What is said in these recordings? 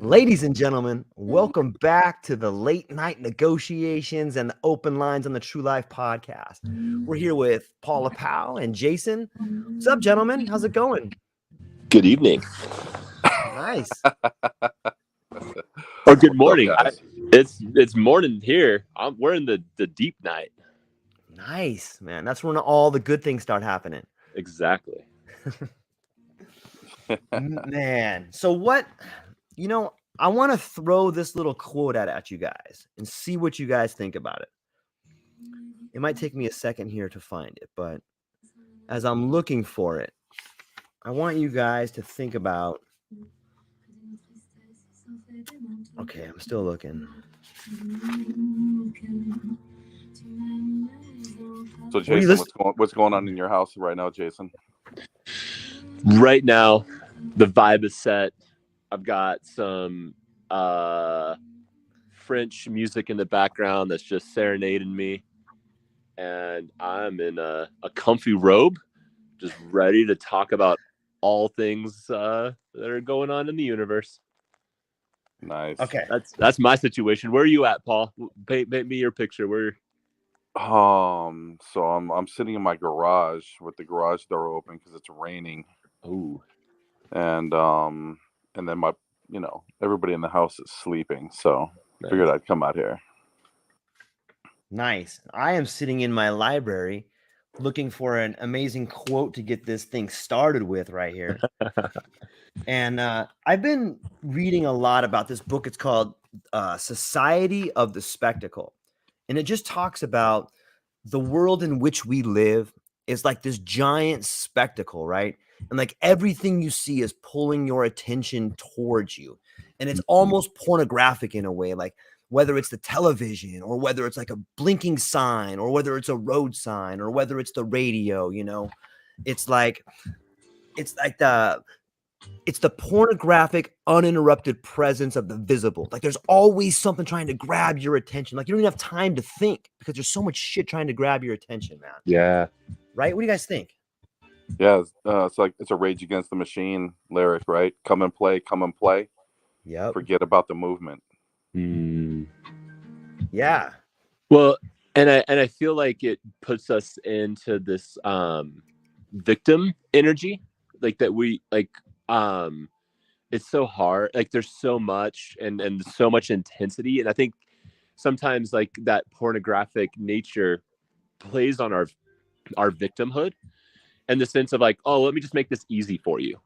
Ladies and gentlemen, welcome back to the late night negotiations and the open lines on the True Life podcast. We're here with Paula Powell and Jason. What's up, gentlemen? How's it going? Good evening Nice. or good What's up, morning. guys? It's morning here. We're in the deep night. Nice, man. That's when all the good things start happening. Exactly. Man. So what, I want to throw this little quote at you guys and see what you guys think about it. It might take me a second here to find it, but as I'm looking for it, I want you guys to think about. Okay, I'm still looking. So, Jason, what's going on in your house right now, Jason? Right now, the vibe is set. I've got some French music in the background that's just serenading me, and I'm in a comfy robe, just ready to talk about all things that are going on in the universe. Nice. Okay. That's my situation. Where are you at, Paul? Paint me your picture. Where? So I'm sitting in my garage with the garage door open because it's raining. Ooh. And then everybody in the house is sleeping, so I figured I'd come out here. Nice. I am sitting in my library looking for an amazing quote to get this thing started with right here. And I've been reading a lot about this book. It's called Society of the Spectacle. And it just talks about the world in which we live is like this giant spectacle, right? And like everything you see is pulling your attention towards you. And it's almost pornographic in a way, like whether it's the television or whether it's like a blinking sign or whether it's a road sign or whether it's the radio, it's like it's the pornographic, uninterrupted presence of the visible. Like there's always something trying to grab your attention. Like you don't even have time to think because there's so much shit trying to grab your attention, man. Yeah. Right? What do you guys think? Yeah, it's like it's a Rage Against the Machine lyric, right? Come and play. Yep. Forget about the movement. Yeah. Well, and I feel like it puts us into this victim energy, like that we like. It's so hard. Like there's so much and so much intensity, and I think sometimes like that pornographic nature plays on our victimhood, in the sense of like, oh, let me just make this easy for you,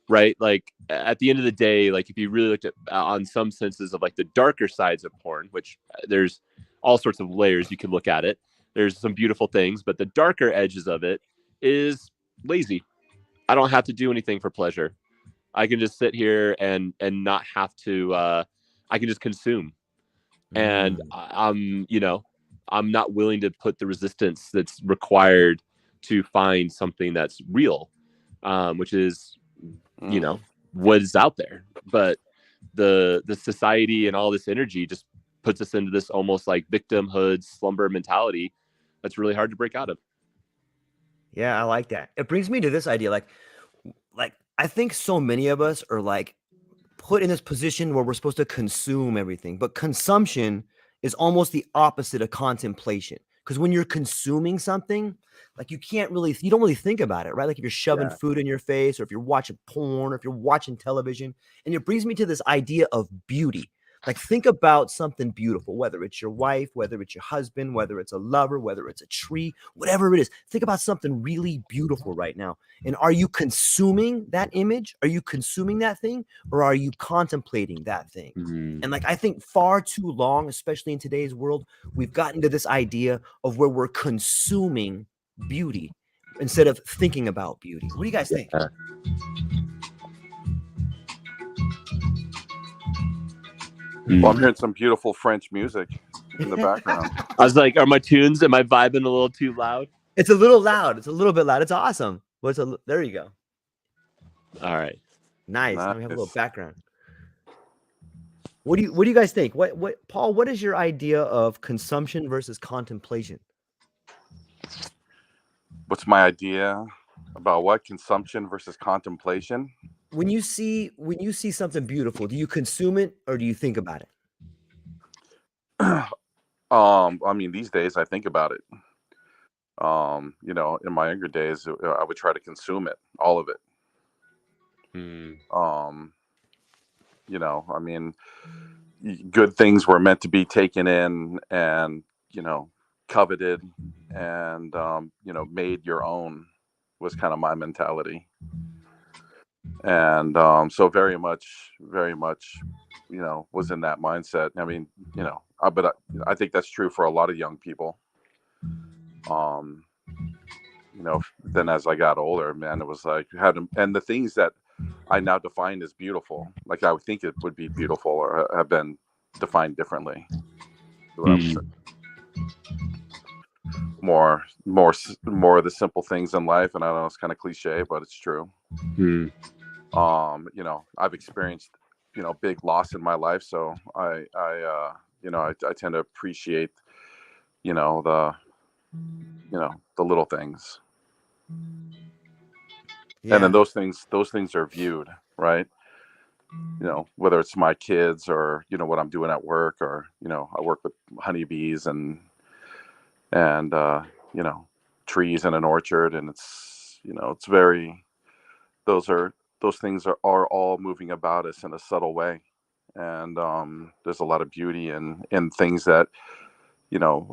right? Like at the end of the day, like if you really looked at on some senses of like the darker sides of porn, which there's all sorts of layers you can look at it. There's some beautiful things, but the darker edges of it is lazy. I don't have to do anything for pleasure. I can just sit here and not have to. I can just consume, and I'm not willing to put the resistance that's required to find something that's real, which is what is out there. But the society and all this energy just puts us into this almost like victimhood slumber mentality that's really hard to break out of. Yeah, I like that. It brings me to this idea, like I think so many of us are like put in this position where we're supposed to consume everything, but consumption is almost the opposite of contemplation. Because when you're consuming something, like you don't really think about it, right? Like if you're shoving food in your face, or if you're watching porn, or if you're watching television. And it brings me to this idea of beauty. Like think about something beautiful, whether it's your wife, whether it's your husband, whether it's a lover, whether it's a tree, whatever it is. Think about something really beautiful right now. And are you consuming that image? Are you consuming that thing? Or are you contemplating that thing? And like I think far too long, especially in today's world, we've gotten to this idea of where we're consuming beauty instead of thinking about beauty. What do you guys think? Well, I'm hearing some beautiful French music in the background. I was like, am I vibing a little too loud? It's a little loud. It's a little bit loud. It's awesome. But there you go. All right. Nice. Now we have a little background. What do you guys think? What Paul, what is your idea of consumption versus contemplation? What's my idea about what? Consumption versus contemplation? when you see something beautiful, do you consume it or do you think about it? I mean, these days I think about it. You know, in my younger days, I would try to consume it, all of it. Mm. You know, I mean, good things were meant to be taken in and, you know, coveted and, you know, made your own was kind of my mentality. And so very much, you know, was in that mindset. I mean, you know, I think that's true for a lot of young people. Um, you know, then as I got older, man, it was like had to, and the things that I now define as beautiful, like I would think it would be beautiful, or have been defined differently. Is what I would say. Mm. More of the simple things in life, and I know it's kind of cliche, but it's true. Mm. You know, I've experienced, you know, big loss in my life, so you know, I tend to appreciate, you know, the little things, and then Yeah. those things are viewed, right? You know, whether it's my kids or, you know, what I'm doing at work, or, you know, I work with honeybees and you know, trees in an orchard, and it's, you know, it's very, those are, those things are all moving about us in a subtle way. And there's a lot of beauty in things that, you know,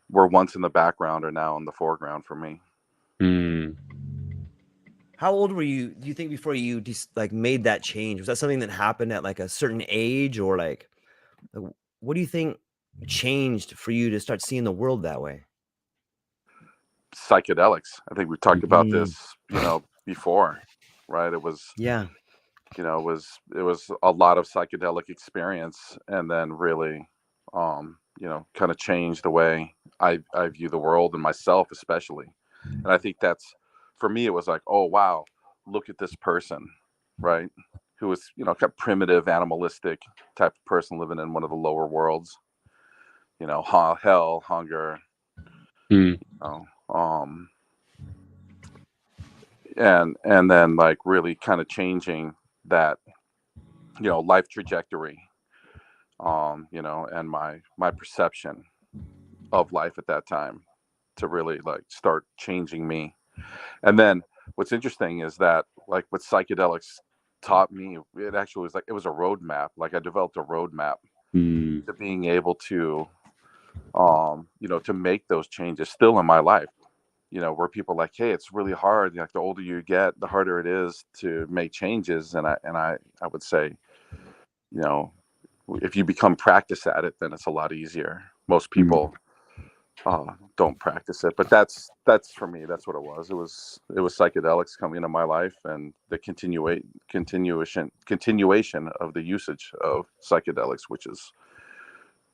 were once in the background are now in the foreground for me. Mm. How old were you, do you think, before you like made that change? Was that something that happened at like a certain age, or like, what do you think changed for you to start seeing the world that way? Psychedelics, I think we've talked about Mm, this, you know, before, right? It was, yeah. you know, it was a lot of psychedelic experience, and then really, you know, kind of changed the way I view the world and myself especially. And I think that's, for me, it was like, oh wow, look at this person, right? Who was, you know, kind of primitive, animalistic type of person living in one of the lower worlds, you know, hell, hunger, Mm. you know, and then like really kind of changing that, you know, life trajectory, you know, and my perception of life at that time, to really like start changing me. And then what's interesting is that, like, what psychedelics taught me, it actually was like, it was a roadmap. Like I developed a roadmap Mm. to being able to, you know, to make those changes still in my life. You know, where people are like, hey, it's really hard. Like the older you get, the harder it is to make changes. I would say, you know, if you become practice at it, then it's a lot easier. Most Mm. people don't practice it, but that's for me. That's what it was. It was psychedelics coming into my life, and the continuation of the usage of psychedelics, which is,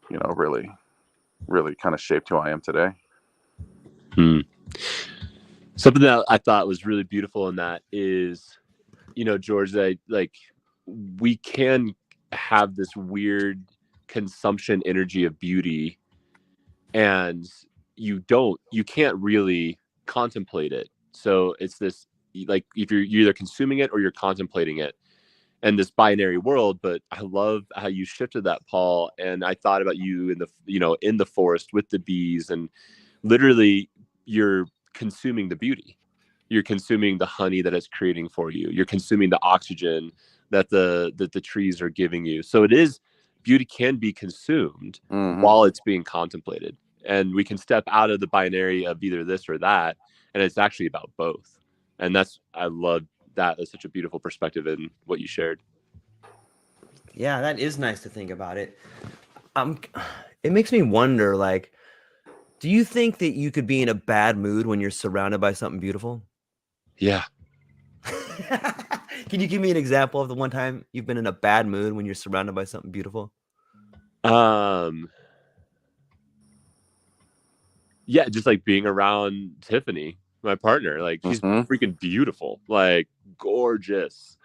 you know, really kind of shaped who I am today. Mm. Something that I thought was really beautiful in that is, you know, George, that like we can have this weird consumption energy of beauty, and you can't really contemplate it. So it's this, like, if you're either consuming it or you're contemplating it, and this binary world. But I love how you shifted that, Paul. And I thought about you in the, you know, in the forest with the bees, and literally you're consuming the beauty. You're consuming the honey that it's creating for you. You're consuming the oxygen that the trees are giving you. So it is, beauty can be consumed Hmm. while it's being contemplated. And we can step out of the binary of either this or that, and it's actually about both. And that's, I love that as such a beautiful perspective in what you shared. Yeah, that is nice to think about it. Um, it makes me wonder, like, do you think that you could be in a bad mood when you're surrounded by something beautiful? Yeah. Can you give me an example of the one time you've been in a bad mood when you're surrounded by something beautiful? Um, yeah, just like being around Tiffany, my partner. Like, she's Hmm. freaking beautiful, like gorgeous.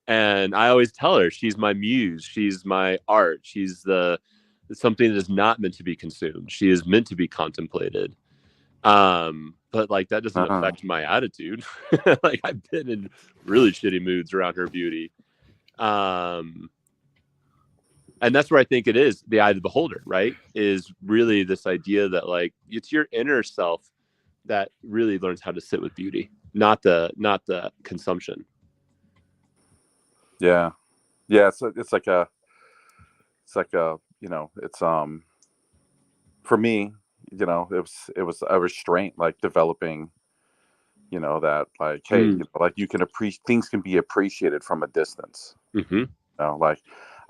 And I always tell her she's my muse, she's my art, she's the something that is not meant to be consumed. She is meant to be contemplated. But like that doesn't affect my attitude. Like I've been in really shitty moods around her beauty. And that's where I think it is the eye of the beholder, right? Is really this idea that like it's your inner self that really learns how to sit with beauty, not the consumption. Yeah. It's like a you know, it's for me, you know, it was a restraint, like developing, you know, that like, hey, you know, like you can appreciate things can be appreciated from a distance. Mm-hmm. You know, like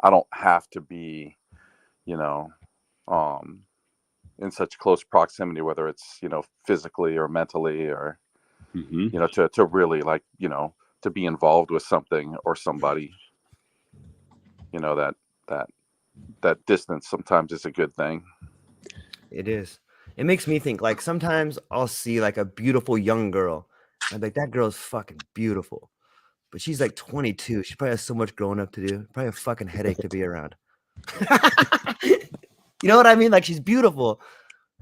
I don't have to be, you know, in such close proximity, whether it's, you know, physically or mentally or, Mm-hmm. you know, to really like, you know, to be involved with something or somebody, you know, that distance sometimes is a good thing. It is. It makes me think, like, sometimes I'll see like a beautiful young girl. I'm like, that girl's fucking beautiful. But she's like 22. She probably has so much growing up to do. Probably a fucking headache to be around. You know what I mean? Like, she's beautiful,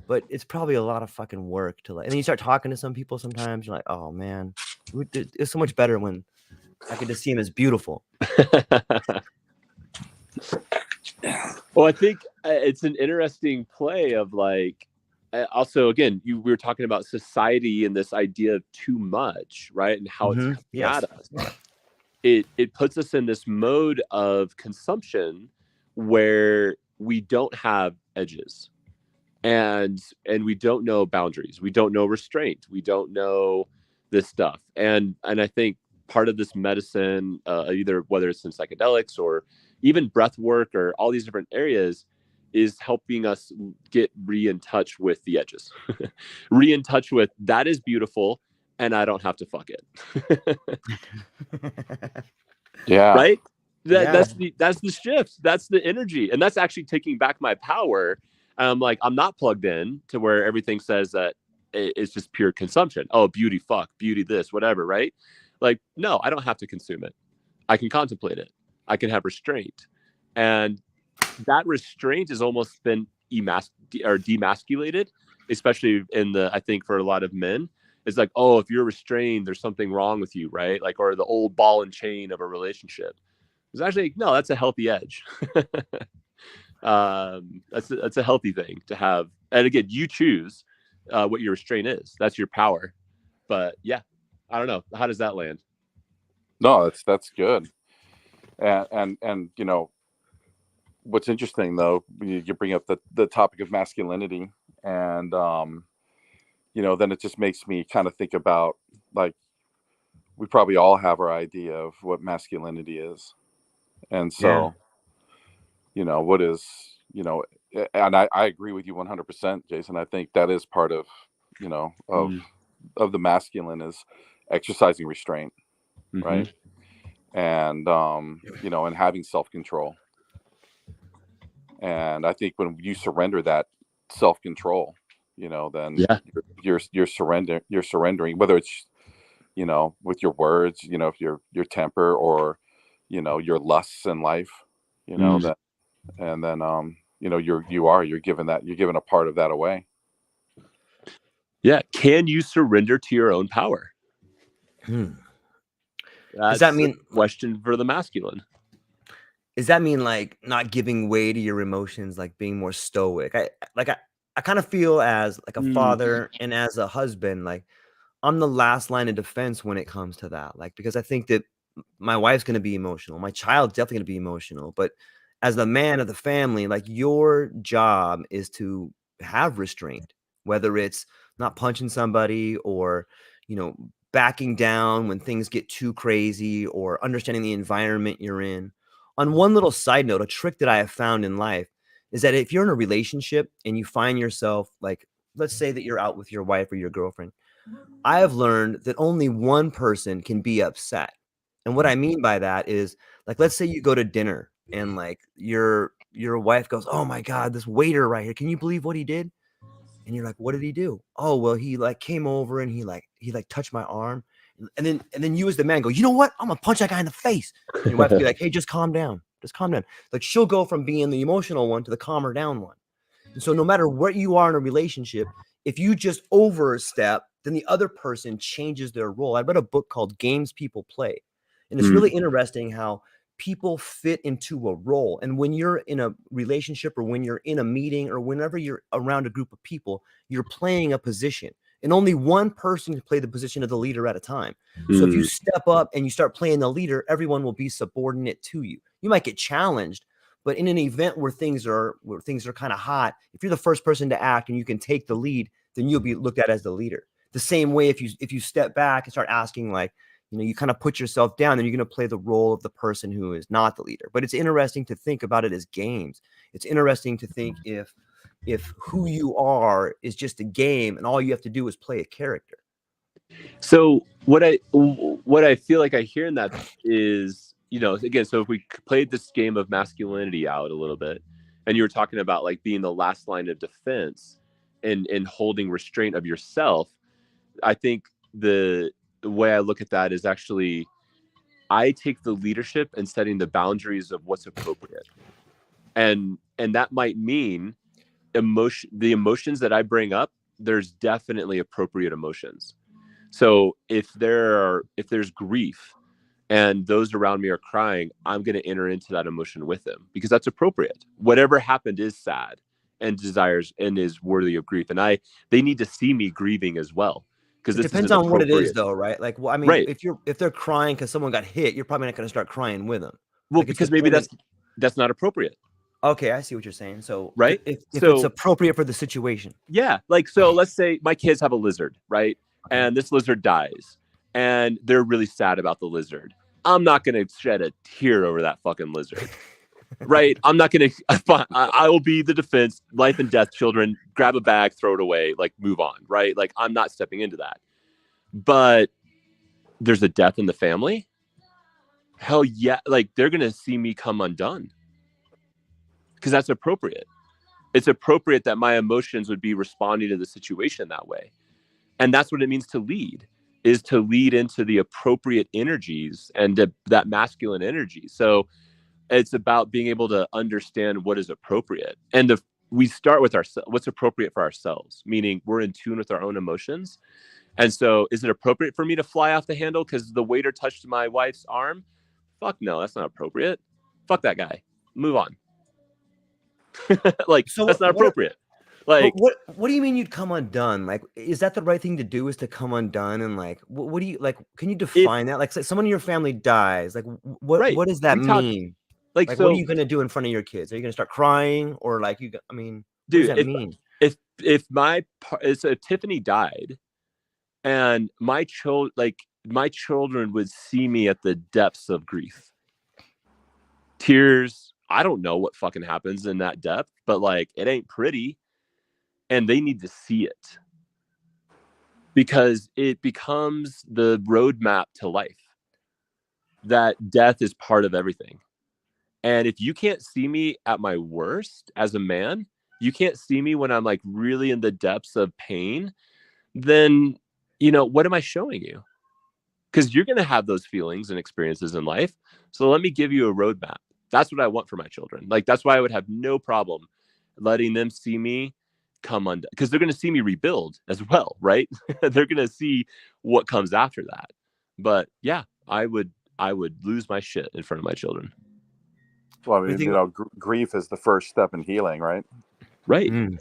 but it's probably a lot of fucking work to like. And then you start talking to some people sometimes. You're like, oh man, it's so much better when I could just see him as beautiful. Well, I think it's an interesting play of like, also again, we were talking about society and this idea of too much, right? And how it's coming at us. It puts us in this mode of consumption where we don't have edges, and we don't know boundaries, we don't know restraint, we don't know this stuff, and I think part of this medicine, either whether it's in psychedelics or even breath work or all these different areas, is helping us get in touch with the edges, in touch with that is beautiful and I don't have to fuck it. Yeah. Right. That's the shift. That's the energy. And that's actually taking back my power. I'm like, I'm not plugged in to where everything says that it's just pure consumption. Oh, beauty, fuck, beauty, this, whatever. Right. Like, no, I don't have to consume it. I can contemplate it. I can have restraint. And that restraint has almost been demasculated, especially I think for a lot of men. It's like, oh, if you're restrained, there's something wrong with you, right? Like, or the old ball and chain of a relationship. It's actually, no, that's a healthy edge. That's a healthy thing to have. And again, you choose what your restraint is. That's your power. But yeah, I don't know. How does that land? No, that's good. And you know, what's interesting though, you bring up the topic of masculinity, and you know, then it just makes me kind of think about, like, we probably all have our idea of what masculinity is. And so, you know, what is, you know, and I agree with you 100%, Jason. I think that is part of, you know, of the masculine is exercising restraint, right? And, you know, and having self-control. And I think when you surrender that self-control, you know, then you're surrendering, whether it's, you know, with your words, you know, if your temper, or, you know, your lusts in life, you know, that, and then, you know, you're giving a part of that away. Yeah. Can you surrender to your own power? Does that mean a question for the masculine? Does that mean like not giving way to your emotions, like being more stoic? I kind of feel as like a father and as a husband, like I'm the last line of defense when it comes to that. Like, because I think that my wife's going to be emotional. My child's definitely going to be emotional. But as the man of the family, like your job is to have restraint, whether it's not punching somebody or, you know, backing down when things get too crazy or understanding the environment you're in. On one little side note, a trick that I have found in life is that if you're in a relationship and you find yourself, like, let's say that you're out with your wife or your girlfriend, I have learned that only one person can be upset. And what I mean by that is, like, let's say you go to dinner and like your wife goes, "Oh my God, this waiter right here. Can you believe what he did?" And you're like, "What did he do?" "Oh, well, he like came over and he touched my arm." And then you as the man go, "You know what? I'm gonna punch that guy in the face." And your wife will be like, "Hey, just calm down. Just calm down." Like, she'll go from being the emotional one to the calmer down one. And so no matter what you are in a relationship, if you just overstep, then the other person changes their role. I read a book called Games People Play, and it's really interesting how people fit into a role. And when you're in a relationship or when you're in a meeting or whenever you're around a group of people, you're playing a position. And only one person can play the position of the leader at a time. So if you step up and you start playing the leader, everyone will be subordinate to you. You might get challenged, but in an event where things are kind of hot, if you're the first person to act and you can take the lead, then you'll be looked at as the leader. The same way if you step back and start asking, like, you kind of put yourself down, then you're going to play the role of the person who is not the leader. But it's interesting to think about it as games. It's interesting to think if who you are is just a game and all you have to do is play a character. So what I feel like I hear in that is, again, so if we played this game of masculinity out a little bit, and you were talking about like being the last line of defense and holding restraint of yourself, I think the way I look at that is actually I take the leadership and setting the boundaries of what's appropriate. And that might mean the emotions that I bring up, there's definitely appropriate emotions. So if there's grief and those around me are crying, I'm going to enter into that emotion with them because that's appropriate. Whatever happened is sad and desires and is worthy of grief. And they need to see me grieving as well. Because it depends on what it is, though, right? Like, well, I mean, right. if they're crying because someone got hit, you're probably not going to start crying with them. Well, like, because maybe that's not appropriate. Okay, I see what you're saying. So, right, if it's appropriate for the situation, yeah. Like, so let's say my kids have a lizard, right? Okay. And this lizard dies, and they're really sad about the lizard. I'm not going to shed a tear over that fucking lizard. Right? I'm not going to, I will be the defense, life and death, children, grab a bag, throw it away, like move on. Right? Like I'm not stepping into that. But there's a death in the family. Hell yeah. Like they're going to see me come undone. Because that's appropriate. It's appropriate that my emotions would be responding to the situation that way. And that's what it means to lead, is to lead into the appropriate energies and that masculine energy. So it's about being able to understand what is appropriate. And we start with what's appropriate for ourselves, meaning we're in tune with our own emotions. And so is it appropriate for me to fly off the handle because the waiter touched my wife's arm? Fuck no, that's not appropriate. Fuck that guy. Move on. Like, so that's not appropriate. Like, what do you mean you'd come undone? Like, is that the right thing to do, is to come undone? And like, what do you, like, can you define that? Like, say someone in your family dies, like what does that mean? Like so, what are you going to do in front of your kids? Are you going to start crying, or like I mean, dude, what does that mean? If Tiffany died and my children would see me at the depths of grief, tears, I don't know what fucking happens in that depth, but like, it ain't pretty. And they need to see it because it becomes the roadmap to life, that death is part of everything. And if you can't see me at my worst as a man, you can't see me when I'm like really in the depths of pain, then, what am I showing you? Because you're going to have those feelings and experiences in life. So let me give you a roadmap. That's what I want for my children. Like, that's why I would have no problem letting them see me come undone, because they're going to see me rebuild as well, right? They're going to see what comes after that. But yeah, I would lose my shit in front of my children. Well, I mean, grief is the first step in healing, right? Right. And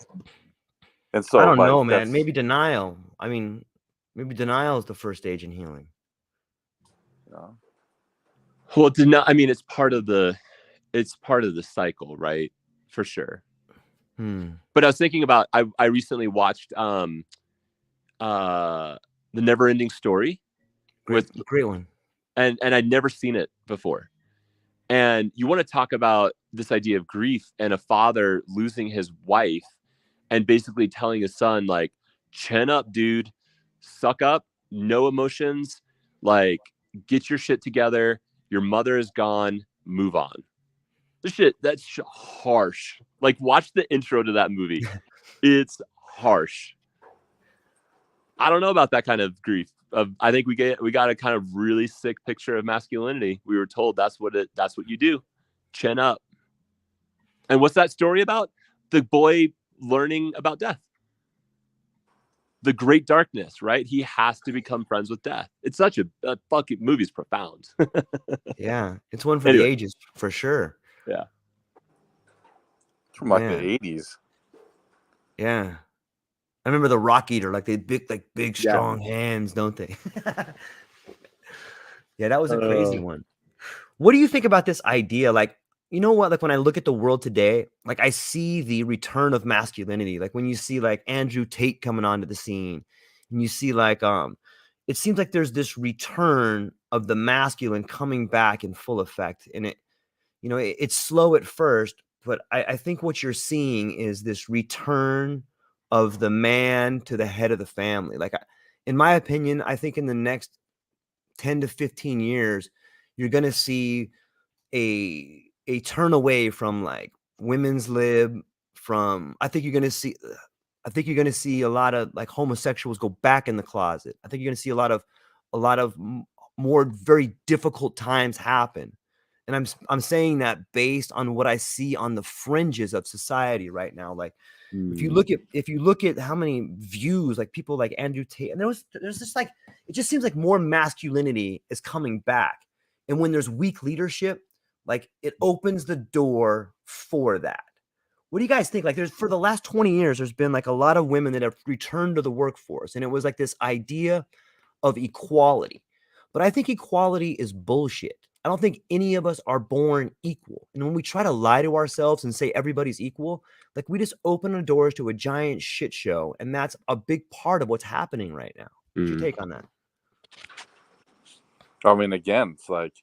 so I don't know, man. Maybe denial. I mean, maybe denial is the first stage in healing. Yeah. Well, I mean, it's part of the cycle, right? For sure. But I was thinking about, I recently watched The Never-Ending Story. Great one. And I'd never seen it before. And you want to talk about this idea of grief and a father losing his wife and basically telling his son, like, chin up, dude, suck up, no emotions, like, get your shit together. Your mother is gone, move on. That's harsh. Like, watch the intro to that movie. It's harsh. I don't know about that kind of grief. I think we got a kind of really sick picture of masculinity. We were told that's what you do. Chin up. And what's that story about? The boy learning about death. the great darkness, right? He has to become friends with death. It's such a fucking movie's profound. Yeah, it's one for the Anyway. ages for sure. Yeah. From like Yeah. the 80s. Yeah. I remember the Rock Eater, like they big strong hands, don't they? Yeah, that was a crazy one. What do you think about this idea? Like, you know what? Like when I look at the world today, like I see the return of masculinity. Like when you see like Andrew Tate coming onto the scene, and you see like it seems like there's this return of the masculine coming back in full effect. And it, you know, it's slow at first, but I think what you're seeing is this return of the man to the head of the family. Like, in my opinion, I think in the next 10 to 15 years, you're going to see a turn away from like women's lib, from I think you're going to see a lot of like homosexuals go back in the closet. I think you're going to see a lot of more very difficult times happen. And I'm saying that based on what I see on the fringes of society right now. Like if you look at how many views, like people like Andrew Tate, and there's just like, it just seems like more masculinity is coming back. And when there's weak leadership, like it opens the door for that. What do you guys think? Like there's, for the last 20 years, there's been like a lot of women that have returned to the workforce. And it was like this idea of equality. But I think equality is bullshit. I don't think any of us are born equal. And when we try to lie to ourselves and say everybody's equal, like we just open the doors to a giant shit show. And that's a big part of what's happening right now. What's your take on that? I mean, again, it's like,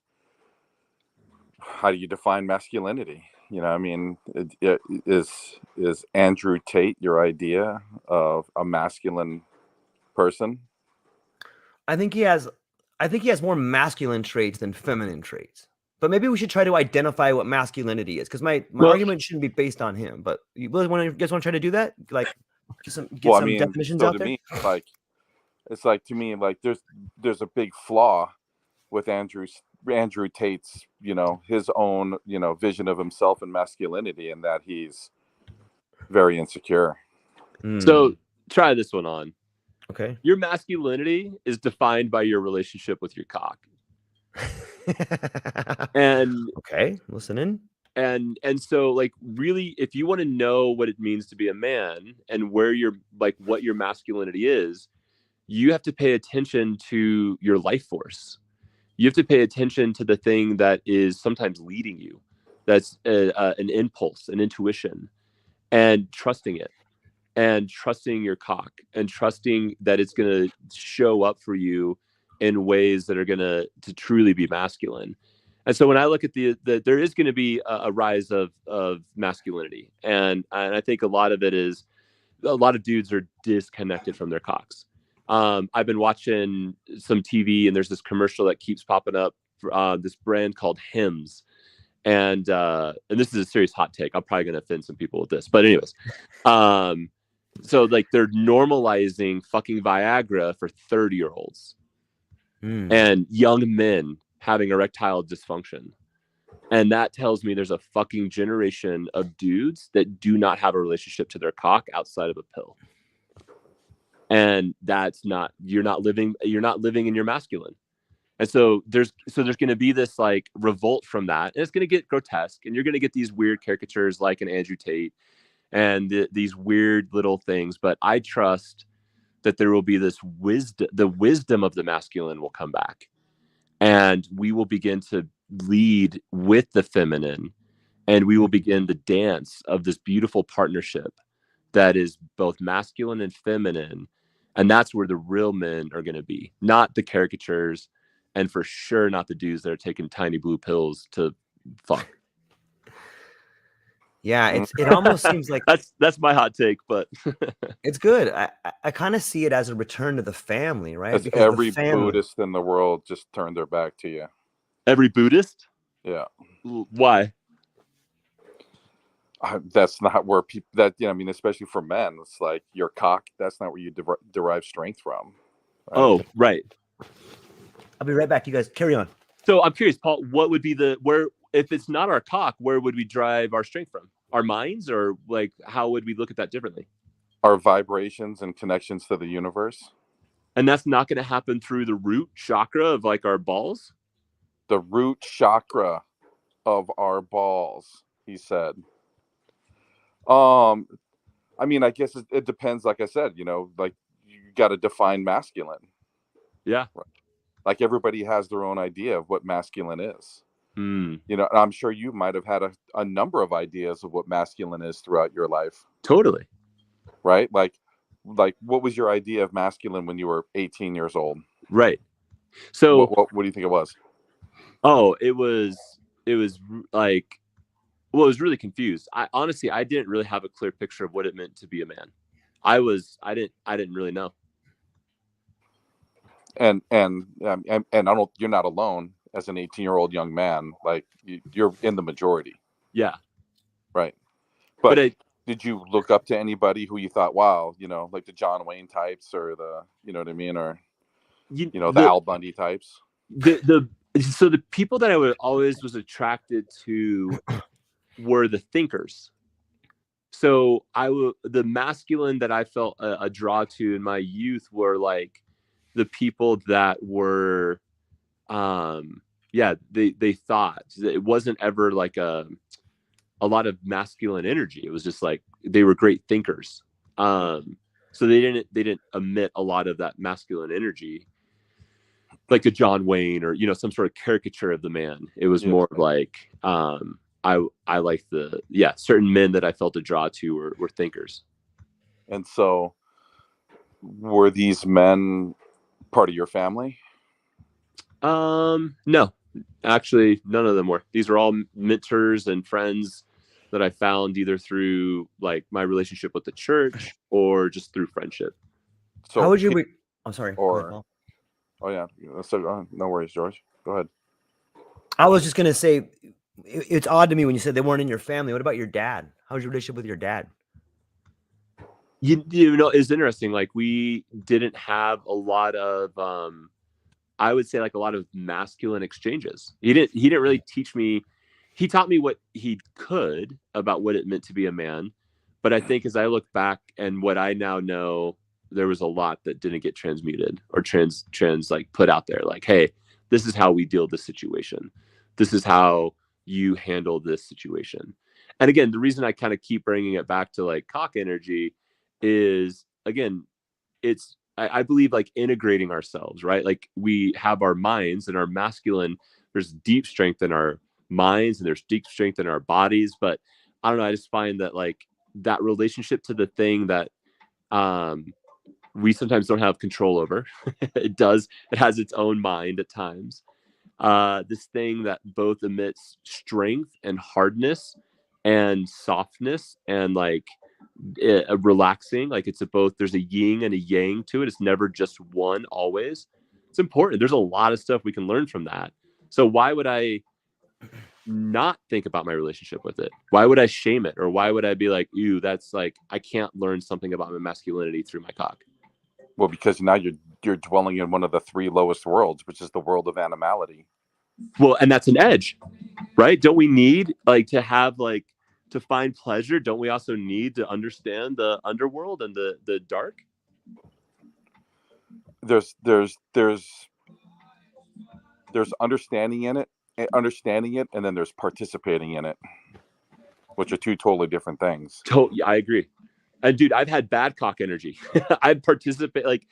how do you define masculinity? You know, I mean, is Andrew Tate your idea of a masculine person? I think he has more masculine traits than feminine traits. But maybe we should try to identify what masculinity is, because my argument shouldn't be based on him. But you guys want to try to do that? Like get some definitions out there? Me, like it's like, to me, like there's a big flaw with Andrew Tate's, you know, his own, you know, vision of himself and masculinity, and that he's very insecure. So try this one on. Okay. Your masculinity is defined by your relationship with your cock. And okay, listening. And so, like, really, if you want to know what it means to be a man and where you're, like, what your masculinity is, you have to pay attention to your life force. You have to pay attention to the thing that is sometimes leading you. That's an impulse, an intuition, and trusting it, and trusting your cock, and trusting that it's going to show up for you in ways that are going to truly be masculine. And so when I look at there is going to be a rise of masculinity. And I think a lot of it is, a lot of dudes are disconnected from their cocks. I've been watching some TV, and there's this commercial that keeps popping up for this brand called Hims. And this is a serious hot take. I'm probably going to offend some people with this, but anyways, so like they're normalizing fucking Viagra for 30-year-olds and young men having erectile dysfunction. And that tells me there's a fucking generation of dudes that do not have a relationship to their cock outside of a pill. And that's not, you're not living in your masculine. And so there's going to be this like revolt from that, and it's going to get grotesque, and you're going to get these weird caricatures like an Andrew Tate and these weird little things. But I trust that there will be this wisdom, the wisdom of the masculine will come back, and we will begin to lead with the feminine, and we will begin the dance of this beautiful partnership that is both masculine and feminine. And that's where the real men are going to be, not the caricatures, and for sure not the dudes that are taking tiny blue pills to fuck. Yeah, it almost seems like that's my hot take, but it's good. I kind of see it as a return to the family, right? As because every Buddhist in the world just turned their back to you. Every Buddhist? Yeah. Why? That's not where people, that, you know, I mean, especially for men, it's like your cock, that's not where you derive strength from. Right? Oh, right. I'll be right back. You guys carry on. So I'm curious, Paul, what would be if it's not our cock, where would we derive our strength from? Our minds, or like, how would we look at that differently? Our vibrations and connections to the universe. And that's not going to happen through the root chakra of like our balls. The root chakra of our balls, he said. I mean, I guess it depends. Like I said, like you got to define masculine. Yeah. Like everybody has their own idea of what masculine is. Mm. And I'm sure you might have had a number of ideas of what masculine is throughout your life. Totally. Right? Like what was your idea of masculine when you were 18 years old? Right. So what do you think it was? Oh, it was like, well, I was really confused. I didn't really have a clear picture of what it meant to be a man. I didn't really know. And I don't, you're not alone as an 18-year-old young man. Like you're in the majority. Yeah. Right. But did you look up to anybody who you thought, wow, like the John Wayne types or the, you know what I mean? Or, the Al Bundy types? So the people that I was attracted to were the thinkers. So the masculine that I felt a draw to in my youth were like the people that were, they thought. It wasn't ever like a lot of masculine energy. It was just like they were great thinkers. So they didn't emit a lot of that masculine energy, like a John Wayne or some sort of caricature of the man. It was more like I like certain men that I felt a draw to were thinkers. And so were these men part of your family? No, actually none of them were. These were all mentors and friends that I found either through like my relationship with the church or just through friendship. So how would you I'm sorry. Oh yeah. So, no worries, George. Go ahead. I was just going to say, it's odd to me when you said they weren't in your family. What about your dad? How was your relationship with your dad? It's interesting. Like we didn't have a lot of, I would say like a lot of masculine exchanges. He didn't really teach me. He taught me what he could about what it meant to be a man. But I think as I look back and what I now know, there was a lot that didn't get transmuted or trans like put out there. Like, hey, this is how we deal with this situation. This is how you handle this situation. And again, the reason I kind of keep bringing it back to like cock energy is, again, I believe like integrating ourselves, right? Like we have our minds and our masculine, there's deep strength in our minds and there's deep strength in our bodies. But I don't know, I just find that like that relationship to the thing that we sometimes don't have control over. It has its own mind at times. This thing that both emits strength and hardness and softness and like relaxing, like it's there's a yin and a yang to it. It's never just one always. It's important. There's a lot of stuff we can learn from that. So why would I not think about my relationship with it? Why would I shame it? Or why would I be like, ew, that's like, I can't learn something about my masculinity through my cock? Well, because now you're dwelling in one of the three lowest worlds, which is the world of animality. Well, and that's an edge, right? Don't we need like to have like to find pleasure? Don't we also need to understand the underworld and the dark? There's understanding it, and then there's participating in it, which are two totally different things. I agree. And dude, I've had bad cock energy. I participate like,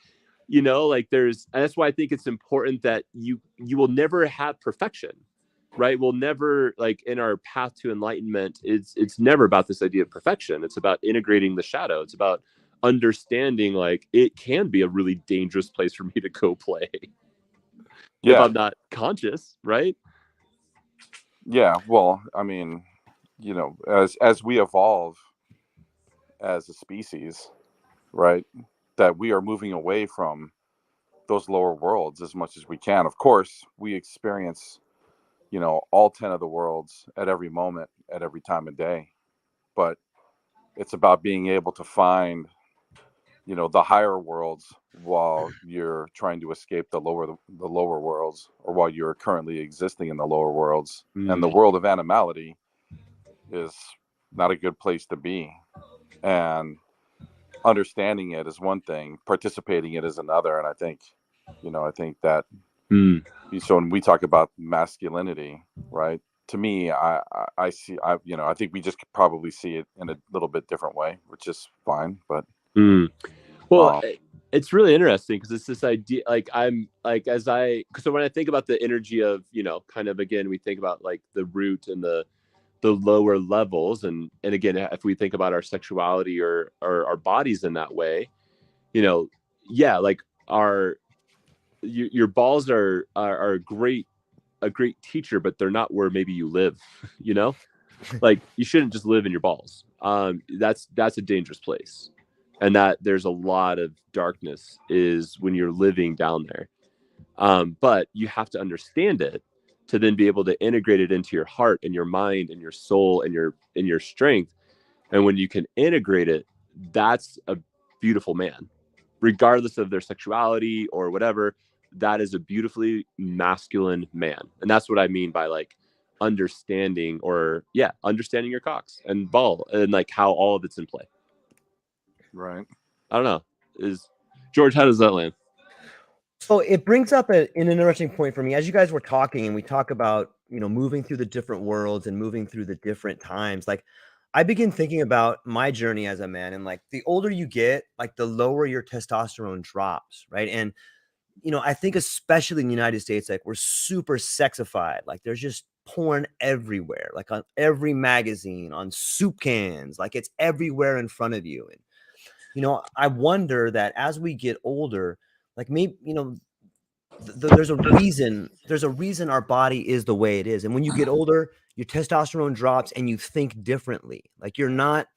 like and that's why I think it's important that you will never have perfection, right? We'll never, like in our path to enlightenment, it's never about this idea of perfection. It's about integrating the shadow. It's about understanding like it can be a really dangerous place for me to go play if I'm not conscious, right? Yeah. Well, I mean, as we evolve as a species, right, that we are moving away from those lower worlds as much as we can. Of course, we experience, all 10 of the worlds at every moment, at every time of day. But it's about being able to find, the higher worlds while you're trying to escape the lower worlds, or while you're currently existing in the lower worlds. And the world of animality is not a good place to be. And understanding it is one thing, participating in it is another. And I think, I think that so when we talk about masculinity, right? To me, I see, I think we just probably see it in a little bit different way, which is fine. But well, it's really interesting because it's this idea, like so when I think about the energy of, kind of, again, we think about like the root and the lower levels. And again, if we think about our sexuality or our bodies in that way, yeah, like your balls are a great teacher, but they're not where maybe you live, like you shouldn't just live in your balls. That's a dangerous place. And that there's a lot of darkness is when you're living down there. But you have to understand it to then be able to integrate it into your heart and your mind and your soul and your strength. And when you can integrate it, that's a beautiful man, regardless of their sexuality or whatever. That is a beautifully masculine man. And that's what I mean by like understanding your cocks and ball and like how all of it's in play. right. I don't know. George, how does that land? So it brings up an interesting point for me. As you guys were talking and we talk about, moving through the different worlds and moving through the different times, like I begin thinking about my journey as a man, and like the older you get, like the lower your testosterone drops, right? And I think especially in the United States, like we're super sexified. Like there's just porn everywhere, like on every magazine, on soup cans, like it's everywhere in front of you. And I wonder that as we get older, like maybe, there's a reason our body is the way it is. And when you get older, your testosterone drops and you think differently. Like you're not,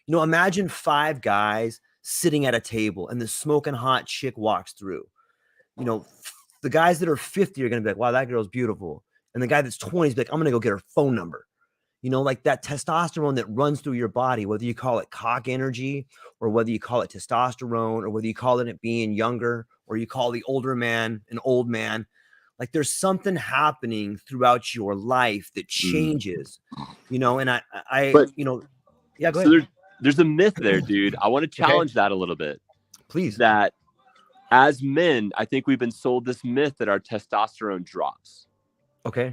imagine 5 guys sitting at a table and the smoking hot chick walks through. The guys that are 50 are going to be like, wow, that girl's beautiful. And the guy that's 20 is like, I'm going to go get her phone number. Like that testosterone that runs through your body, whether you call it cock energy or whether you call it testosterone or whether you call it being younger or you call the older man an old man, like there's something happening throughout your life that changes, and But, yeah, go so ahead. There's a myth there, dude. I want to challenge that a little bit. Please. That as men, I think we've been sold this myth that our testosterone drops. Okay.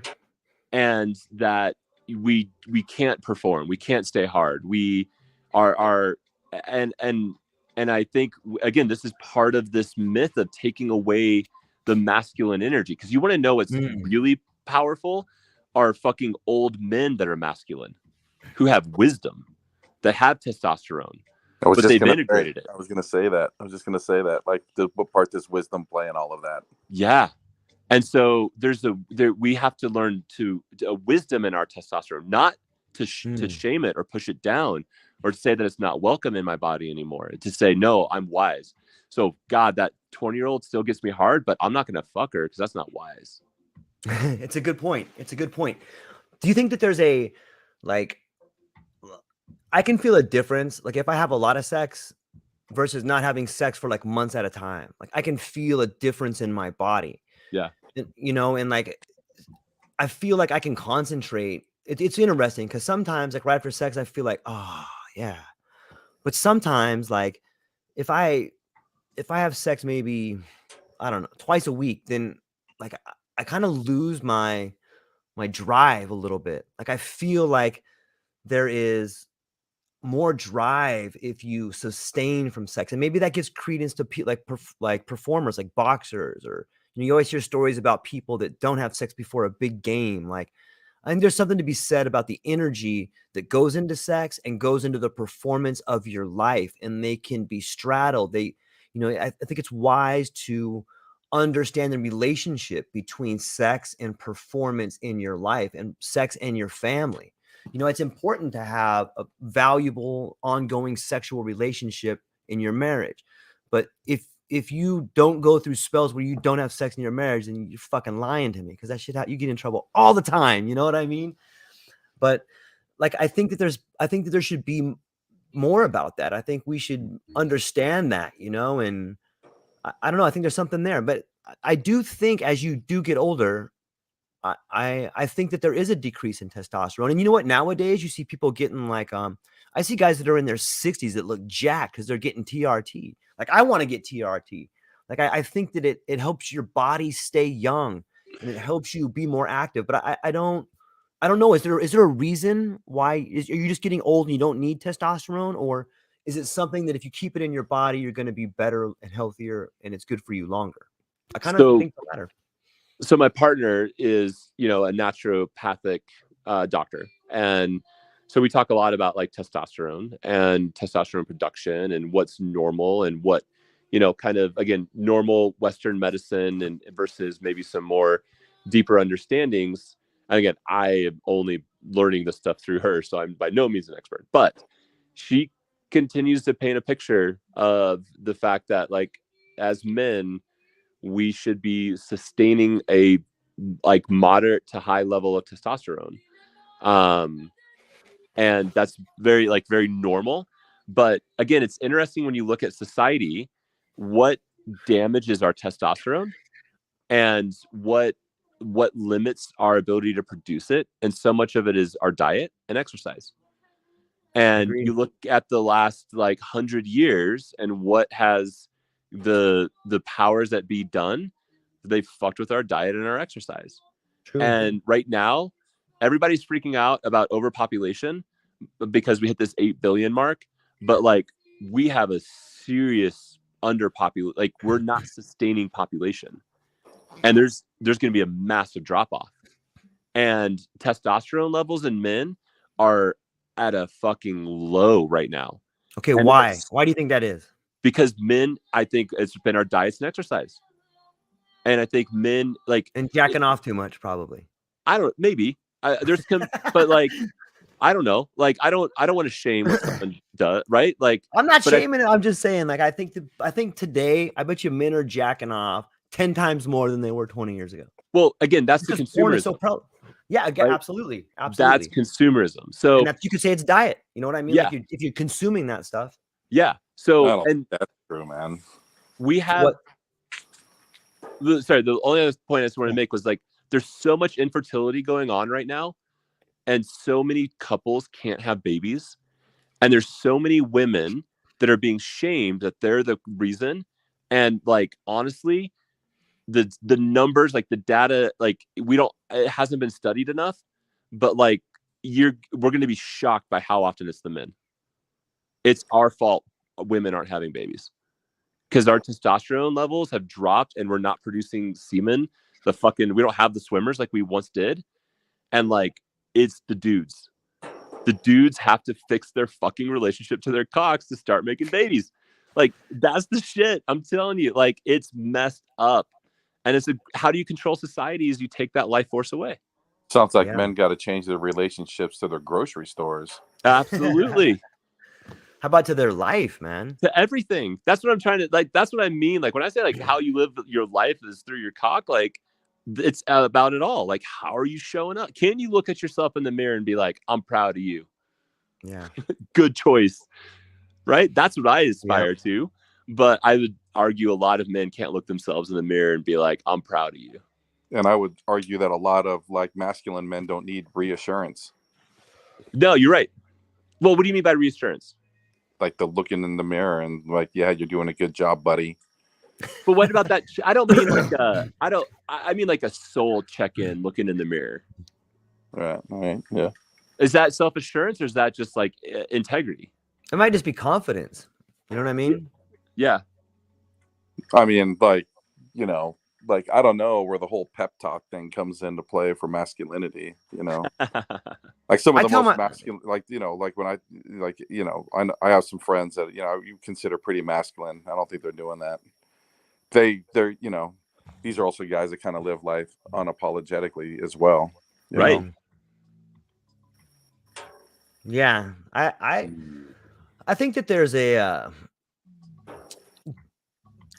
And that we can't perform, we can't stay hard, we are and I think, again, this is part of this myth of taking away the masculine energy, because you want to know what's really powerful are fucking old men that are masculine, who have wisdom, that have testosterone, but they've integrated it. I was just going to say that, like, what part does wisdom play in all of that? Yeah. And so we have to learn to wisdom in our testosterone, not to shame it or push it down or to say that it's not welcome in my body anymore. To say, no, I'm wise. So God, that 20-year-old still gets me hard, but I'm not going to fuck her because that's not wise. It's a good point. Do you think that there's I can feel a difference, like if I have a lot of sex versus not having sex for like months at a time, like I can feel a difference in my body. Yeah. And like, I feel like I can concentrate. It's interesting because sometimes like right after sex, I feel like, oh yeah. But sometimes like if I have sex, maybe, I don't know, twice a week, then like I kind of lose my drive a little bit. Like I feel like there is more drive if you sustain from sex, and maybe that gives credence to like performers, like boxers, or you always hear stories about people that don't have sex before a big game. Like I think there's something to be said about the energy that goes into sex and goes into the performance of your life, and they can be straddled. I think it's wise to understand the relationship between sex and performance in your life and sex and your family. It's important to have a valuable ongoing sexual relationship in your marriage. But if you don't go through spells where you don't have sex in your marriage, then you're fucking lying to me, because that shit, you get in trouble all the time. You know what I mean? But like, I think that there should be more about that. I think we should understand that, and I don't know. I think there's something there, but I do think as you do get older, I think that there is a decrease in testosterone. And you know what? Nowadays you see people getting like I see guys that are in their 60s that look jacked because they're getting TRT. Like I want to get TRT. Like I think that it helps your body stay young and it helps you be more active. But I don't know. Is there a reason why are you just getting old and you don't need testosterone, or is it something that if you keep it in your body, you're going to be better and healthier and it's good for you longer? I kind of So think the latter. so my partner is, you know, a naturopathic doctor, and so we talk a lot about like testosterone and testosterone production and what's normal and what, you know, kind of again normal Western medicine and versus maybe some more deeper understandings. And again, I am only learning this stuff through her, so I'm by no means an expert, but she continues to paint a picture of the fact that like as men we should be sustaining a like moderate to high level of testosterone. Um, and that's very like very normal. But again, it's interesting when you look at society, what damages our testosterone and what limits our ability to produce it. And so much of it is our diet and exercise. And Agreed. you look at the last like 100 years and what has the powers that be done, they fucked with our diet and our exercise. True. And right now, everybody's freaking out about overpopulation because we hit this 8 billion mark. But like, we have a serious underpopulation. Like, we're not sustaining population, and there's going to be a massive drop off. And testosterone levels in men are at a fucking low right now. Okay, And why? Why do you think that is? because men, I think it's been our diets and exercise. And I think men like And jacking off too much, probably. I don't maybe there's but like I don't know, like I don't want to shame what someone does, right? Like I'm not but shaming it. I'm just saying, like, I think today, I bet you men are jacking off 10 times more than they were 20 years ago. well, again, that's the Because porn is consumerism. so yeah, Right? absolutely, That's absolutely. consumerism. So And that's, you could say it's diet. You know what I mean? Yeah. Like if you're consuming that stuff. yeah. I So don't and think that's true, man. we have What? sorry, the only other point I just wanted to make was like there's so much infertility going on right now, and so many couples can't have babies, and there's so many women that are being shamed that they're the reason. And like honestly, the numbers, like the data, like it hasn't been studied enough, but like we're going to be shocked by how often it's the men. It's our fault women aren't having babies because our testosterone levels have dropped and we're not producing semen. We don't have the swimmers like we once did. And like, it's the dudes. The dudes have to fix their fucking relationship to their cocks to start making babies. Like, that's the shit. I'm telling you, like, it's messed up. And how do you control society is you take that life force away. Sounds like Yeah. men got to change their relationships to their grocery stores. Absolutely. How about to their life, man? To everything. That's what I'm trying to like. That's what I mean. Like when I say like how you live your life is through your cock, like it's about it all. Like, how are you showing up? Can you look at yourself in the mirror and be like, I'm proud of you? Yeah. Good choice. Right? That's what I aspire to. But I would argue a lot of men can't look themselves in the mirror and be like, I'm proud of you. And I would argue that a lot of like masculine men don't need reassurance. No, you're right. Well, what do you mean by reassurance? Like the looking in the mirror and like, yeah, you're doing a good job, buddy. But what about that? I don't mean like I mean like a soul check-in looking in the mirror. Right. Yeah. Is that self-assurance or is that just like integrity? It might just be confidence. You know what I mean? Yeah. I mean, like, you know, like I don't know where the whole pep talk thing comes into play for masculinity, you know. Like some of the most masculine, like, you know, like when I have some friends that, you know, you consider pretty masculine. I don't think they're doing that. They're, you know, these are also guys that kind of live life unapologetically as well. Right. Know? Yeah. I think that there's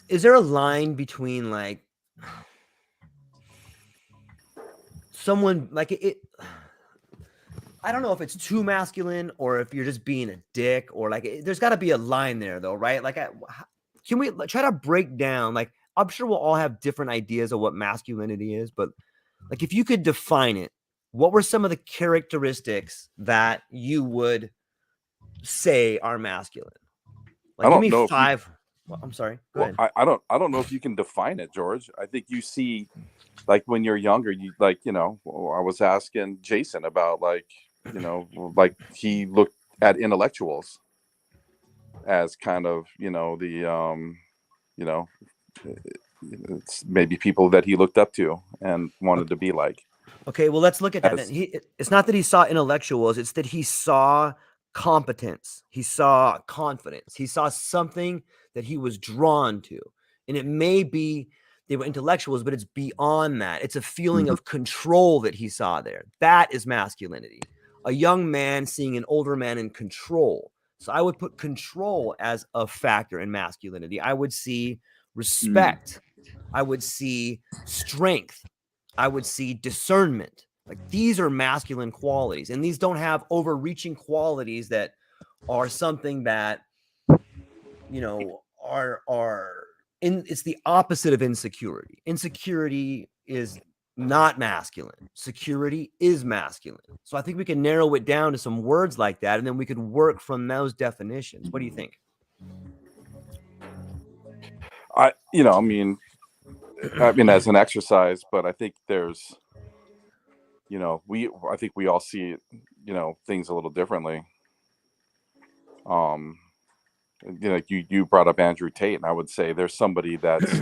is there a line between like someone like it I don't know if it's too masculine or if you're just being a dick or like there's got to be a line there though, right? Like can we try to break down, like I'm sure we'll all have different ideas of what masculinity is, but Like if you could define it, what were some of the characteristics that you would say are masculine? I Like give don't me know if you. 5. Well, I'm sorry. Go Well, ahead. I don't know if you can define it, George. I think you see, like when you're younger, you like, I was asking Jason about like, like he looked at intellectuals as kind of, you know, it's maybe people that he looked up to and wanted to be like. Okay, well, let's look at that then. As It's not that he saw intellectuals, it's that he saw competence, he saw confidence, he saw something that he was drawn to. And it may be they were intellectuals, but it's beyond that. It's a feeling Mhm. of control that he saw there. That is masculinity. A young man seeing an older man in control. So I would put control as a factor in masculinity. I would see respect. I would see strength. I would see discernment. Like these are masculine qualities, and these don't have overreaching qualities that are something that are in. It's the opposite of insecurity. Insecurity is not masculine. Security is masculine. So I think we can narrow it down to some words like that, and then we could work from those definitions. What do you think? I mean, as an exercise, but I think there's, I think we all see, things a little differently. Um, you brought up Andrew Tate, and I would say there's somebody that's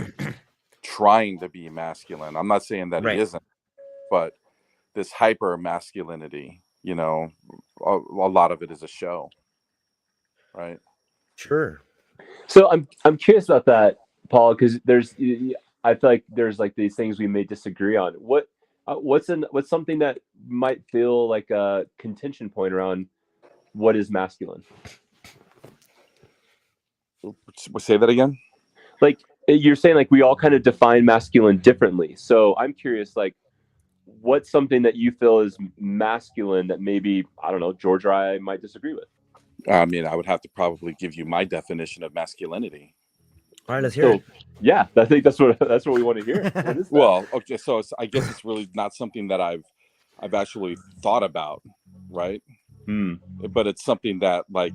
trying to be masculine. I'm not saying that he Right. isn't, but this hyper masculinity, a lot of it is a show, right? Sure. So I'm curious about that, Paul, because I feel like there's like these things we may disagree on. What's something that might feel like a contention point around what is masculine? Say that again. Like you're saying, like we all kind of define masculine differently. So I'm curious, like what's something that you feel is masculine that maybe I don't know George or I might disagree with? I mean, I would have to probably give you my definition of masculinity. All right, let's hear it. Yeah, I think that's what we want to hear. What is that? Well, okay, so I guess it's really not something that I've actually thought about, right? But it's something that, like,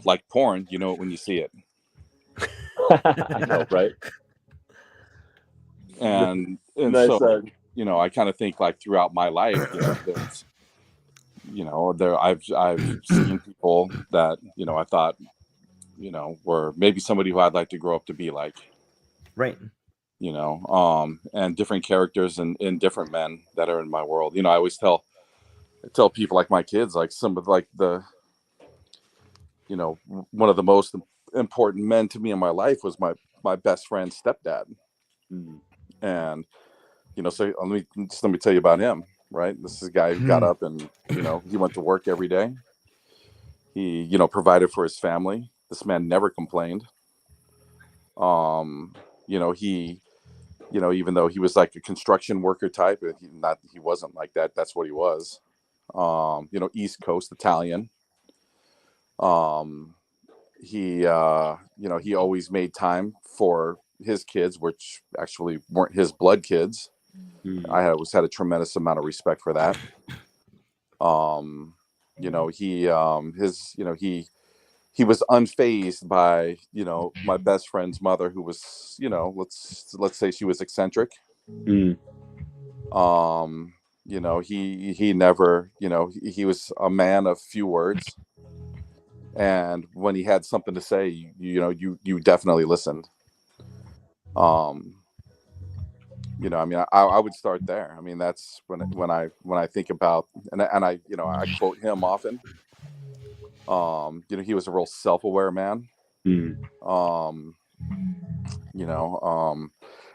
like porn, you know it when you see it. I know, right? And Nice. so, I kind of think like throughout my life, there's, I've seen people that, I thought, were maybe somebody who I'd like to grow up to be like. Right. And different characters in different men that are in my world. I always tell people, like my kids, like some of like the, one of the most important men to me in my life was my best friend's stepdad. And, so let me tell you about him, right? This is a guy who got up and, he went to work every day. He, provided for his family. This man never complained. He, even though he was like a construction worker type, he wasn't like that. That's what he was. East Coast Italian. He always made time for his kids, which actually weren't his blood kids. I always had a tremendous amount of respect for that. He was unfazed by, my best friend's mother, who was, let's say she was eccentric. He never, he was a man of few words. And when he had something to say, you definitely listened. I mean, I would start there. I mean, that's when I think about, and I quote him often. He was a real self-aware man. So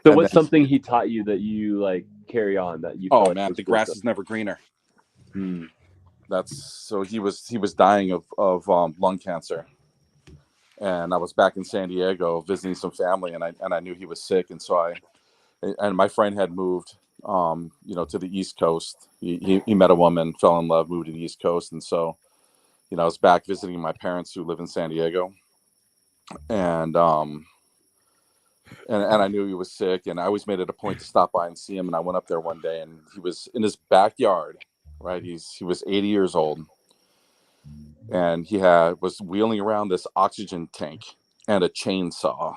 what's something he taught you that you like carry on that you? Oh man, the grass is never greener. So he was dying of lung cancer, and I was back in San Diego visiting some family, and I knew he was sick, and so and my friend had moved, to the East Coast. He met a woman, fell in love, moved to the East Coast, and so, I was back visiting my parents who live in San Diego, and and I knew he was sick, and I always made it a point to stop by and see him. And I went up there one day, and he was in his backyard, right? He was 80 years old, and he was wheeling around this oxygen tank and a chainsaw,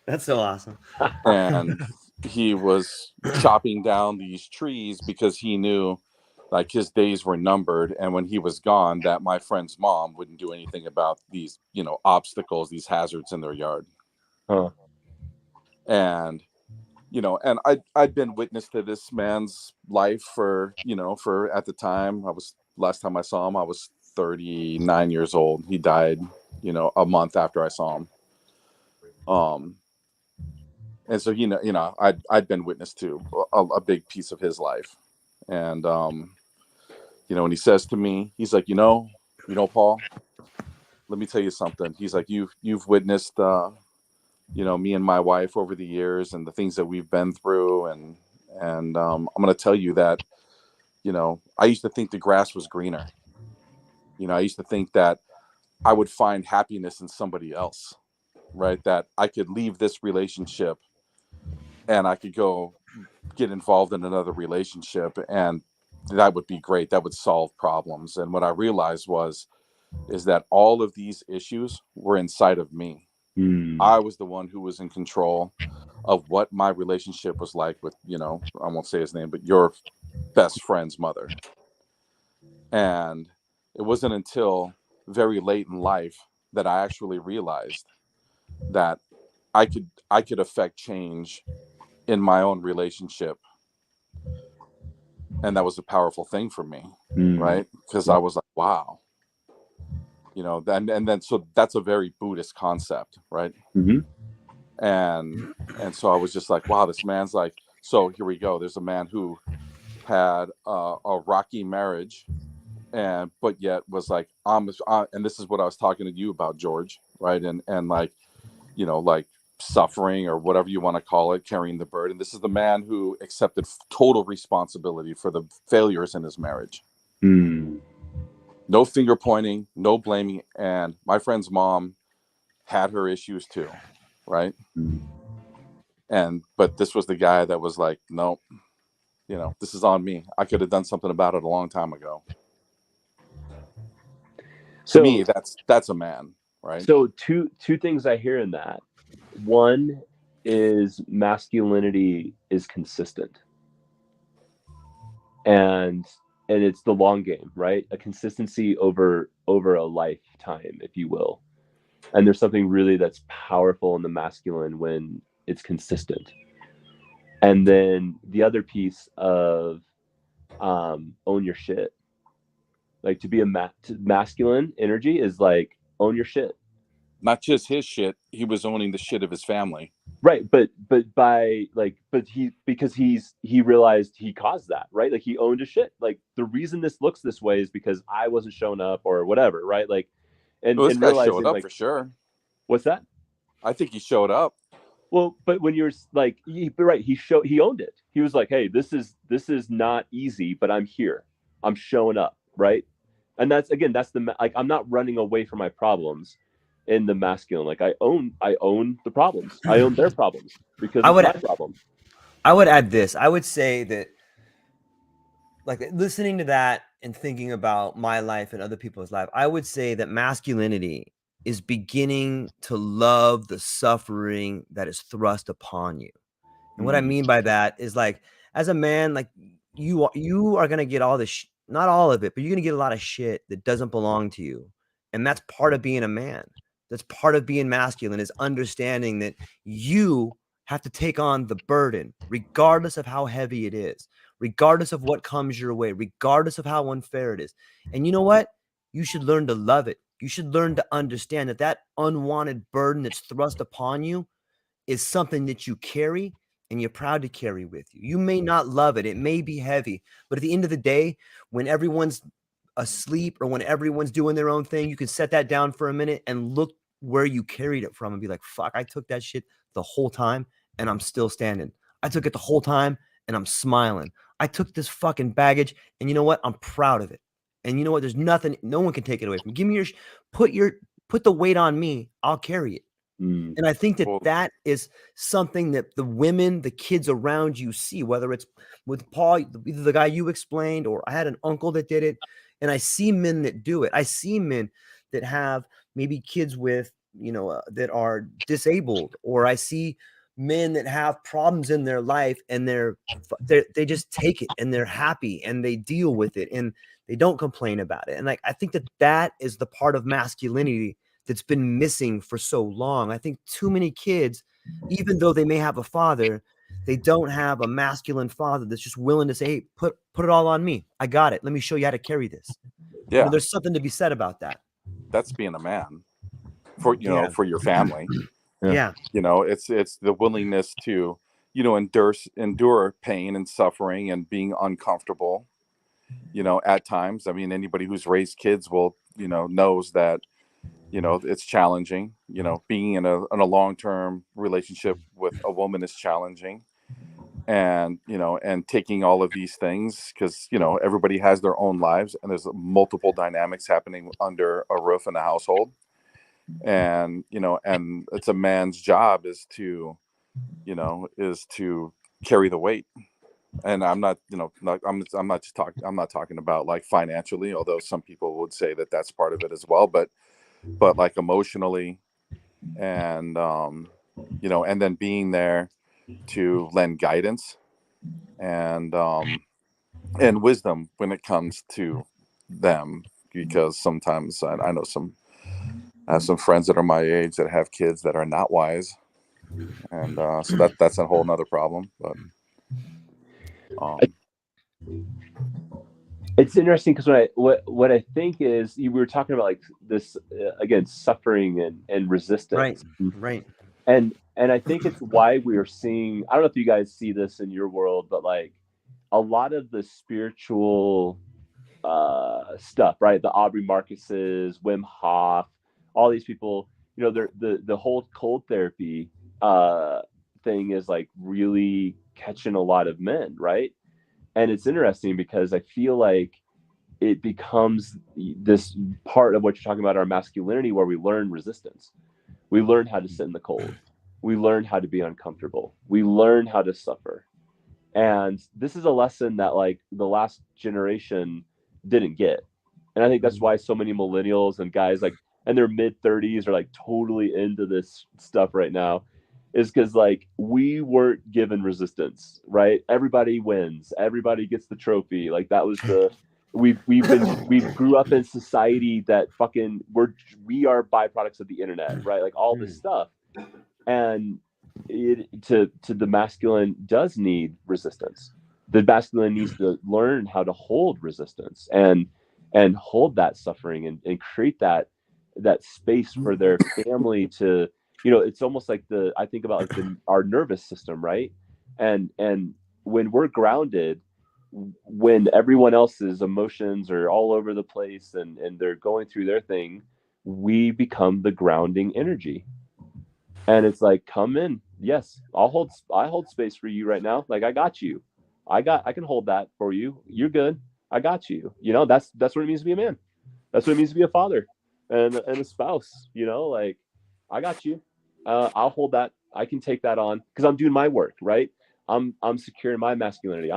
That's so awesome. and he was chopping down these trees because he knew like his days were numbered, and when he was gone, that my friend's mom wouldn't do anything about these, obstacles, these hazards in their yard. Huh. And and I'd been witness to this man's life for at the time, last time I saw him, I was 39 years old. He died a month after I saw him. And so I'd been witness to a big piece of his life. And when he says to me, he's like, Paul, let me tell you something. He's like, you've witnessed me and my wife over the years and the things that we've been through, and I'm going to tell you that I used to think the grass was greener. I used to think that I would find happiness in somebody else, right? That I could leave this relationship and I could go get involved in another relationship, and that would be great. That would solve problems. And what I realized is that all of these issues were inside of me. I was the one who was in control of what my relationship was like with, I won't say his name, but your best friend's mother. And it wasn't until very late in life that I actually realized that I could affect change in my own relationship. And that was a powerful thing for me, right? Because I was like, wow. And then so that's a very Buddhist concept, right? Mm-hmm. And so I was just like, wow, this man's like, so here we go. There's a man who had a rocky marriage, but yet was like, and this is what I was talking to you about, George, right? And like, like suffering or whatever you want to call it, carrying the burden. This is the man who accepted total responsibility for the failures in his marriage. No finger pointing, no blaming. And my friend's mom had her issues too, right? But this was the guy that was like, nope, this is on me. I could have done something about it a long time ago. So, to me, that's a man, right? So two things I hear in that. One is masculinity is consistent. And it's the long game, right? A consistency over a lifetime, if you will. And there's something really that's powerful in the masculine when it's consistent. And then the other piece of own your shit. Like to be a masculine energy is like own your shit. Not just his shit, he was owning the shit of his family. Right, but because he realized he caused that, right? Like he owned his shit. Like the reason this looks this way is because I wasn't showing up or whatever, right? Like, and this guy realizing showed up like, for sure. What's that? I think he showed up. Well, but when you're like, he owned it. He was like, hey, this is not easy, but I'm here. I'm showing up, right? And that's like I'm not running away from my problems. In the masculine, like I own the problems. I own their problems because it's my problem. I would add this. I would say that, like, listening to that and thinking about my life and other people's life, I would say that masculinity is beginning to love the suffering that is thrust upon you. And what I mean by that is, like, as a man, like you are going to get all this, not all of it, but you're going to get a lot of shit that doesn't belong to you. And that's part of being a man. That's part of being masculine, is understanding that you have to take on the burden, regardless of how heavy it is, regardless of what comes your way, regardless of how unfair it is. And you know what? You should learn to love it. You should learn to understand that that unwanted burden that's thrust upon you is something that you carry and you're proud to carry with you. You may not love it. It may be heavy, but at the end of the day, when everyone's asleep or when everyone's doing their own thing, you can set that down for a minute and look where you carried it from and be like, fuck, I took that shit the whole time and I'm still standing. I took it the whole time and I'm smiling. I took this fucking baggage and you know what? I'm proud of it. And you know what? There's nothing, no one can take it away from me. Give me put the weight on me. I'll carry it. Mm. And I think that Well, that is something that the women, the kids around you see, whether it's with Paul, either the guy you explained, or I had an uncle that did it. And I see men that do it. I see men that have maybe kids with, that are disabled, or I see men that have problems in their life, and they just take it and they're happy and they deal with it and they don't complain about it. And like, I think that that is the part of masculinity that's been missing for so long. I think too many kids, even though they may have a father, they don't have a masculine father that's just willing to say, hey, put it all on me. I got it. Let me show you how to carry this. yeah, There's something to be said about that. that's being a man for Yeah. for your family. Yeah. It's the willingness to endure pain and suffering and being uncomfortable. At times. I mean, anybody who's raised kids will knows that it's challenging. Being in a long-term relationship with a woman is challenging, and and taking all of these things, because everybody has their own lives and there's multiple dynamics happening under a roof in a household. And and it's a man's job is to carry the weight. And I'm not I'm not talking about like financially, although some people would say that that's part of it as well, but like emotionally, and and then being there to lend guidance and wisdom when it comes to them. Because sometimes I know I have some friends that are my age that have kids that are not wise, and so that's a whole nother problem. But um It's interesting because what I think is we were talking about like this again, suffering and Right. resistance, Right. and I think it's why we are seeing. I don't know if you guys see this in your world, but like a lot of the spiritual stuff, right? The Aubrey Marcuses, Wim Hof, all these people. They're the whole cold therapy thing is like really catching a lot of men, right? And it's interesting because I feel like it becomes this part of what you're talking about, our masculinity, where we learn resistance. We learn how to sit in the cold. We learn how to be uncomfortable. We learn how to suffer. And this is a lesson that like the last generation didn't get. And I think that's why so many millennials and guys like in their mid 30s are like totally into this stuff right now, is because like we weren't given resistance, right? Everybody wins, everybody gets the trophy. Like that was the we grew up in society that fucking we are byproducts of the internet, right? Like all this stuff. And to the masculine does need resistance. The masculine needs to learn how to hold resistance and hold that suffering and create that space for their family to, it's almost like I think about like our nervous system, right? And when we're grounded, when everyone else's emotions are all over the place and they're going through their thing, we become the grounding energy. And it's like, come in. Yes, I hold space for you right now. Like I got you. I can hold that for you. You're good. I got you. That's what it means to be a man. That's what it means to be a father and a spouse. Like I got you. I'll hold that. I can take that on because I'm doing my work, right? I'm secure in my masculinity.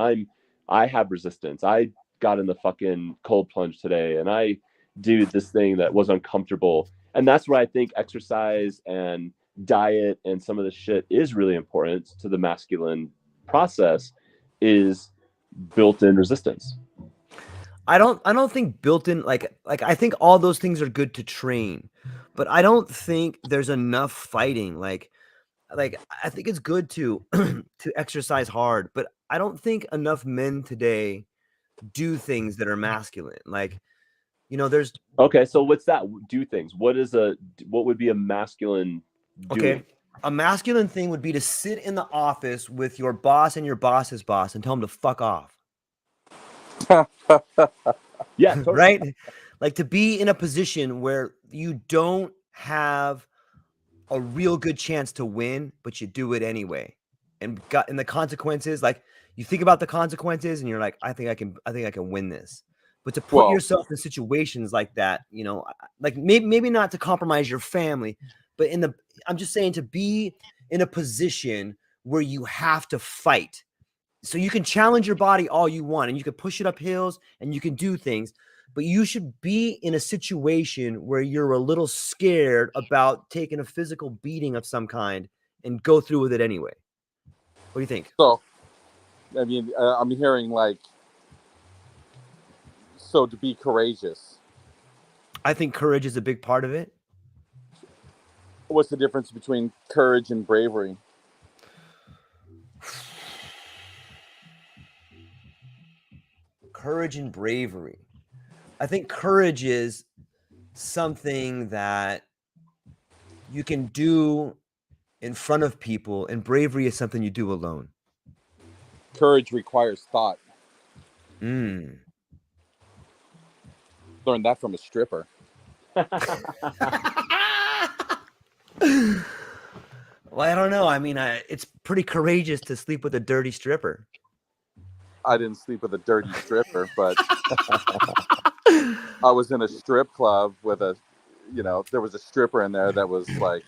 I have resistance. I got in the fucking cold plunge today and I did this thing that was uncomfortable. And that's where I think exercise and diet and some of the shit is really important to the masculine process, is built-in resistance. I don't think built in, like I think all those things are good to train, but I don't think there's enough fighting. Like I think it's good to to exercise hard, but I don't think enough men today do things that are masculine. Like, there's Okay, so what's that? Do things. What would be a masculine doing? okay. A masculine thing would be to sit in the office with your boss and your boss's boss and tell them to fuck off. Yeah, totally. Right? Like to be in a position where you don't have a real good chance to win, but you do it anyway. And the consequences, like you think about the consequences and you're like, I think I can win this. But to put Well, yourself in situations like that, like maybe not to compromise your family, but I'm just saying to be in a position where you have to fight. So you can challenge your body all you want and you can push it up hills and you can do things, but you should be in a situation where you're a little scared about taking a physical beating of some kind and go through with it anyway. What do you think? So, I mean, I'm hearing like, so to be courageous. I think courage is a big part of it. What's the difference between courage and bravery? Courage and bravery. I think courage is something that you can do in front of people, and bravery is something you do alone. Courage requires thought. Mm. Learned that from a stripper. Well, I don't know. I mean, it's pretty courageous to sleep with a dirty stripper. I didn't sleep with a dirty stripper, but I was in a strip club with there was a stripper in there that was like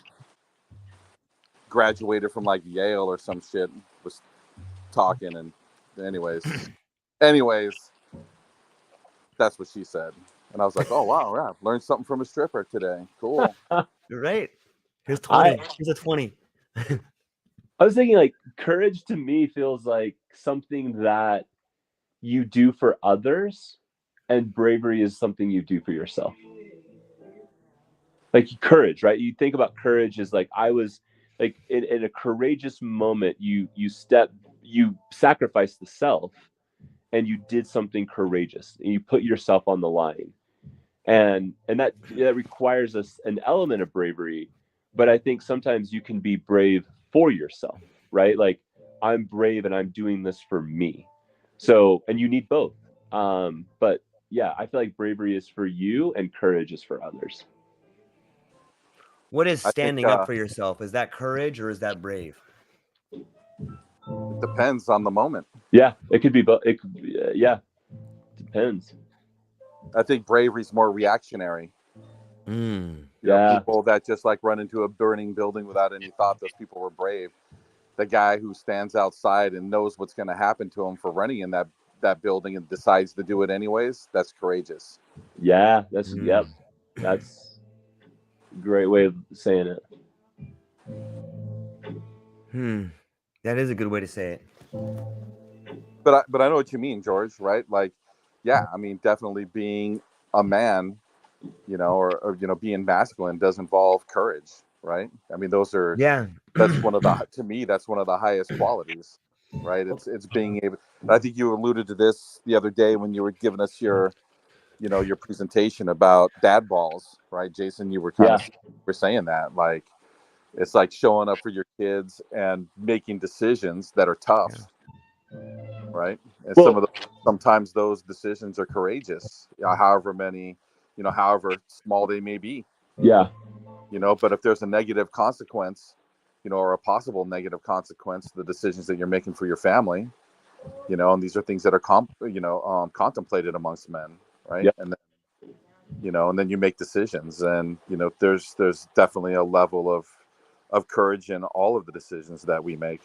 graduated from like Yale or some shit, was talking, and anyways, that's what she said. And I was like, oh wow, yeah, learned something from a stripper today. Cool. You're right. Here's 20. Here's a 20. I was thinking like courage to me feels like something that you do for others, and bravery is something you do for yourself. Like courage, right? You think about courage as like, I was like in a courageous moment, you sacrifice the self and you did something courageous and you put yourself on the line. And that requires an element of bravery. But I think sometimes you can be brave for yourself, right? Like, I'm brave and I'm doing this for me. So, and you need both. But yeah, I feel like bravery is for you and courage is for others. What is I think, standing up for yourself? Is that courage or is that brave? it depends on the moment. Yeah, it could be both. It could, yeah, depends. I think bravery is more reactionary. Mm. You know, people that just like run into a burning building without any thought, those people were brave. The guy who stands outside and knows what's going to happen to him for running in that building and decides to do it anyways, that's courageous. Yeah, that's yep. That's a great way of saying it. That is a good way to say it. But I know what you mean, George, right? Like, yeah, I mean, definitely being a man, or being masculine does involve courage, right? I mean, those are, that's one of the highest qualities, right? It's being able, I think you alluded to this the other day when you were giving us your presentation about dad balls, right? Jason, you were were saying that, like, it's like showing up for your kids and making decisions that are tough. Right. And sometimes those decisions are courageous, however small they may be. Yeah. But if there's a negative consequence, or a possible negative consequence to the decisions that you're making for your family, and these are things that are contemplated amongst men, right? Yep. And then, and then you make decisions, and there's definitely a level of courage in all of the decisions that we make.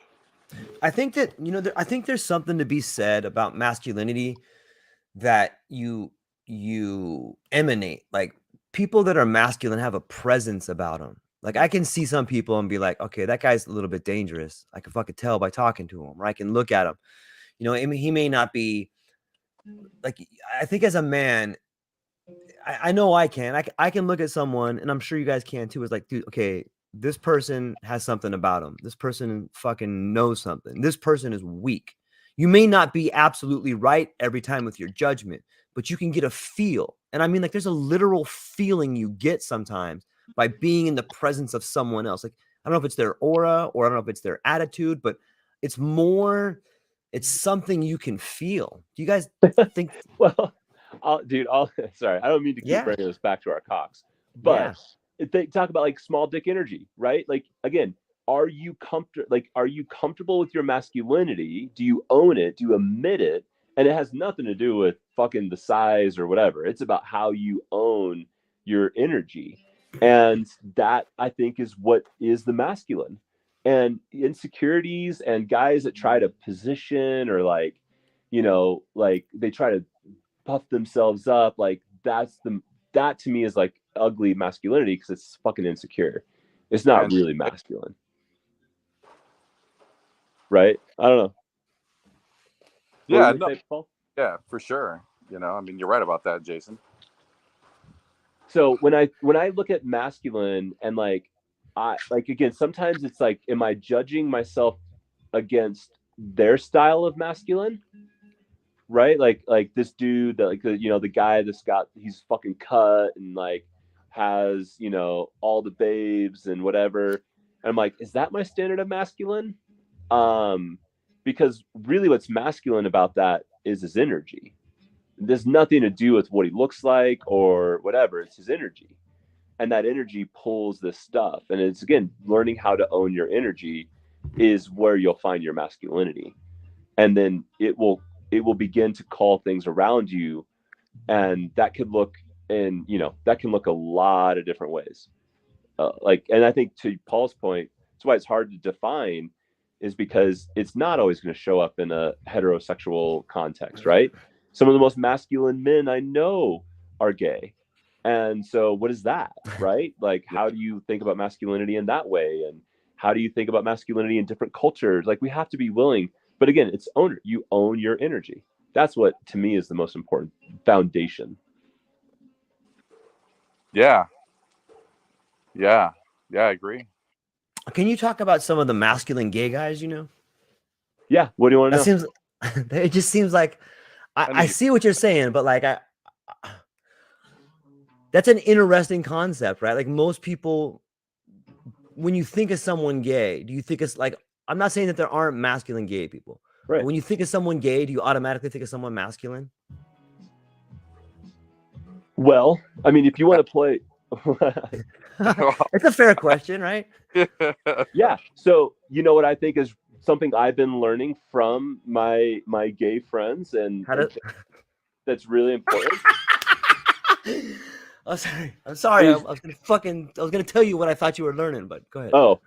I think that, I think there's something to be said about masculinity that you emanate. Like, people that are masculine have a presence about them. Like, I can see some people and be like, okay, that guy's a little bit dangerous. I can fucking tell by talking to him, or I can look at him. I mean, he may not be like, I think as a man, I know I can. I can look at someone, and I'm sure you guys can too. It's like, dude, okay, this person has something about him. This person fucking knows something. This person is weak. You may not be absolutely right every time with your judgment, but you can get a feel. And I mean, like, there's a literal feeling you get sometimes by being in the presence of someone else. Like, I don't know if it's their aura or I don't know if it's their attitude, but it's something you can feel. Do you guys think? Well, sorry, I don't mean to keep bringing this back to our cocks, but they talk about like small dick energy, right? Like, again, are you comfortable with your masculinity? Do you own it? Do you emit it? And it has nothing to do with fucking the size or whatever. It's about how you own your energy. And that, I think, is what is the masculine. And insecurities and guys that try to position or like, like they try to puff themselves up, like that to me is like ugly masculinity because it's fucking insecure. It's not And really masculine. Right? I don't know. What were yeah, you no, gonna say, Paul? yeah, for sure. I mean, you're right about that, Jason. So when I look at masculine and like I like again, sometimes it's like, am I judging myself against their style of masculine? Right? Like this dude that like the guy that's got he's fucking cut and like has all the babes and whatever. And I'm like, is that my standard of masculine? Um, because really, what's masculine about that is his energy. There's nothing to do with what he looks like or whatever. It's his energy, and that energy pulls this stuff. And it's again learning how to own your energy is where you'll find your masculinity, and then it will begin to call things around you, and that could look that can look a lot of different ways. And I think to Paul's point, that's why it's hard to define, is because it's not always going to show up in a heterosexual context, right? Some of the most masculine men I know are gay. And so what is that, right? Like, Yeah. how do you think about masculinity in that way? And how do you think about masculinity in different cultures? Like, we have to be willing, but again, it's owner. You own your energy. That's what to me is the most important foundation. Yeah. Yeah. Yeah, I agree. Can you talk about some of the masculine gay guys you know? Yeah. What do you want to That know? seems it just seems like I need see what you're saying, but like that's an interesting concept, right? Like most people, when you think of someone gay, do you think it's like, I'm not saying that there aren't masculine gay people, but Right. when you think of someone gay, do you automatically think of someone masculine? Well, I mean, if you want to play, It's a fair question, right? yeah. So you know what I think is something I've been learning from my gay friends, and How to that's really important. I'm sorry. I'm sorry. Is I was gonna tell you what I thought you were learning, but go ahead. oh,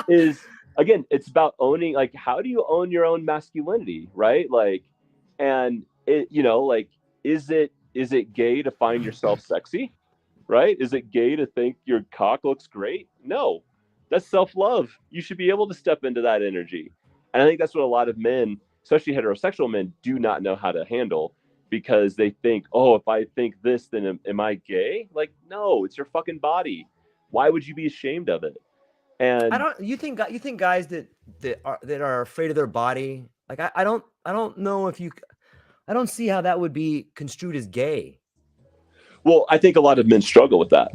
is again, it's about owning. Like, how do you own your own masculinity, right? Like, and like, is it gay to find yourself sexy? Right? Is it gay to think your cock looks great? No, that's self love. You should be able to step into that energy. And I think that's what a lot of men, especially heterosexual men, do not know how to handle, because they think, oh, if I think this, then am I gay? Like, no, it's your fucking body. Why would you be ashamed of it? I And don't. You think guys that are afraid of their body, like I don't know if you. I don't see how that would be construed as gay. well, I think a lot of men struggle with that.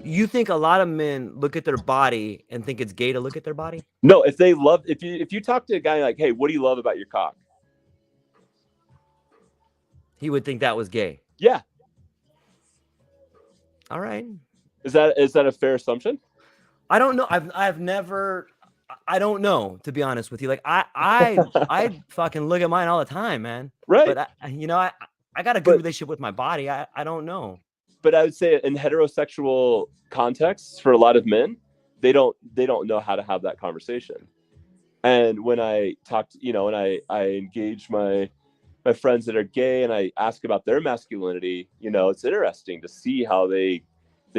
You think a lot of men look at their body and think it's gay to look at their body? No, if you talk to a guy like, hey, what do you love about your cock? He would think that was gay. Yeah. All right. Is that a fair assumption? I don't know. I've never. I don't know, to be honest with you. Like I fucking look at mine all the time, man. Right. But I got a good relationship with my body. I don't know. But I would say in heterosexual contexts, for a lot of men, they don't know how to have that conversation. And when I talked, and I engage my friends that are gay, and I ask about their masculinity, it's interesting to see how they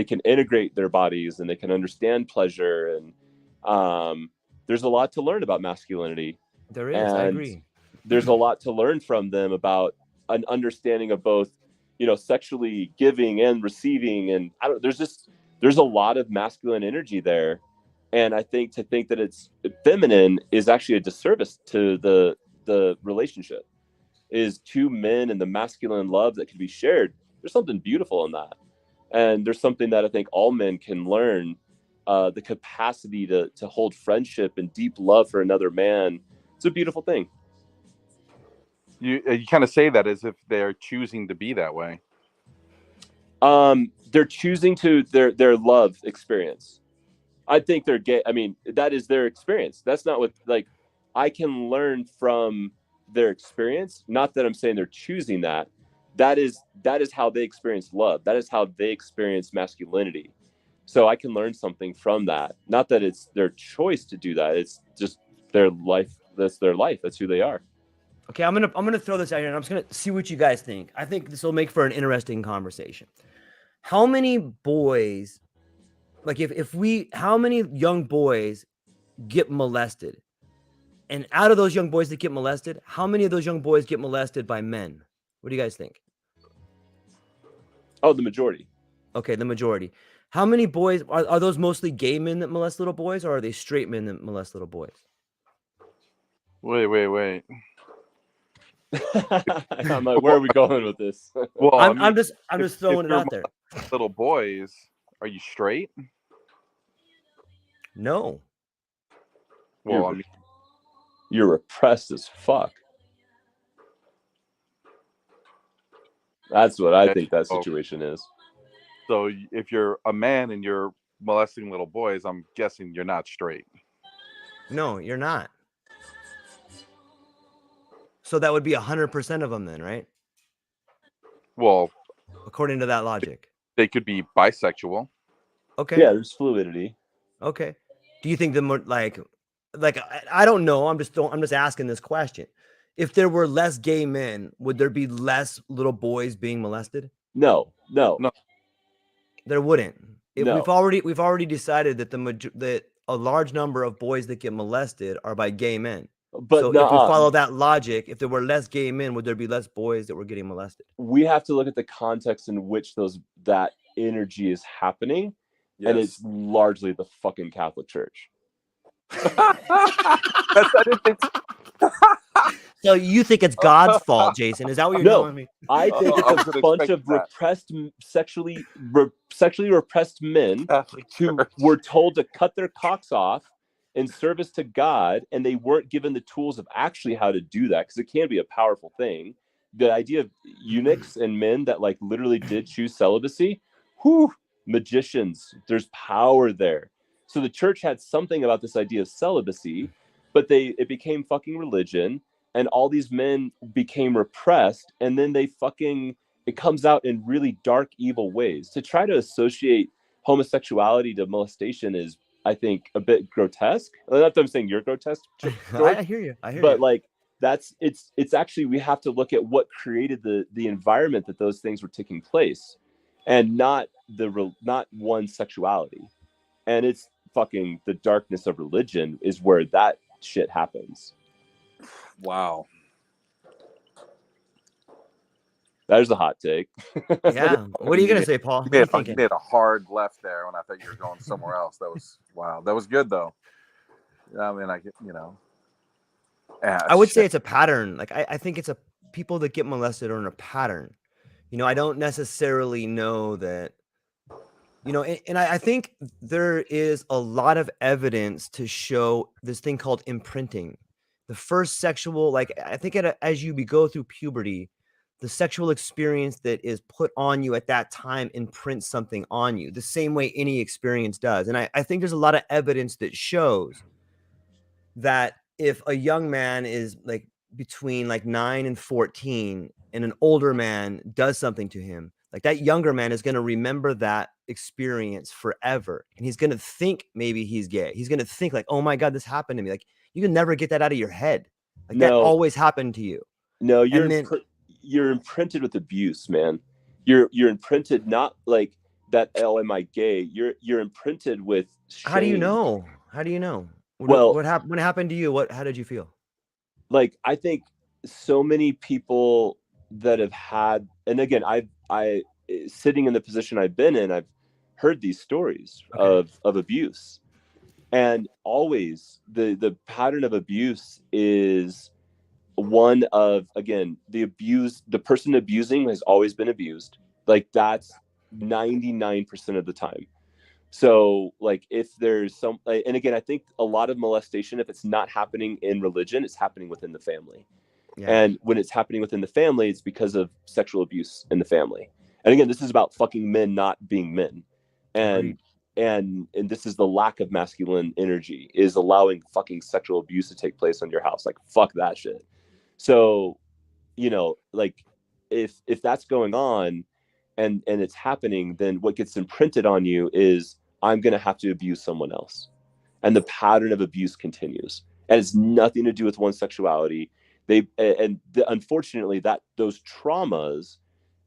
can integrate their bodies, and they can understand pleasure, and there's a lot to learn about masculinity. There is. I And agree. there's a lot to learn from them about an understanding of both, sexually giving and receiving. And there's a lot of masculine energy there. And I think to think that it's feminine is actually a disservice to the relationship. Is two men and the masculine love that can be shared. There's something beautiful in that. And there's something that I think all men can learn, the capacity to hold friendship and deep love for another man. It's a beautiful thing. You kind of say that as if they're choosing to be that way. They're choosing to their love experience. I think they're gay. I mean, that is their experience. That's not what, like, I can learn from their experience. Not that I'm saying they're choosing that, that is how they experience love. That is how they experience masculinity. So I can learn something from that. Not that it's their choice to do that. It's just their life. That's their life. That's who they are. Okay, I'm gonna throw this out here, and I'm just gonna see what you guys think. I think this will make for an interesting conversation. How many boys, like how many young boys get molested? And out of those young boys that get molested, how many of those young boys get molested by men? What do you guys think? Oh, the majority. Okay, the majority. How many boys are those mostly gay men that molest little boys, or are they straight men that molest little boys? Wait. I'm like, where are we going with this? Well, I'm just throwing it out there. Little boys, are you straight? No. Well, you're repressed as fuck. That's what I think that situation is. So if you're a man and you're molesting little boys, I'm guessing you're not straight. No, you're not. So that would be 100% of them then, right? Well, according to that logic, they could be bisexual. Okay. Yeah, there's fluidity. Okay. Do you think the more like I don't know. I'm just asking this question. If there were less gay men, would there be less little boys being molested? No. There wouldn't. No. We've already decided that that a large number of boys that get molested are by gay men. But so if we follow that logic, if there were less gay men, would there be less boys that were getting molested? We have to look at the context in which that energy is happening, yes. And it's largely the fucking Catholic Church. So you think it's God's fault, Jason? Is that what you're telling me? I think it's a bunch of repressed, sexually repressed men who were told to cut their cocks off in service to God, and they weren't given the tools of actually how to do that, because it can be a powerful thing. The idea of eunuchs and men that like literally did choose celibacy, magicians, there's power there. So the church had something about this idea of celibacy, but it became fucking religion, and all these men became repressed, and then it comes out in really dark, evil ways. To try to associate homosexuality to molestation is, I think, a bit grotesque. Not that I'm saying you're grotesque, George, I hear you. But like it's actually, we have to look at what created the environment that those things were taking place, and not one sexuality. And it's fucking the darkness of religion is where that shit happens. Wow. There's the hot take. Yeah. What are you gonna say, Paul? You made a hard left there when I thought you were going somewhere else. That was wow. That was good though. I mean, I would say it's a pattern. Like I think it's people that get molested are in a pattern. I don't necessarily know that. And I think there is a lot of evidence to show this thing called imprinting. The first sexual, I think as you go through puberty, the sexual experience that is put on you at that time imprints something on you the same way any experience does. And I think there's a lot of evidence that shows that if a young man is like between 9 and 14 and an older man does something to him, like that younger man is going to remember that experience forever. And he's going to think maybe he's gay. He's going to think like, oh my God, this happened to me. Like you can never get that out of your head. Like that always happened to you. No, you're imprinted with abuse, man. You're imprinted not like that. Oh, am I gay? You're imprinted with shame. How do you know? What happened? When it happened to you? How did you feel? Like, I think so many people that have had, and again, I sitting in the position I've been in, I've heard these stories of abuse, and always the pattern of abuse is one of, again, the person abusing has always been abused. Like that's 99% of the time. So like if there's and again, I think a lot of molestation, if it's not happening in religion, it's happening within the family. Yeah. And when it's happening within the family, it's because of sexual abuse in the family. And again, this is about fucking men not being men. And this is the lack of masculine energy, is allowing fucking sexual abuse to take place on your house. Like, fuck that shit. So, like if that's going on and it's happening, then what gets imprinted on you is I'm going to have to abuse someone else. And the pattern of abuse continues. And it's nothing to do with one's sexuality. Unfortunately, that those traumas,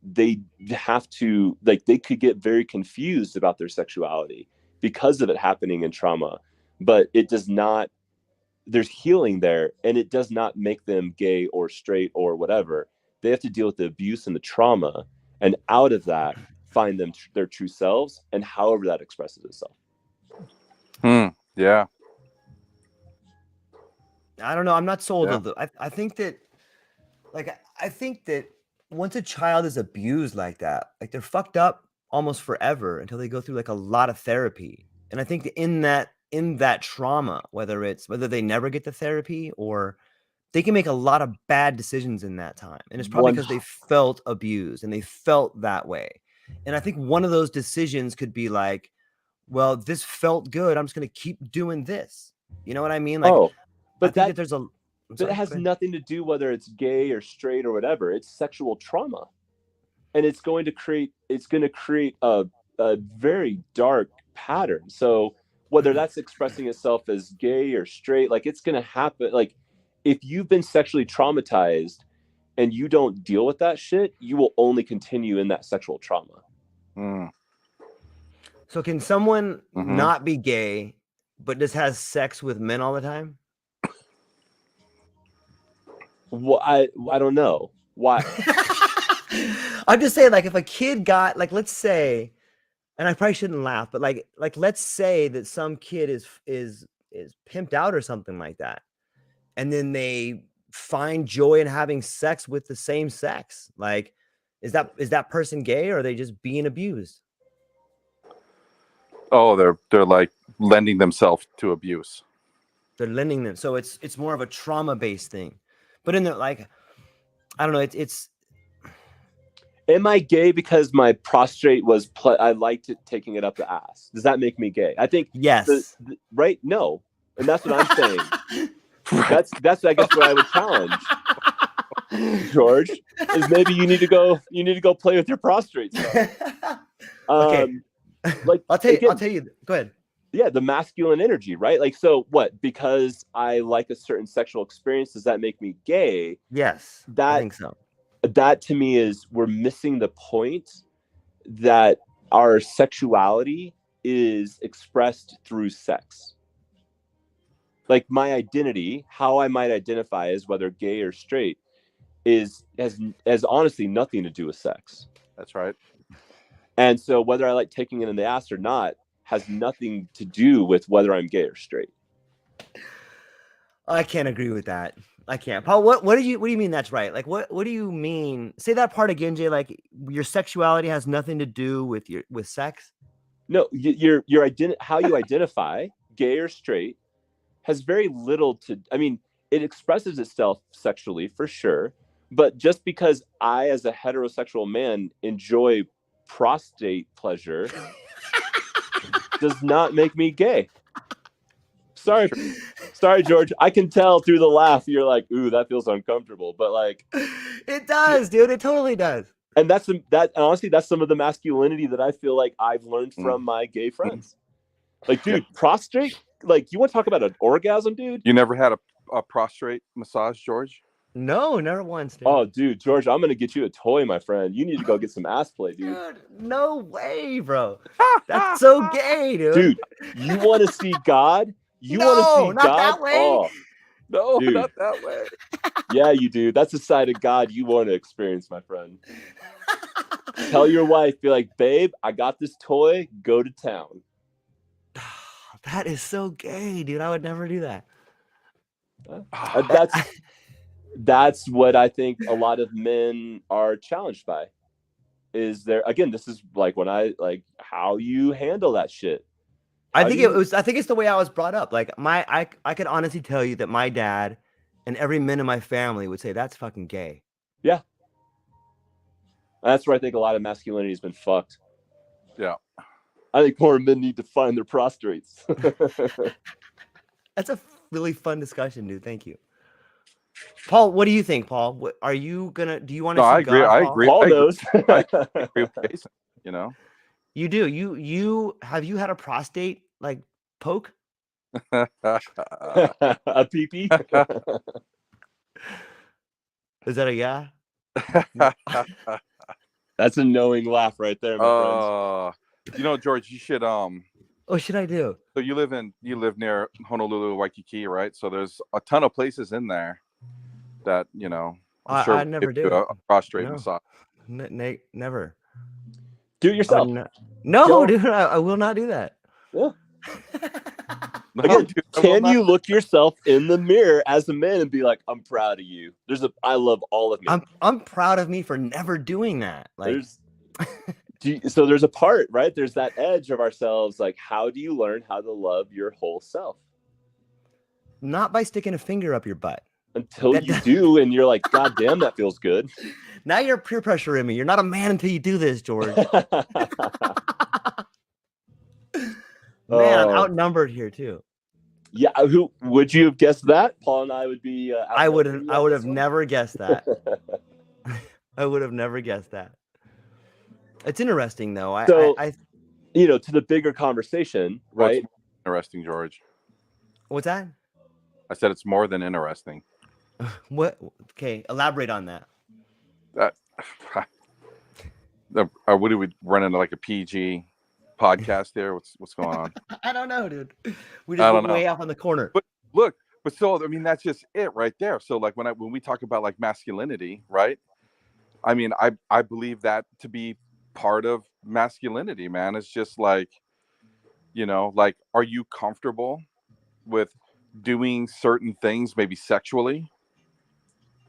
they have to, like, they could get very confused about their sexuality because of it happening in trauma. But it does not, there's healing there, and it does not make them gay or straight or whatever. They have to deal with the abuse and the trauma, and out of that, find them their true selves, and however that expresses itself. Yeah. I don't know. I'm not sold Yeah. on I think that, like, I think that once a child is abused like that, like, they're fucked up almost forever until they go through like a lot of therapy. And I think that in that trauma, whether they never get the therapy or they can make a lot of bad decisions in that time. And it's probably because they felt abused and they felt that way. And I think one of those decisions could be like, well, this felt good, I'm just going to keep doing this. You know what I mean? Like, but I think that there's a, but it has nothing to do whether it's gay or straight or whatever. It's sexual trauma, and it's going to create a very dark pattern. So whether that's expressing itself as gay or straight, like, it's going to happen. Like, if you've been sexually traumatized and you don't deal with that shit, you will only continue in that sexual trauma. So can someone not be gay but just has sex with men all the time? Well, I don't know why. I'm just saying, like, if a kid got, like, let's say, and I probably shouldn't laugh, but like let's say that some kid is pimped out or something like that, and then they find joy in having sex with the same sex. Like, is that person gay, or are they just being abused? Oh, they're like lending themselves to abuse. They're lending them. So it's more of a trauma-based thing. But in the, like, I don't know, it's am I gay because my prostrate was I liked it taking it up the ass? Does that make me gay? I think yes. Right? No. And that's what I'm saying. That's I guess what I would challenge, George, is maybe you need to go play with your prostrate stuff. Okay. Like, I'll tell you. Go ahead. Yeah, the masculine energy, right? Like, so what? Because I like a certain sexual experience, does that make me gay? Yes, I think so. That to me is, we're missing the point that our sexuality is expressed through sex. Like, my identity, how I might identify as whether gay or straight, has honestly nothing to do with sex. That's right. And so whether I like taking it in the ass or not has nothing to do with whether I'm gay or straight. I can't agree with that. I can't. Paul, what do you mean that's right? Like, what do you mean? Say that part again, Jay. Like, your sexuality has nothing to do with sex? No, your how you identify, gay or straight, has very little to, I mean, it expresses itself sexually for sure, but just because I, as a heterosexual man, enjoy prostate pleasure does not make me gay. Sorry, George. I can tell through the laugh you're like, ooh, that feels uncomfortable. But like, it does, dude. It totally does. And honestly, that's some of the masculinity that I feel like I've learned from my gay friends. Like, dude, prostrate. Like, you want to talk about an orgasm, dude? You never had a prostrate massage, George? No, never once, dude. Oh, dude, George, I'm gonna get you a toy, my friend. You need to go get some ass play, dude. No way, bro. That's so gay, dude. Dude, you want to see God? You want to see not God? That way. Oh, no, dude. Not that way. Yeah, you do. That's the side of God you want to experience, my friend. Tell your wife, be like, babe, I got this toy. Go to town. That is so gay, dude. I would never do that. That's what I think a lot of men are challenged by. Is there, again, this is like when I like how you handle that shit. I think it's the way I was brought up. Like, I could honestly tell you that my dad and every man in my family would say that's fucking gay. Yeah. That's where I think a lot of masculinity has been fucked. Yeah. I think more men need to find their prostrates. That's a really fun discussion, dude. Thank you. Paul, what do you think, Paul? What are you gonna? Do you want to No, see I agree. God, I Paul? agree. Paul I agree. knows. I agree with Jason. You know. You do. You have you had a prostate like poke? A pee-pee. Is that a yeah? No. That's a knowing laugh right there, my friends. You know, George, you should What should I do? So you live near Honolulu, Waikiki, right? So there's a ton of places in there that I'm sure I will never give you did it. a prostrate No, massage. never. Do it I would yourself. no, Go. dude. I will not do that. Yeah. No, Again, dude, I will can not. you look yourself in the mirror as a man and be like, "I'm proud of you"? I love all of me. I'm proud of me for never doing that. Like, so there's a part, right? There's that edge of ourselves. Like, how do you learn how to love your whole self? not by sticking a finger up your butt. Until you do, and you're like, God damn, that feels good. Now you're peer pressure in me. You're not a man until you do this, George. Man, I'm outnumbered here too. Yeah, who would you have guessed that? Paul and I would be. I would have never guessed that. I would have never guessed that. It's interesting though. I to the bigger conversation, right? Interesting, George. What's that? I said it's more than interesting. What? Okay, elaborate on that. What are we running like a PG podcast there? What's going on? I don't know, dude. We just went way off on the corner. But look, so I mean that's just it right there. So like when we talk about like masculinity, right? I mean, I believe that to be part of masculinity, man. It's just like, like, are you comfortable with doing certain things, maybe sexually?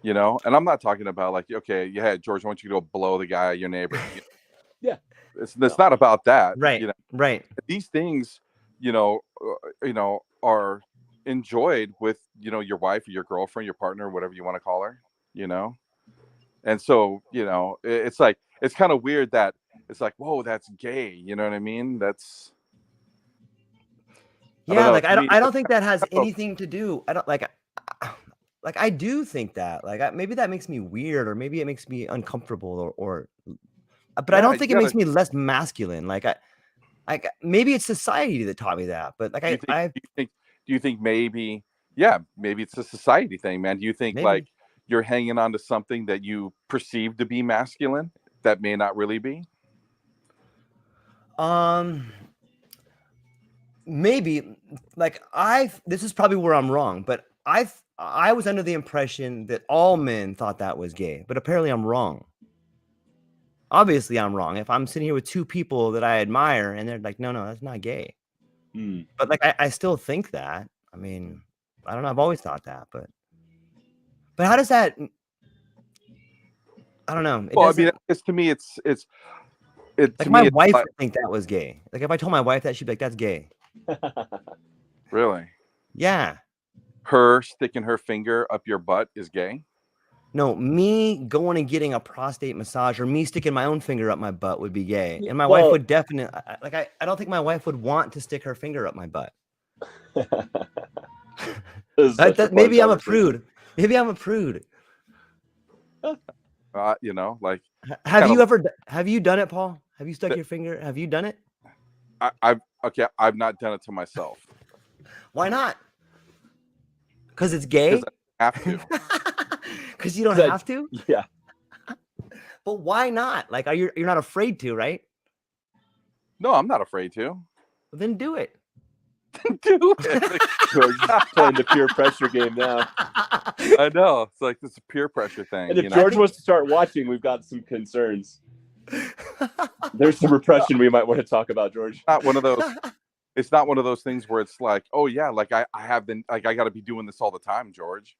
And I'm not talking about like, okay, yeah, George, I want you to go blow the guy, your neighbor. Yeah, it's not about that, right? Right. These things, are enjoyed with your wife or your girlfriend, your partner, whatever you want to call her, and so it's like it's kind of weird that it's like, whoa, that's gay. You know what I mean? That's yeah. I don't think that has anything to do. I don't like I do think that maybe that makes me weird, or maybe it makes me uncomfortable, but yeah, I don't think it makes me less masculine. Like maybe it's society that taught me that, but like do you think maybe it's a society thing, man? Do you think like you're hanging on to something that you perceive to be masculine that may not really be? Maybe like this is probably where I'm wrong, but I was under the impression that all men thought that was gay, but apparently I'm wrong. Obviously I'm wrong. If I'm sitting here with two people that I admire and they're like, no, that's not gay. But like, I still think that. I mean, I don't know. I've always thought that, but how does that? I don't know. Well, I mean, it's to me, it's like my wife would think that was gay. Like if I told my wife that, she'd be like, "That's gay." Really? Yeah. Her sticking her finger up your butt is gay? No, me going and getting a prostate massage or me sticking my own finger up my butt would be gay. And my wife would definitely I don't think my wife would want to stick her finger up my butt. Maybe I'm a prude. Maybe I'm a prude. Like have you done it, Paul? Have you stuck your finger? Have you done it? I've not done it to myself. Why not? Because it's gay? Because I have to. Because you don't have to? Yeah. But why not? Like, you're not afraid to, right? No, I'm not afraid to. Well, then do it. Do it. George is playing the peer pressure game now. I know. It's like this peer pressure thing. And if George wants to start watching, we've got some concerns. There's some repression we might want to talk about, George. Not one of those. It's not one of those things where it's like, oh yeah, like I have been, like I got to be doing this all the time, George.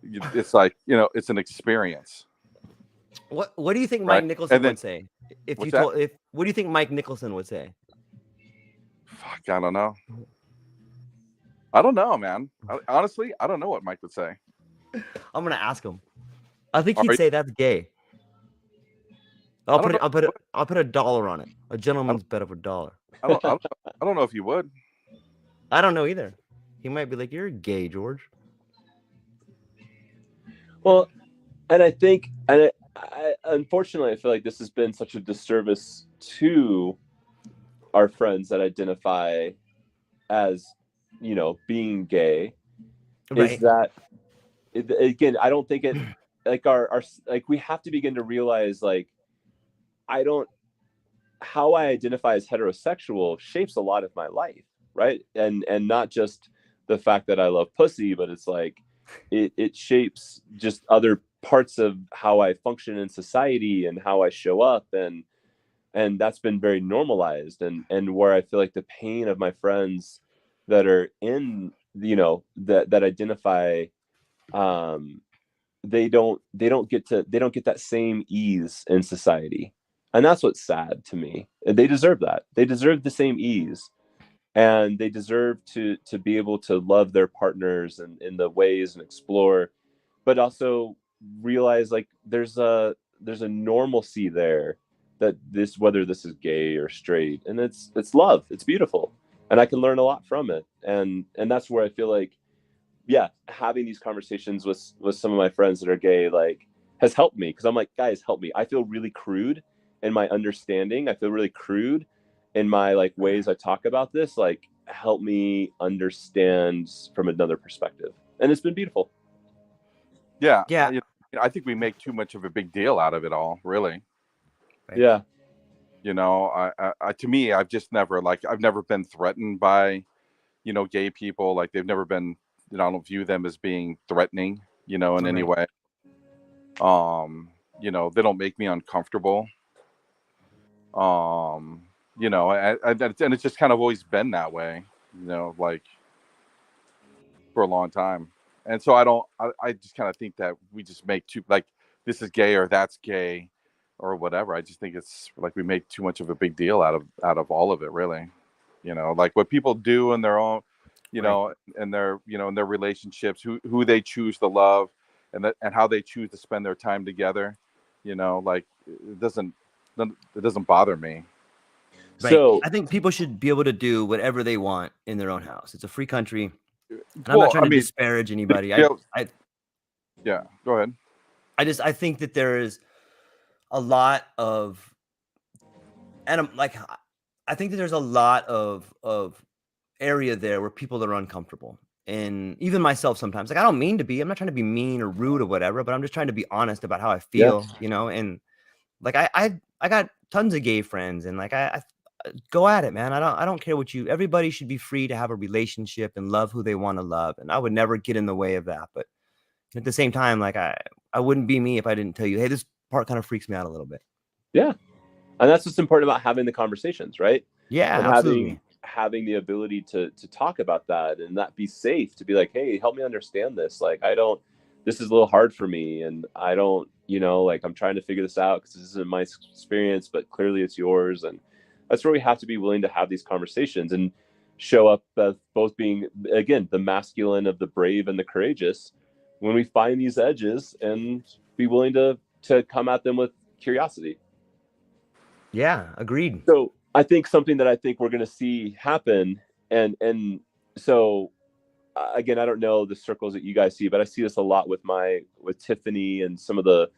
It's like, it's an experience. What do you think Mike Nicholson would say? What do you think Mike Nicholson would say? Fuck, I don't know. I don't know, man. Honestly, I don't know what Mike would say. I'm gonna ask him. I think he'd say that's gay. I'll put $1 on it. A gentleman's bet of $1. I don't know if you would. I don't know either. He might be like, "You're gay, George." Well, and I think, and unfortunately, I feel like this has been such a disservice to our friends that identify as, being gay, is Right. that again, I don't think it, like our like we have to begin to realize, like, I don't how I identify as heterosexual shapes a lot of my life, right? And not just the fact that I love pussy, but it's like it shapes just other parts of how I function in society and how I show up, and that's been very normalized, and where I feel like the pain of my friends that are in, that identify, um they don't get that same ease in society, and that's what's sad to me. They deserve that. They deserve the same ease, and they deserve to be able to love their partners and in the ways and explore, but also realize, like, there's a normalcy there, that this, whether this is gay or straight, and it's love, it's beautiful, and I can learn a lot from it, and that's where I feel like, yeah, having these conversations with some of my friends that are gay, like, has helped me, because I'm like, guys, help me. I feel really crude in my understanding. I feel really crude in my, like, ways I talk about this. Like, help me understand from another perspective, and it's been beautiful. Yeah, Yeah. I think we make too much of a big deal out of it all, really. Right. Yeah, To me, I've never been threatened by, gay people. Like, they've never been, I don't view them as being threatening, in any Right. way. They don't make me uncomfortable. Um, and it's just kind of always been that way, like, for a long time. And so I just kind of think that we just make too, like, this is gay or that's gay or whatever. I just think it's like we make too much of a big deal out of all of it, really. Like what people do in their own, Right. in their relationships, who they choose to love, and how they choose to spend their time together. Like, it doesn't bother me. Right. so I think people should be able to do whatever they want in their own house. It's a free country, and I'm not Well, trying I to mean, disparage anybody. yeah, I yeah. Go ahead. I think that there is a lot of, and I'm like, I think that there's a lot of area there where people are uncomfortable. And even myself sometimes, like, I don't mean to be, I'm not trying to be mean or rude or whatever, but I'm just trying to be honest about how I yeah, feel, and like I got tons of gay friends, and like I go at it, man. I don't care what you, everybody should be free to have a relationship and love who they want to love. And I would never get in the way of that. But at the same time, like I wouldn't be me if I didn't tell you, hey, this part kind of freaks me out a little bit. yeah, and that's what's important about having the conversations, right? Yeah, And having absolutely. having the ability to talk about that, and that be safe to be like, hey, help me understand this. Like, I don't, this is a little hard for me, and I don't, like, I'm trying to figure this out because this isn't my experience, but clearly it's yours. And that's where we have to be willing to have these conversations and show up as both being, again, the masculine of the brave and the courageous when we find these edges, and be willing to come at them with curiosity. Yeah, agreed. So I think something that I think we're going to see happen, and so, again, I don't know the circles that you guys see, but I see this a lot with Tiffany and some of the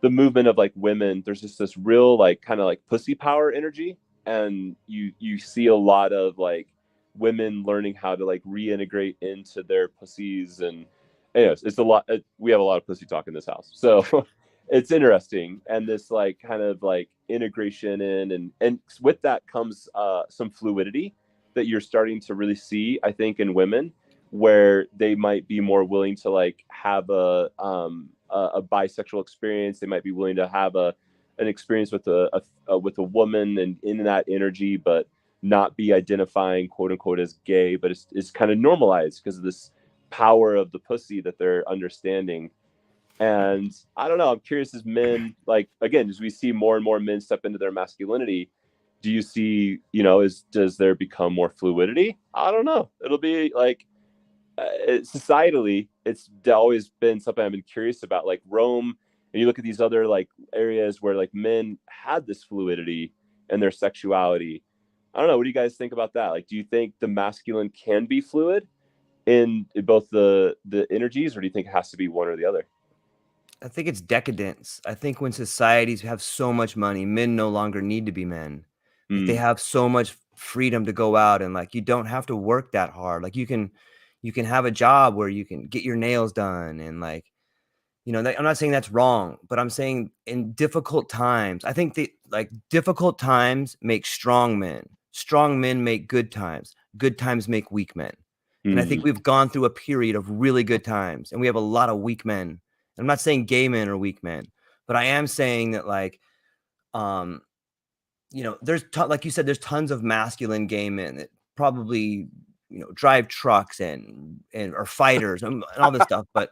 movement of, like, women. There's just this real, like, kind of like pussy power energy, and you see a lot of, like, women learning how to, like, reintegrate into their pussies. And anyways, it's a lot. We have a lot of pussy talk in this house, so it's interesting. And this, like, kind of like integration in, and with that comes some fluidity that you're starting to really see, I think, in women, where they might be more willing to, like, have a bisexual experience. They might be willing to have an experience with with a woman, and in that energy, but not be identifying, quote unquote, as gay, but it's kind of normalized because of this power of the pussy that they're understanding. And I don't know, I'm curious, as men, like, again, as we see more and more men step into their masculinity, do you see, does there become more fluidity? I don't know. It'll be like, societally, it's always been something I've been curious about. Like Rome, and you look at these other, like, areas where, like, men had this fluidity in their sexuality. I don't know. What do you guys think about that? Like, do you think the masculine can be fluid in both the energies, or do you think it has to be one or the other? I think it's decadence. I think when societies have so much money, men no longer need to be men. Like they Mm, have so much freedom to go out and like you don't have to work that hard. Like you can have a job where you can get your nails done and like I'm not saying that's wrong, but I'm saying in difficult times, I think that like difficult times make strong men. Strong men make good times. Good times make weak men. And I think mm, we've gone through a period of really good times and we have a lot of weak men. I'm not saying gay men are weak men, but I am saying that like um there's like you said there's tons of masculine gay men that probably drive trucks and are fighters and all this stuff, but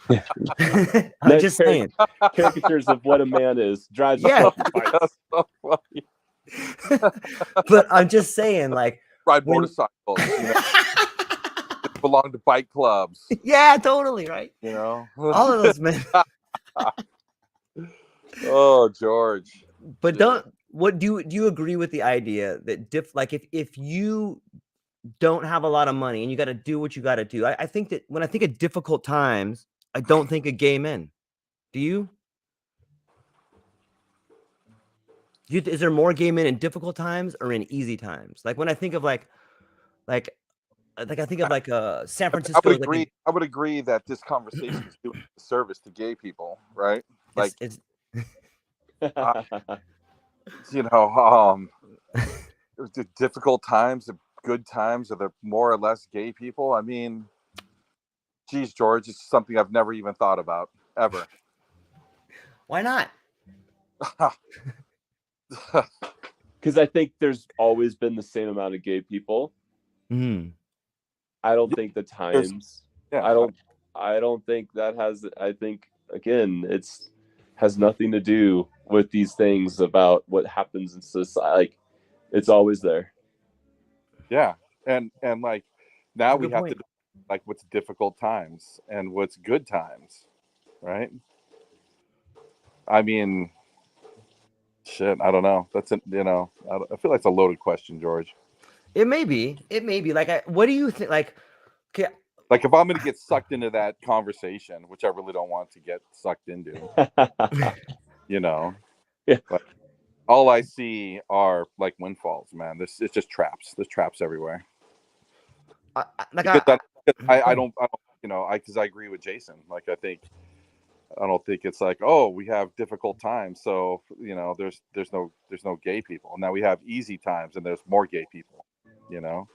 yeah. I'm Nice just saying. caricatures of what a man is. Drives a Yeah. truck and fights. That's so funny. But I'm just saying, like, Ride when motorcycles, belong to bike clubs, yeah, totally, right? All of those men. Oh, George. But Yeah. what do you agree with the idea that like if you don't have a lot of money and you got to do what you got to do, I think that when I think of difficult times, I don't think of gay men. Do you? Is there more gay men in difficult times or in easy times? Like when I think of like I think of like San I would Francisco is like agree. I would agree that this conversation is doing a service to gay people, right? Like, it's uh, um, the difficult times, the good times, are the more or less gay people. I mean, geez, George, it's something I've never even thought about ever. why not? Because I think there's always been the same amount of gay people. Mm. I don't think the times. Yeah, I don't think that has. I think again, it's has nothing to do with these things about what happens in society. Like, it's always there. yeah, and like That's now a we good have to point. like what's difficult times and what's good times, right? I mean, shit, I don't know. That's I feel like it's a loaded question, George. It may be. It may be. Like, what do you think? Like, okay, Like if I'm going to get sucked into that conversation, which I really don't want to get sucked into, you know, Yeah. like all I see are like windfalls, man. This it's just traps. There's traps everywhere. like Because go ahead. I don't, because I agree with Jason. Like I don't think it's like, oh, we have difficult times, so there's no gay people. Now we have easy times, and there's more gay people. You know,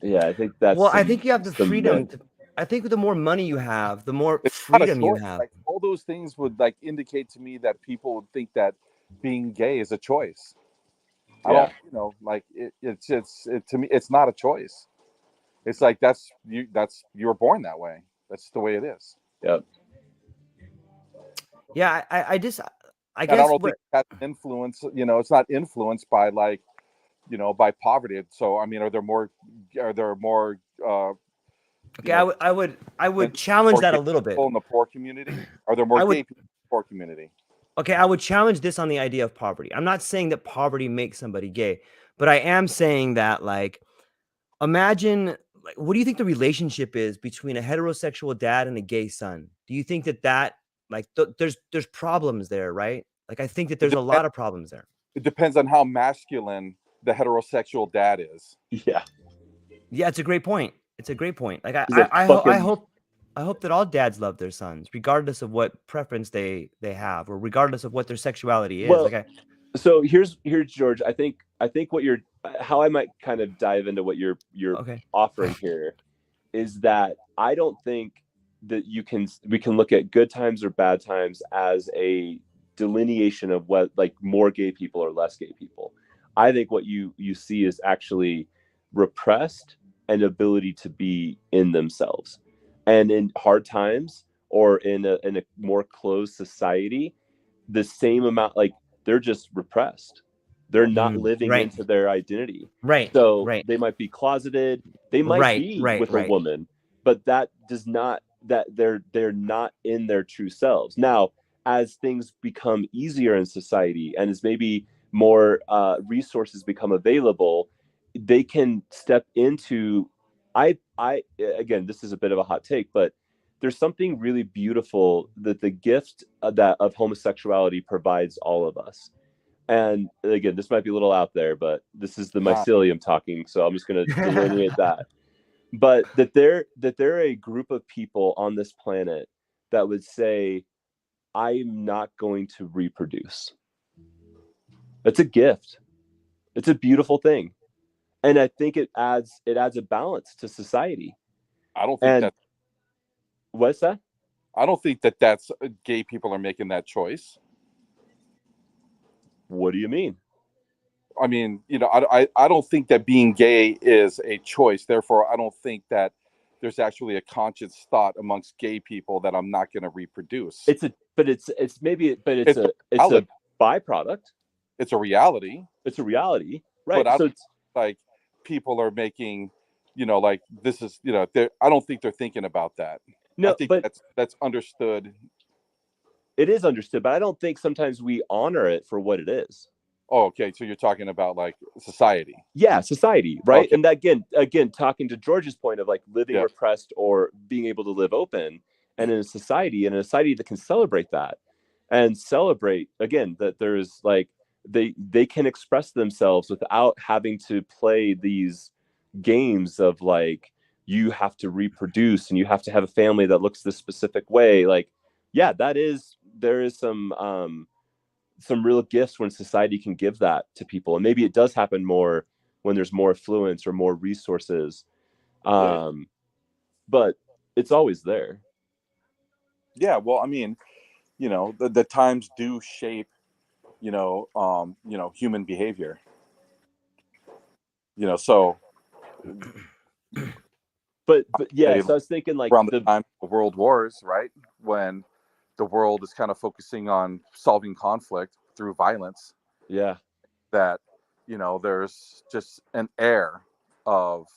Yeah, I think that's Well, I think you have the some myth. freedom to. I think the more money you have, the more it's not a freedom you choice. have. Like all those things would like indicate to me that people would think that being gay is a choice. I Yeah. don't, like to me, it's not a choice. It's like you were born that way. That's the way it is. Yep. Yeah, I just, I And I guess don't think what. that's influence. It's not influenced by like, by poverty. So I mean, are there more you Okay, know I would and challenge more that gay a little bit. people in the poor community? Are there more I would. gay people in the poor community? Okay, I would challenge this on the idea of poverty. I'm not saying that poverty makes somebody gay, but I am saying that like imagine like what do you think the relationship is between a heterosexual dad and a gay son? Do you think that like there's problems there, right? Like I think that It there's a depends. lot of problems there. It depends on how masculine the heterosexual dad is. Yeah. Yeah, it's a great point. It's a great point. Like He's a fucking I hope that all dads love their sons, regardless of what preference they have, or regardless of what their sexuality is. well. Like So here's George. I think what you're how I might kind of dive into what you're okay. offering here is that I don't think that we can look at good times or bad times as a delineation of what like more gay people or less gay people. I think what you see is actually repressed and ability to be in themselves. And in hard times or in a more closed society, the same amount like they're just repressed. They're not living Right. into their identity. Right. So Right. they might be closeted, they might Right. be Right. with a Right. woman, but that does not that they're not in their true selves. Now, as things become easier in society and as maybe more resources become available, they can step into I again, this is a bit of a hot take, but there's something really beautiful that the gift of homosexuality provides all of us. And again, this might be a little out there, but this is the mycelium talking, so I'm just going to delineate that. But that they're a group of people on this planet that would say, I'm not going to reproduce. It's a gift. It's a beautiful thing. And I think it adds a balance to society. I don't think that. What's that? I don't think that that's gay people are making that choice. What do you mean? I mean, I don't think that being gay is a choice. Therefore, I don't think that there's actually a conscious thought amongst gay people that I'm not going to reproduce. It's a byproduct. It's a reality. It's a reality, right? But it's like people are making, like this is, I don't think they're thinking about that. No, I think that's understood. It is understood, but I don't think sometimes we honor it for what it is. Oh, okay. So you're talking about like society. Yeah, society, right? Okay. And that, again, talking to George's point of like living repressed or being able to live open, and in a society that can celebrate that and celebrate again that there's like they can express themselves without having to play these games of like you have to reproduce and you have to have a family that looks this specific way. Like, yeah, there is some real gifts when society can give that to people, and maybe it does happen more when there's more affluence or more resources, but it's always there. Yeah, well, I mean, the times do shape, human behavior. So. But yeah, so I was thinking like around the time of world wars, right? When the world is kind of focusing on solving conflict through violence. Yeah. That, there's just an air of,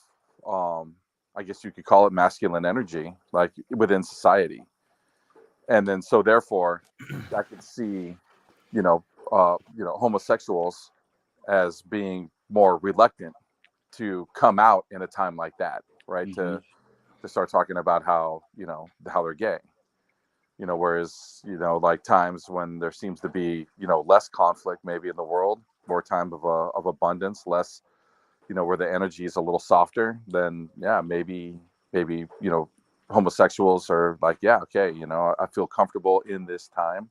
I guess you could call it masculine energy, like within society. And then, so therefore I could see, homosexuals as being more reluctant to come out in a time like that, right? Mm-hmm. To start talking about how they're gay, whereas, like times when there seems to be, less conflict maybe in the world, more time of abundance, less, where the energy is a little softer, then maybe, homosexuals are like, yeah, okay, I feel comfortable in this time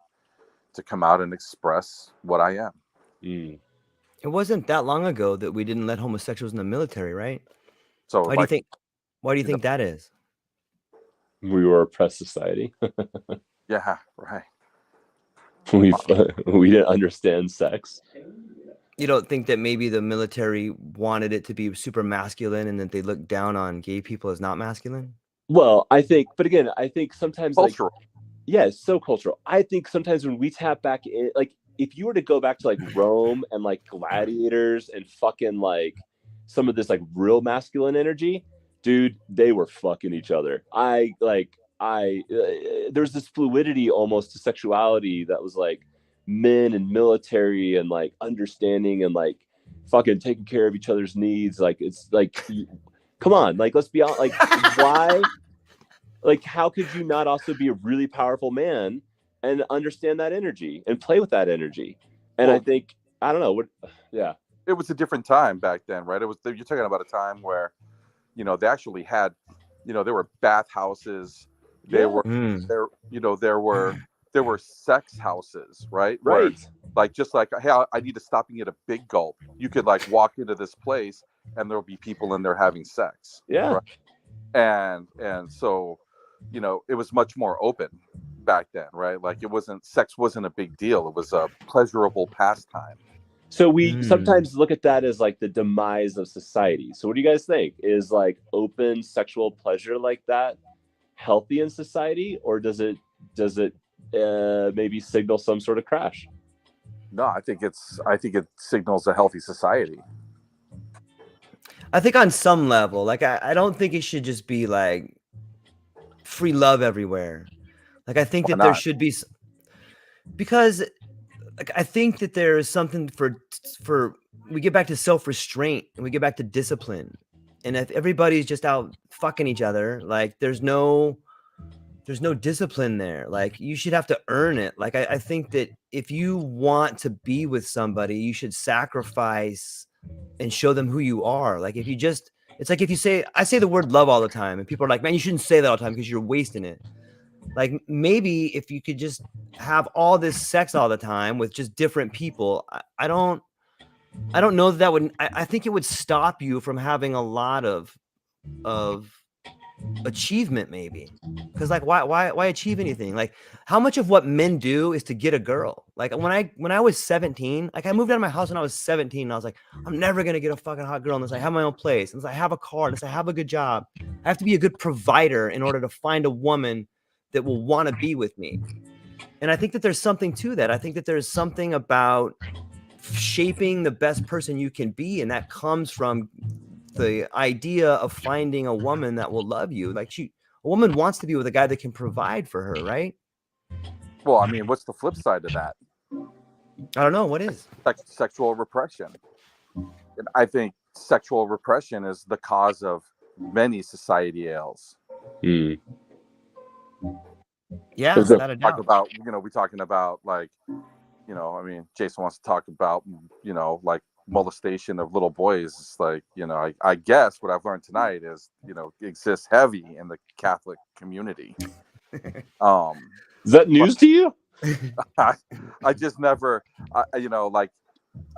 to come out and express what I am. It wasn't that long ago that we didn't let homosexuals in the military, right? So why do you think that is? We were a oppressed society. Yeah, right. We didn't understand sex. You don't think that maybe the military wanted it to be super masculine and that they looked down on gay people as not masculine? Well, I think sometimes cultural. It's so cultural. I think sometimes when we tap back in, like if you were to go back to like Rome and like gladiators and fucking like some of this like real masculine energy, dude, they were fucking each other. There's this fluidity almost to sexuality that was like men and military and like understanding and like fucking taking care of each other's needs. Like it's like, come on, like let's be honest. Like why? Like how could you not also be a really powerful man and understand that energy and play with that energy? And I think I don't know. It was a different time back then, right? You're talking about a time where, they actually had, there were bathhouses. There were sex houses, right? Right. Where, like, just like, hey, I need to stop and get a big gulp. You could like walk into this place and there'll be people in there having sex. Yeah. Right? And so, it was much more open back then, right? Like sex wasn't a big deal. It was a pleasurable pastime. So we sometimes look at that as like the demise of society. So what do you guys think? Is like open sexual pleasure like that healthy in society, or does it maybe signal some sort of crash? No, I think it signals a healthy society. I think on some level, like I don't think it should just be like free love everywhere. Like I think that there should be, because like I think that there is something for we get back to self-restraint and we get back to discipline. And if everybody's just out fucking each other, like there's no there's no discipline there. Like you should have to earn it. Like I think that if you want to be with somebody, you should sacrifice and show them who you are. Like if you just, it's like if you say, I say the word love all the time, and people are like, man, you shouldn't say that all the time because you're wasting it. Like maybe if you could just have all this sex all the time with just different people, I don't know that would. I think it would stop you from having a lot of achievement, maybe. Because like why achieve anything? Like how much of what men do is to get a girl? Like when I was 17, like I moved out of my house when I was 17, and I was like, I'm never gonna get a fucking hot girl unless I have my own place, unless I have a car, unless I have a good job. I have to be a good provider in order to find a woman that will want to be with me. And I think that there's something to that. I think that there's something about shaping the best person you can be, and that comes from the idea of finding a woman that will love you. Like a woman wants to be with a guy that can provide for her, right? Well, I mean, what's the flip side of that? I don't know what is Sexual repression. And I think sexual repression is the cause of many society ails. Mm. Yeah, Is it- without a Talk doubt. about, we're talking about like, I mean, Jason wants to talk about, like molestation of little boys. It's like, I guess what I've learned tonight is, exists heavy in the Catholic community. Is that news to you? I just never, like,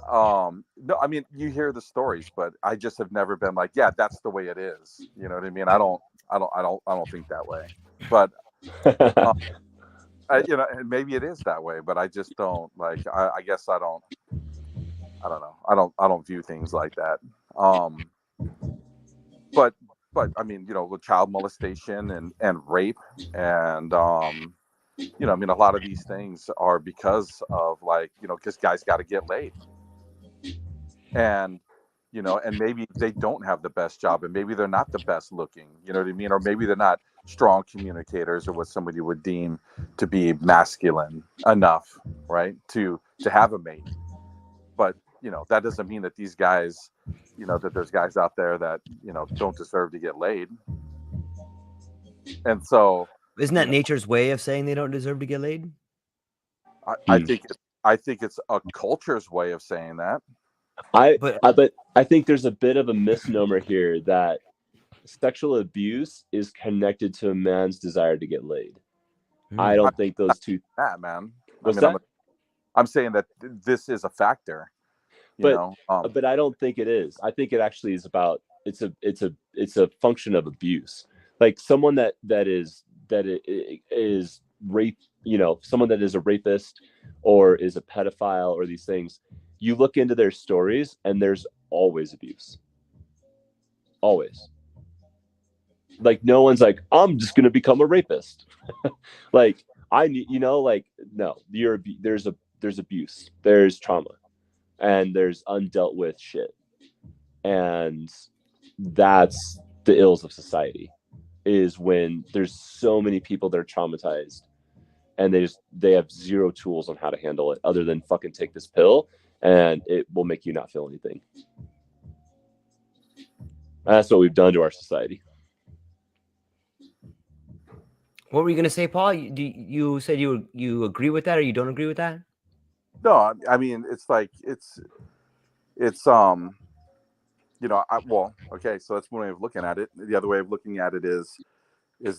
no, I mean, you hear the stories, but I just have never been like, yeah, that's the way it is. You know what I mean? I don't think that way, but, and maybe it is that way, but I just don't like, I guess I don't know. I don't view things like that. But I mean, with child molestation and rape and, I mean, a lot of these things are because of like, because guys got to get laid. And, and maybe they don't have the best job, and maybe they're not the best looking, you know what I mean? Or maybe they're not strong communicators, or what somebody would deem to be masculine enough, right, to have a mate. But, that doesn't mean that these guys, that there's guys out there that, don't deserve to get laid. And so, isn't that nature's way of saying they don't deserve to get laid? I think it's a culture's way of saying that. But I think there's a bit of a misnomer here that sexual abuse is connected to a man's desire to get laid. I don't think those two. That man. What's that? I'm saying that this is a factor. But I don't think it is. I think it actually is about it's a function of abuse. Like someone that is rape, someone that is a rapist or is a pedophile or these things. You look into their stories and there's always abuse. Always. Like no one's like, I'm just going to become a rapist. Like I need, like, no, there's abuse, there's trauma, and there's undealt with shit. And that's the ills of society, is when there's so many people that are traumatized and they have zero tools on how to handle it other than fucking take this pill and it will make you not feel anything. That's what we've done to our society. What were you going to say, Paul? You said you agree with that, or you don't agree with that? No, I mean, it's like, it's okay. So that's one way of looking at it. The other way of looking at it is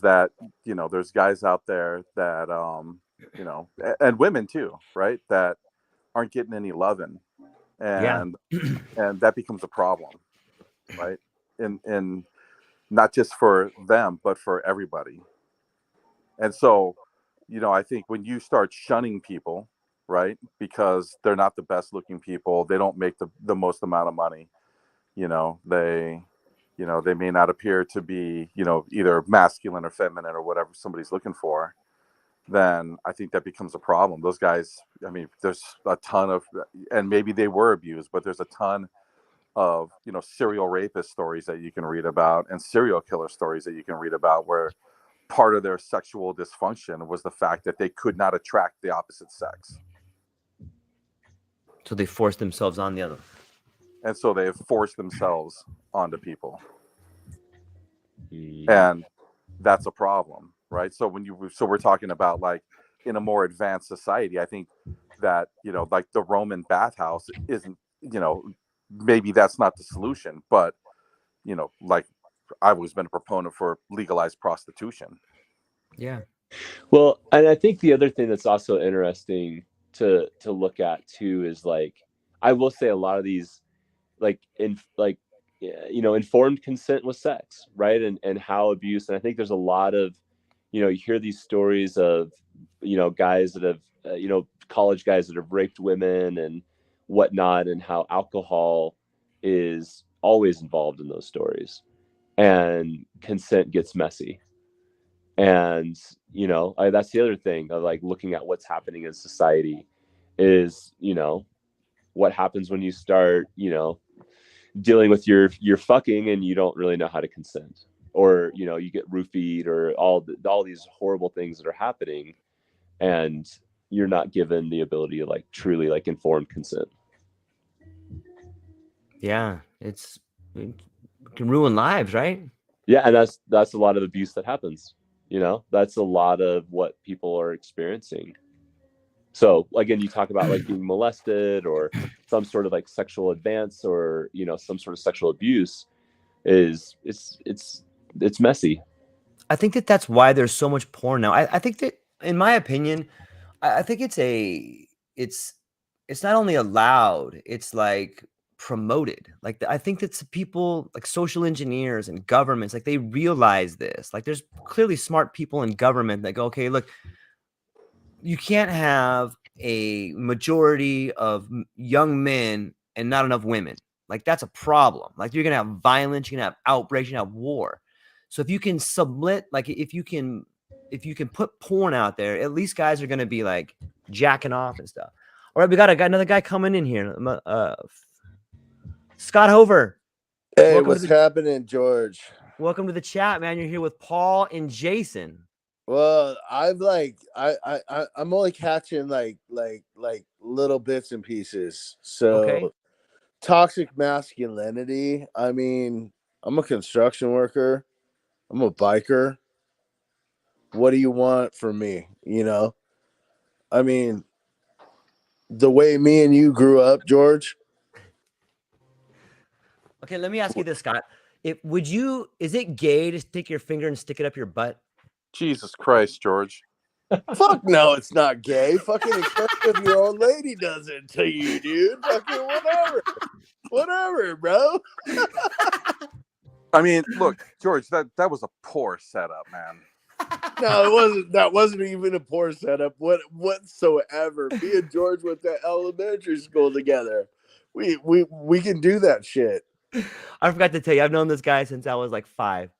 that, there's guys out there that, and women too, right, that aren't getting any loving, and and that becomes a problem, right? And not just for them, but for everybody. And so, I think when you start shunning people, right, because they're not the best looking people, they don't make the most amount of money, they may not appear to be, either masculine or feminine or whatever somebody's looking for, then I think that becomes a problem. Those guys, I mean, there's a ton of, and maybe they were abused, but there's a ton of, serial rapist stories that you can read about, and serial killer stories that you can read about, where part of their sexual dysfunction was the fact that they could not attract the opposite sex. So they forced themselves on the other. And so they have forced themselves onto people. And that's a problem. right? So we're talking about like in a more advanced society, I think that, you know, like the Roman bathhouse isn't, you know, maybe that's not the solution, but, you know, like I've always been a proponent for legalized prostitution. Yeah. Well, and I think the other thing that's also interesting to look at too is like, I will say a lot of these like you know, informed consent with sex, right? And how abuse. And I think there's a lot of, you know, you hear these stories of, you know, guys that have you know, college guys that have raped women and whatnot, and how alcohol is always involved in those stories, and consent gets messy. And you know, that's the other thing of like looking at what's happening in society is, you know, what happens when you start, you know, dealing with your fucking and you don't really know how to consent, or you know, you get roofied, or all these horrible things that are happening, and you're not given the ability to like truly like informed consent. Yeah. It can ruin lives, right? Yeah, and that's a lot of abuse that happens, you know, that's a lot of what people are experiencing. So again, you talk about like being molested or some sort of like sexual advance, or you know, some sort of sexual abuse is it's messy. I think that that's why there's so much porn now. I think that, in my opinion, I think it's it's not only allowed, it's like promoted. Like I think that people like social engineers and governments, like they realize this. Like there's clearly smart people in government that go, okay, look, you can't have a majority of young men and not enough women. Like that's a problem. Like you're gonna have violence, you're gonna have outbreaks, you're gonna have war. So if you can sublet, like if you can put porn out there, at least guys are gonna be like jacking off and stuff. All right, we got another guy coming in here. Scott Hover. Hey, Welcome to what's the happening, George? welcome to the chat, man. You're here with Paul and Jason. Well, I've like I'm only catching like little bits and pieces. Okay. So toxic masculinity. I mean, I'm a construction worker. I'm a biker. What do you want from me? You know? I mean, the way me and you grew up, George. Okay, let me ask you this, Scott. Is it gay to stick your finger and stick it up your butt? Jesus Christ, George. Fuck no, it's not gay. Fucking except if your old lady does it to you, dude. Fucking whatever. Whatever, bro. I mean, look, George, that was a poor setup, man. No, it wasn't. That wasn't even a poor setup whatsoever. Me and George went to elementary school together. We can do that shit. I forgot to tell you, I've known this guy since I was like 5.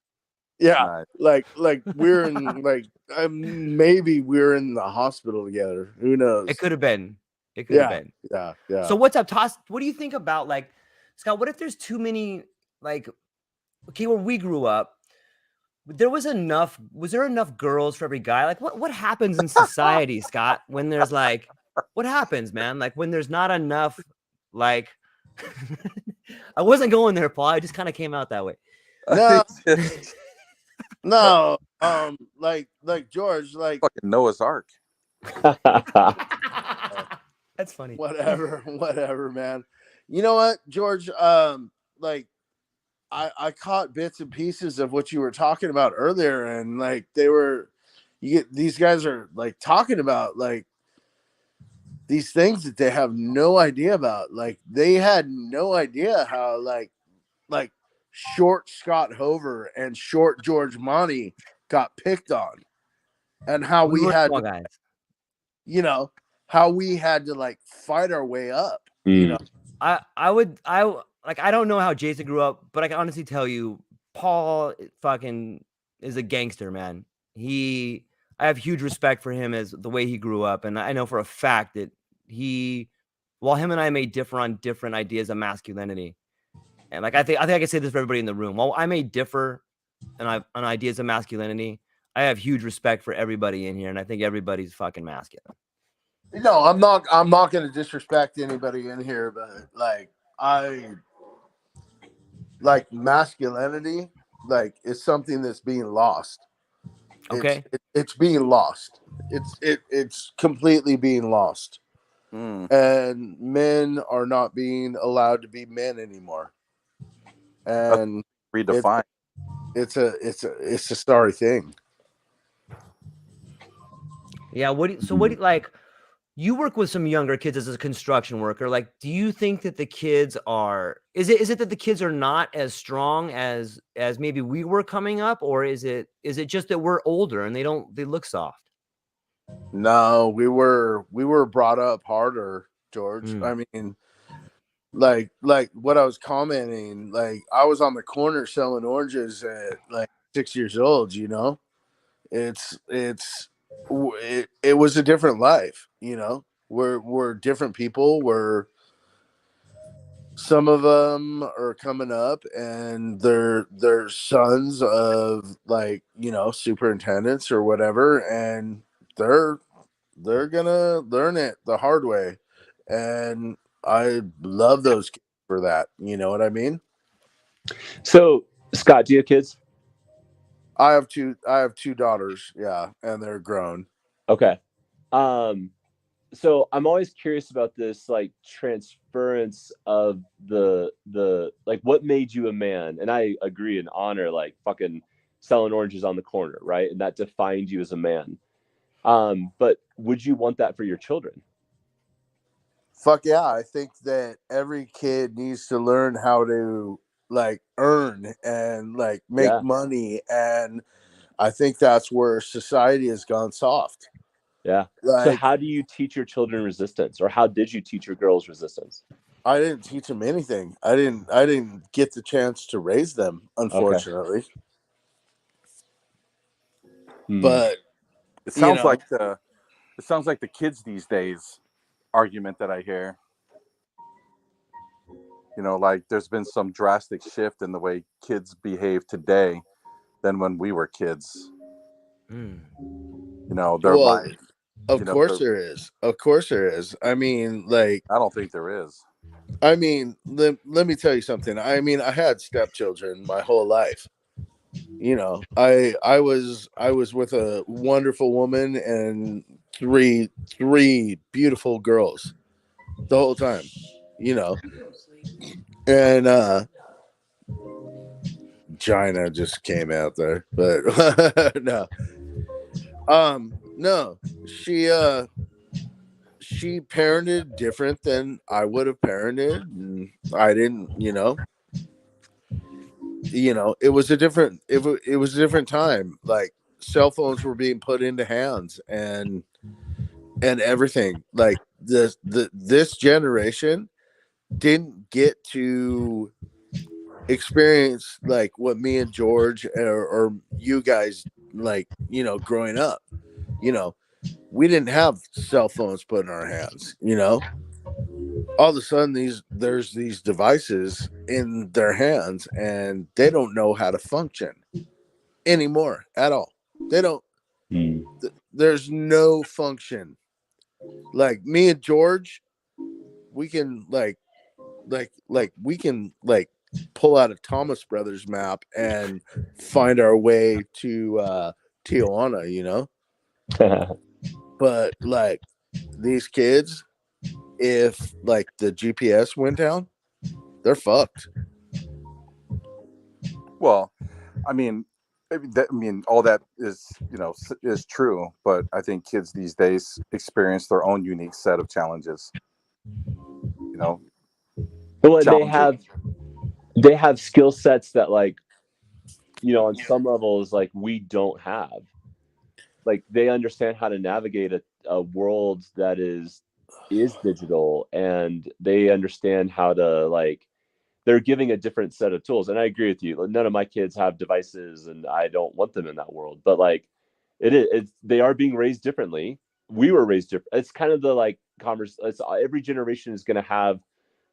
Yeah, Nice. like we're in like maybe we're in the hospital together. Who knows? It could have been. It could have Yeah, been. yeah. So what's up, Toss? What do you think about like Scott? What if there's too many like okay, where we grew up, was there enough girls for every guy? Like what happens in society, Scott, when there's like what happens, man? Like when there's not enough like I wasn't going there, Paul. I just kind of came out that way. No, no. Like George, like Fucking Noah's Ark. That's funny. whatever, man. You know what, George? Like I caught bits and pieces of what you were talking about earlier, and like these guys are like talking about like these things that they have no idea about. Like they had no idea how like short Scott Hover and short George Monty got picked on, and how We we were had small to, guys. you know, how we had to like fight our way up. Mm. You know, I don't know how Jason grew up, but I can honestly tell you, Paul fucking is a gangster, man. I have huge respect for him as the way he grew up, and I know for a fact that while him and I may differ on different ideas of masculinity, and like I think I can say this for everybody in the room. While I may differ on ideas of masculinity, I have huge respect for everybody in here, and I think everybody's fucking masculine. no, I'm not going to disrespect anybody in here, but like I like masculinity, like it's something that's being lost. Okay. It's being lost. It's completely being lost, and men are not being allowed to be men anymore. That's And it's redefined. it's a sorry thing. Yeah. So what do you like? You work with some younger kids as a construction worker. Like, do you think that the kids are? Is it that the kids are not as strong as maybe we were coming up, or is it just that we're older and they look soft? No, we were brought up harder, George. Mm. I mean, like what I was commenting, like I was on the corner selling oranges at like 6 years old. It was a different life. We're different people. Some of them are coming up and they're sons of, like, superintendents or whatever, and they're they're gonna learn it the hard way, and I love those kids for that. You know what I mean? So, Scott, do you have kids? I have two daughters, yeah, and they're grown. Okay. Um, so I'm always curious about this, like, transference of the like, what made you a man? And I agree and honor, like, fucking selling oranges on the corner, right? And that defined you as a man. But would you want that for your children? Fuck yeah, I think that every kid needs to learn how to, like, earn and, like, make Yeah, money, and I think that's where society has gone soft. yeah. So Like, how do you teach your children resistance, or how did you teach your girls resistance? I didn't teach them anything. I didn't get the chance to raise them, Okay. unfortunately. Hmm. But It you sounds know, like the kids these days argument that I hear. Like there's been some drastic shift in the way kids behave today than when we were kids. Mm. They're well, like, of course they're, there is. Of course there is. I mean, like, I don't think there is. let me tell you something. I mean, I had stepchildren my whole life. I was with a wonderful woman and three beautiful girls the whole time. You know, and China just came out there, but no, she parented different than I would have parented, and I didn't. It was a different time. Like, cell phones were being put into hands, and everything. Like, this generation didn't get to experience, like, what me and George, or you guys, like, growing up. You know, we didn't have cell phones put in our hands. All of a sudden, there's these devices in their hands, and they don't know how to function anymore at all. They don't. Hmm. There's no function. Like, me and George, we can, like we can, like, pull out a Thomas Brothers map and find our way to Tijuana. But, like, these kids, if, like, the GPS went down, they're fucked. Well, I mean, all that is true, but I think kids these days experience their own unique set of challenges. You know, Well, and challenges. they have skill sets that, like, on some levels, like, we don't have. Like, they understand how to navigate a world that is digital, and they understand how to, like, they're giving a different set of tools. And I agree with you. None of my kids have devices, and I don't want them in that world. But, like, they are being raised differently. We were raised different. It's kind of the, like, converse. It's every generation is going to have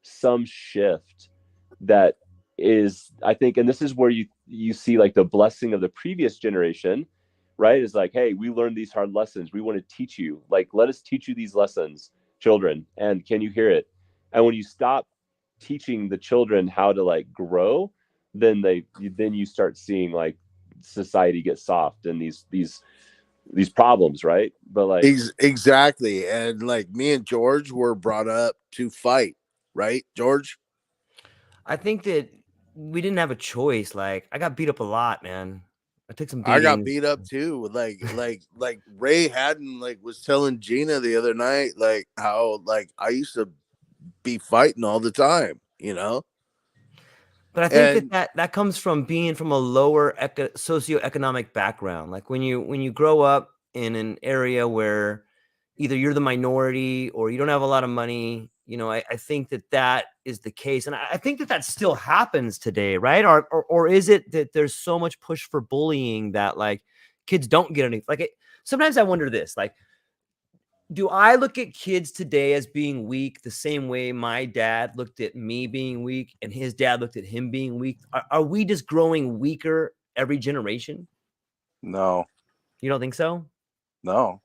some shift that is, I think, and this is where you see, like, the blessing of the previous generation, right? Is like, hey, we learned these hard lessons. We want to teach you. Like, let us teach you these lessons, children. And can you hear it? And when you stop teaching the children how to, like, grow, then you start seeing, like, society gets soft and these problems, right? But like, Exactly. And like me and George were brought up to fight, right, George? I think that we didn't have a choice. Like, I got beat up a lot, man. I took some I got beatings. beat up too. Like Ray Haddon like was telling Gina the other night, like how like I used to be fighting all the time, you know? But I think And that comes from being from a lower socioeconomic background. Like when you grow up in an area where either you're the minority or you don't have a lot of money, I think that is the case, and I think that still happens today, right? Or is it that there's so much push for bullying that like kids don't get any like it, sometimes I wonder this, like, do I look at kids today as being weak the same way my dad looked at me being weak and his dad looked at him being weak? Are we just growing weaker every generation? No, You don't think so? no,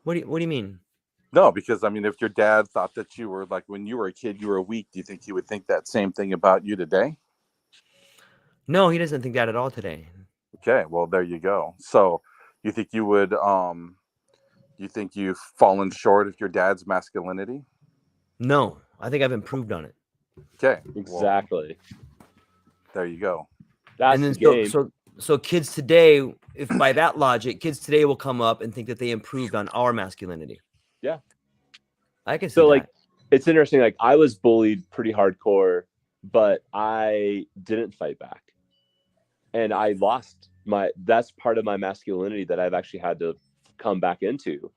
What do you mean? no. Because I mean, if your dad thought that you were like when you were a kid, you were weak, do you think he would think that same thing about you today? No, he doesn't think that at all today. Okay, well, there you go. So, you think you would you think you've fallen short of your dad's masculinity? No, I think I've improved on it. Okay, well, exactly. there you go. That's And the then game. so kids today, if by that logic, kids today will come up and think that they improved on our masculinity. Yeah. I can see So that. like, it's interesting. Like, I was bullied pretty hardcore, but I didn't fight back, and I lost that's part of my masculinity that I've actually had to come back into.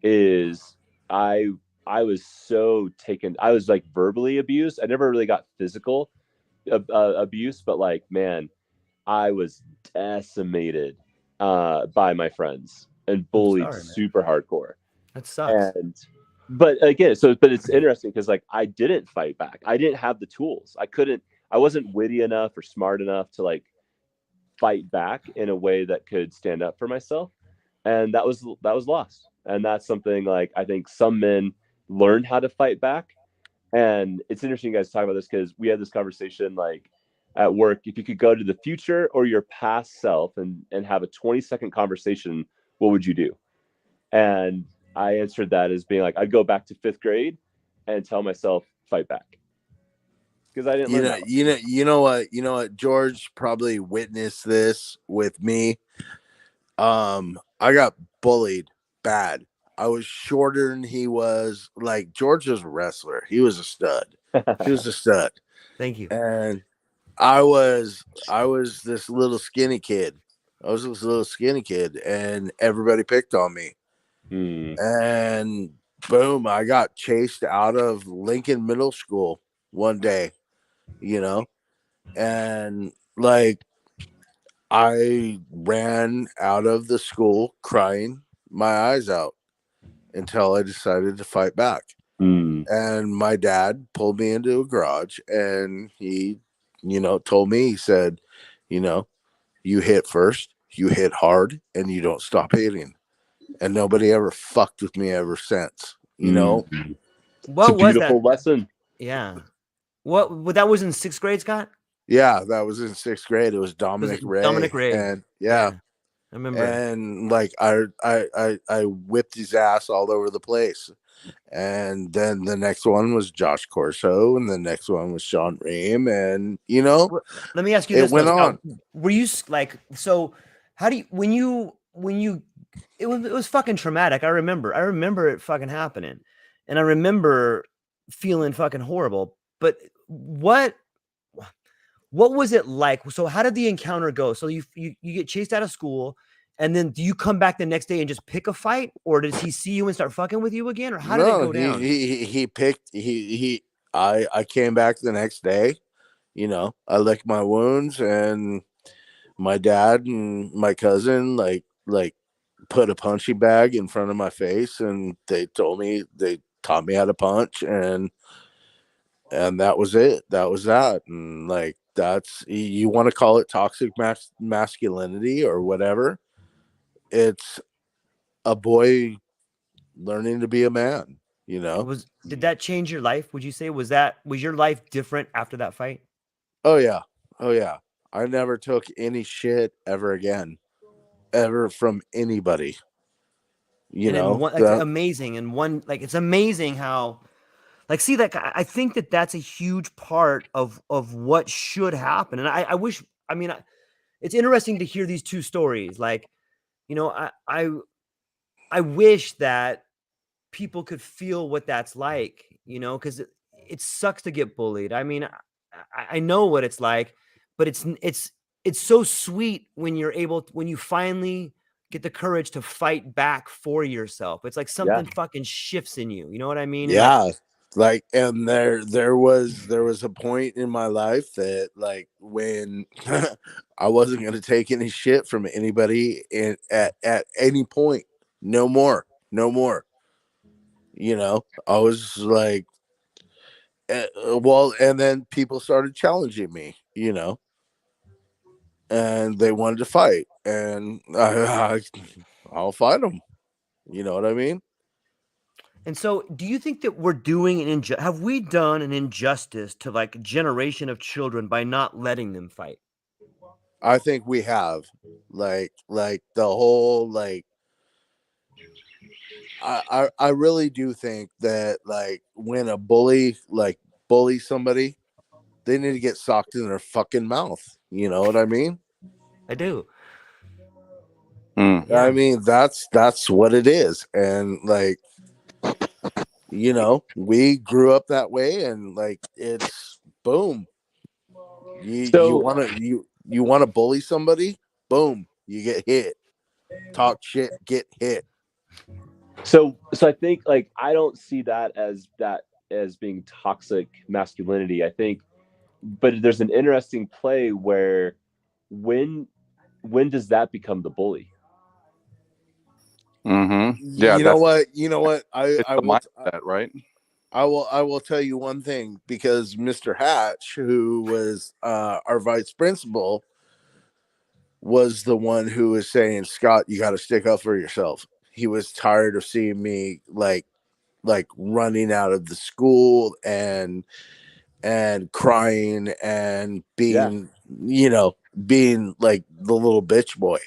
Is I was so taken. I was like verbally abused. I never really got physical abuse, but like, man, I was decimated by my friends and bullied super hardcore. That sucks. And but again, but it's interesting because like I didn't fight back. I didn't have the tools. I wasn't witty enough or smart enough to like fight back in a way that could stand up for myself. And that was lost. And that's something like I think some men learn how to fight back. And it's interesting you guys talk about this because we had this conversation like at work. If you could go to the future or your past self and have a 20-second conversation, what would you do? And I answered that as being like, I'd go back to 5th grade and tell myself, fight back. Because I didn't learn that. You know what, George probably witnessed this with me. I got bullied bad. I was shorter than he was. Like George was a wrestler. He was a stud. He was a stud. Thank you. And I was this little skinny kid. And everybody picked on me. And boom, I got chased out of Lincoln Middle School one day, and like I ran out of the school crying my eyes out until I decided to fight back. And my dad pulled me into a garage and he, told me, he said, you hit first, you hit hard, and you don't stop hitting. And nobody ever fucked with me ever since, What it's a was beautiful that? lesson. Yeah. What that was in 6th grade, Scott? Yeah, that was in 6th grade. It was Dominic Ray. Dominic Ray. And yeah. I remember. And like I whipped his ass all over the place. And then the next one was Josh Corso, and the next one was Sean Ream, and let me ask you this. It went on. Were you like, so how do you when you it was fucking traumatic. I remember it fucking happening. And I remember feeling fucking horrible. But what was it like? So how did the encounter go? So you get chased out of school, and then do you come back the next day and just pick a fight, or does he see you and start fucking with you again, or how did it go down? I came back the next day. I licked my wounds, and my dad and my cousin like put a punching bag in front of my face, and they taught me how to punch, and that was it. That was that. And like, that's, you want to call it toxic masculinity or whatever. It's a boy learning to be a man, Did that change your life? Would you say was your life different after that fight? Oh yeah. I never took any shit ever again, ever from anybody. And then one, like, That amazing. And one, like, it's amazing how, like, see, like, I think that that's a huge part of what should happen. And I wish, I mean, it's interesting to hear these two stories. Like, you know, I wish that people could feel what that's like, you know, because it sucks to get bullied. I mean, I know what it's like, but it's so sweet when you're able when you finally get the courage to fight back for yourself. It's like Yeah. something fucking shifts in you. You know what I mean? And like, yeah, like, and there was a point in my life that, like, when I wasn't gonna take any shit from anybody at any point. No more, no more. I was like, well, and then people started challenging me, and they wanted to fight, and I'll fight them. You know what I mean? and so do you think that we're doing have we done an injustice to like a generation of children by not letting them fight? I think we have, like the whole, like, I really do think that, like, when a bully, like, bullies somebody, they need to get socked in their fucking mouth. You know what I mean? I do. Mm. Yeah. I mean, that's what it is. And, like, we grew up that way, and, like, it's boom. You So want to you want to bully somebody, boom, you get hit. Talk shit, get hit. so I think, like, I don't see that as being toxic masculinity. I think, but there's an interesting play where when when does that become the bully? Mm-hmm. Yeah, You know that's what? You know what? it's the mindset, right? I will tell you one thing, because Mr. Hatch, who was our vice principal, was the one who was saying, Scott, you got to stick up for yourself. He was tired of seeing me, like running out of the school and crying and Yeah. being like the little bitch boy.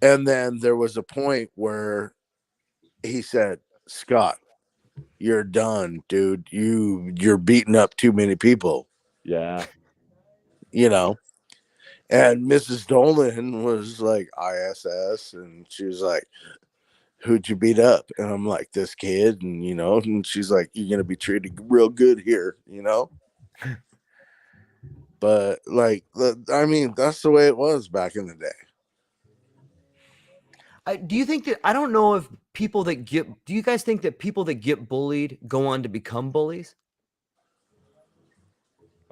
And then there was a point where he said, Scott, you're done, dude. You're beating up too many people, Yeah. you know. And Mrs. Dolan was like, ISS, and she was like, who'd you beat up? And I'm like, this kid. And she's like, you're gonna be treated real good here. But, like, I mean, that's the way it was back in the day. Do you think that I don't know if people that get do you guys think that people that get bullied go on to become bullies?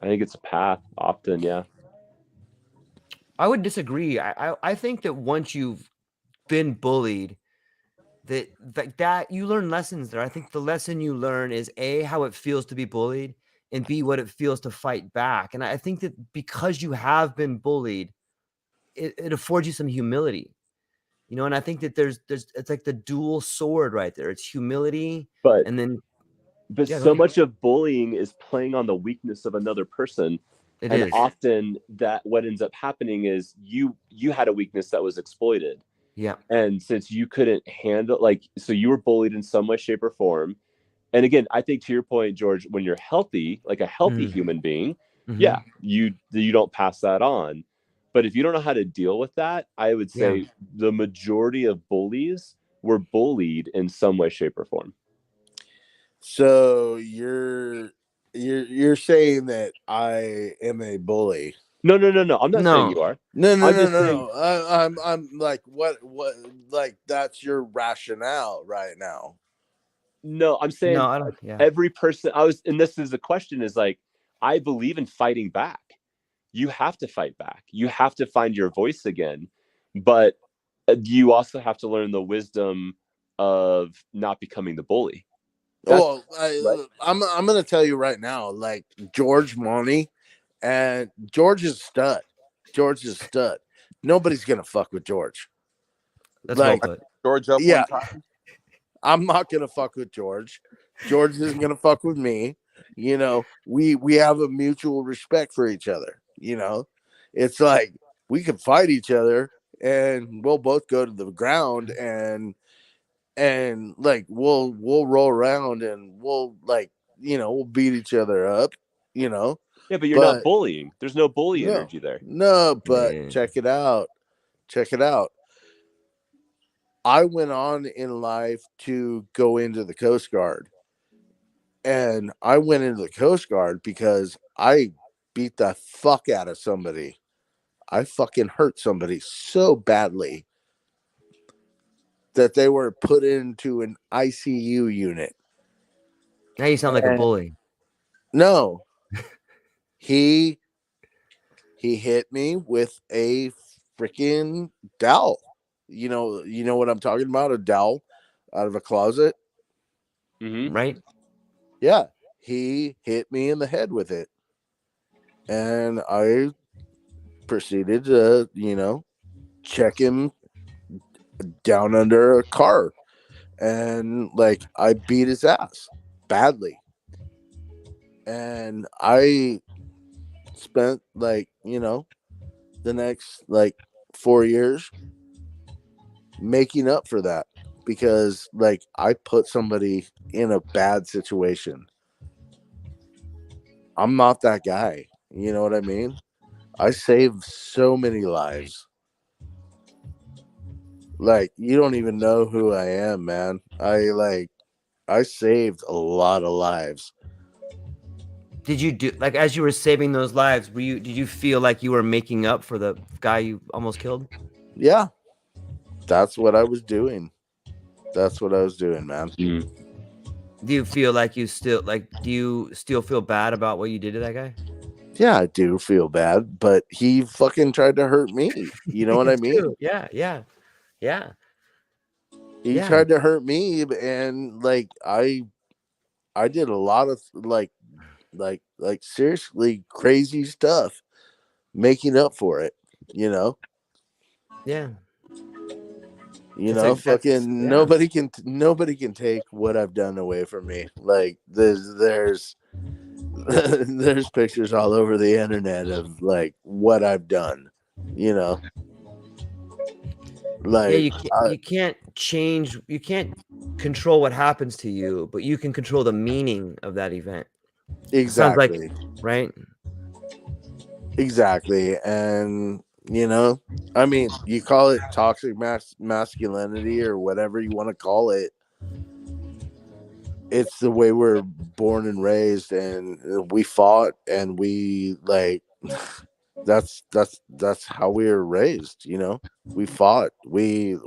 I think it's a path often. Yeah. I would disagree. I think that once you've been bullied, that you learn lessons there. I think the lesson you learn is A, how it feels to be bullied, and B, what it feels to fight back. And I think that because you have been bullied, it affords you some humility. You know, and I think that there's it's like the dual sword right there. It's humility, But and then yeah, go so ahead. much of bullying is playing on the weakness of another person, It and is. often that what ends up happening is you had a weakness that was exploited. Yeah. And since you couldn't handle, like, so you were bullied in some way, shape, or form. And again, I think to your point, George, when you're healthy, like a healthy Mm. human being, Hmm. yeah, you don't pass that on. But if you don't know how to deal with that, I would Yeah. say the majority of bullies were bullied in some way, shape, or form. So you're saying that I am a bully? No, no, no, no. I'm not saying you No. are. No, no, I'm no, just no, saying no. I'm like, what, like, that's your rationale right now. no. I'm No, saying I don't. Yeah. every person. And this is the question: is like, I believe in fighting back. You have to fight back. You have to find your voice again, but you also have to learn the wisdom of not becoming the bully. That's Well, right. I'm gonna tell you right now, like, George Monty, and George is stud. George is stud. Nobody's gonna fuck with George. That's well Like, I put. George up yeah, one time. I'm not gonna fuck with George. George isn't gonna fuck with me. We have a mutual respect for each other. It's like we can fight each other and we'll both go to the ground and like we'll roll around and we'll like we'll beat each other up, you know. Yeah, but you're not But bullying. There's no bully no, energy there. no, but Yeah. check it out. Check it out. I went on in life to go into the Coast Guard. And I went into the Coast Guard because I beat the fuck out of somebody. I fucking hurt somebody so badly that they were put into an ICU unit. Now you sound like a And bully. no, he hit me with a freaking dowel. You know what I'm talking about? A dowel out of a closet. Mm-hmm. Right? Yeah, he hit me in the head with it, and I proceeded to check him down under a car, and like I beat his ass badly, and I spent like the next like 4 years making up for that because like I put somebody in a bad situation. I'm not that guy, you know what I mean? I saved so many lives. Like you don't even know who I am, man. I saved a lot of lives. Did you do like as you were saving those lives, did you feel like you were making up for the guy you almost killed? Yeah, that's what I was doing. That's what I was doing, man. Mm. Do you feel like do you still feel bad about what you did to that guy? Yeah, I do feel bad, but he fucking tried to hurt me. You know what I It's mean? true. Yeah, yeah. Yeah. He Yeah. tried to hurt me, and like I did a lot of like seriously crazy stuff, making up for it. You know, Yeah. That's fucking yeah. nobody can take what I've done away from me. Like there's there's pictures all over the internet of like what I've done. You know, Yeah, like you can't control what happens to you, but you can control the meaning of that event. Sounds like exactly. right? Exactly. And, I mean, you call it toxic masculinity or whatever you want to call it. It's the way we're born and raised, and we fought, and we like that's how we were raised. We fought. We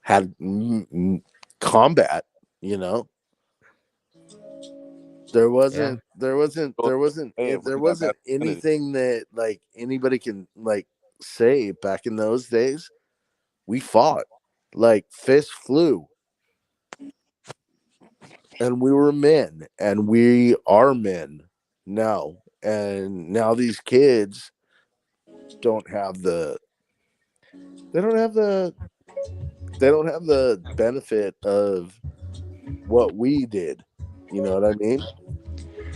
had combat. You know, there Yeah. wasn't there wasn't Well, there wasn't way if of there looking at wasn't masculinity. anything that like anybody can like say back in those days. We fought like fists flew, and we were men, and we are men now. And now these kids don't have the they don't have the they don't have the benefit of what we did. You know what I mean?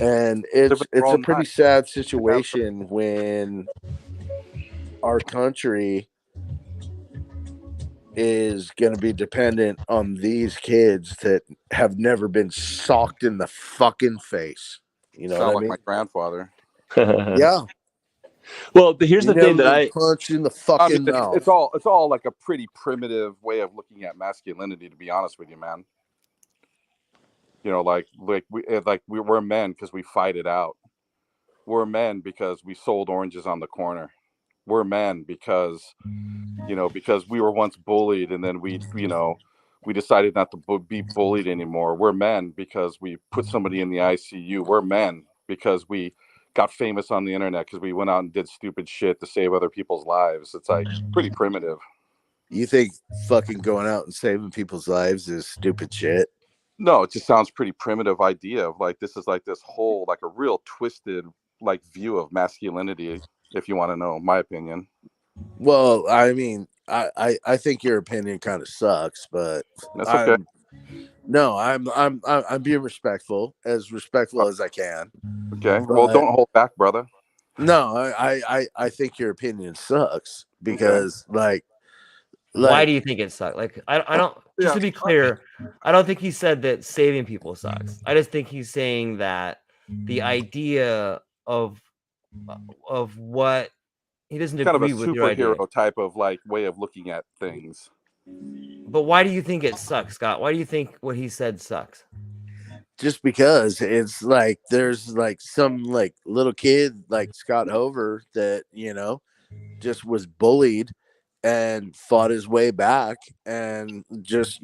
And Live in their it's a own pretty mind. sad They have situation when our country is going to be dependent on these kids that have never been socked in the fucking face. You know what sound I like my mean? grandfather. Yeah. Well, but here's You the thing never that been I punched in the I mean, fucking it's mouth. all like a pretty primitive way of looking at masculinity, to be honest with you, man. We're men because we fight it out. We're men because we sold oranges on the corner. We're men because because we were once bullied, and then we decided not to be bullied anymore. We're men because we put somebody in the ICU. We're men because we got famous on the internet because we went out and did stupid shit to save other people's lives. It's like pretty primitive. You think fucking going out and saving people's lives is stupid shit? No, it just sounds pretty primitive idea of like this is like this whole like a real twisted like view of masculinity, if you want to know my opinion. Well, I mean, I think your opinion kind of sucks, but That's okay. I'm no, I'm being respectful as I can. Okay. Well, But don't hold back, brother. No, I think your opinion sucks because Why like do you think it sucks? Like, I don't. Just Yeah. to be clear, I don't think he said that saving people sucks. I just think he's saying that the idea of what he doesn't Kind of a agree with your idea. superhero type of like way of looking at things. But why do you think it sucks, Scott? Why do you think what he said sucks? just because it's like there's like some like little kid like Scott Hover that just was bullied and fought his way back and just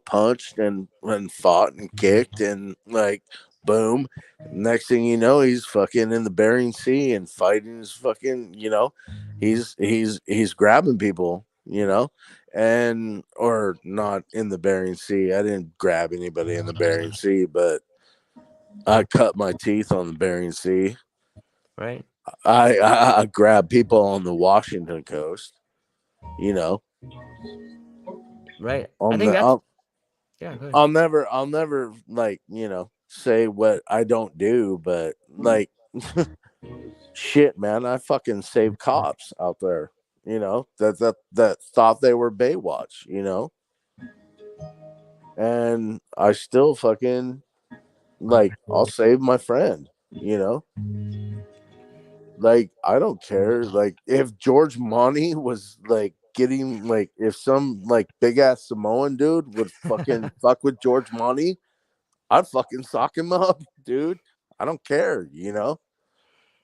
punched and fought and kicked and like boom, next thing you know he's fucking in the Bering Sea and fighting his fucking he's grabbing people and or not in the Bering Sea. I didn't grab anybody in the Bering Sea, but I cut my teeth on the Bering Sea. Right. I grab people on the Washington coast. Right. I On think the that's yeah. Go ahead. I'll never like say what I don't do, but like shit, man, I fucking save cops out there. That thought they were Baywatch. And I still fucking like I'll save my friend. Like I don't care. Like if George Monty was like getting like if some like big ass Samoan dude would fucking fuck with George Monty, I'd fucking sock him up, dude. I don't care.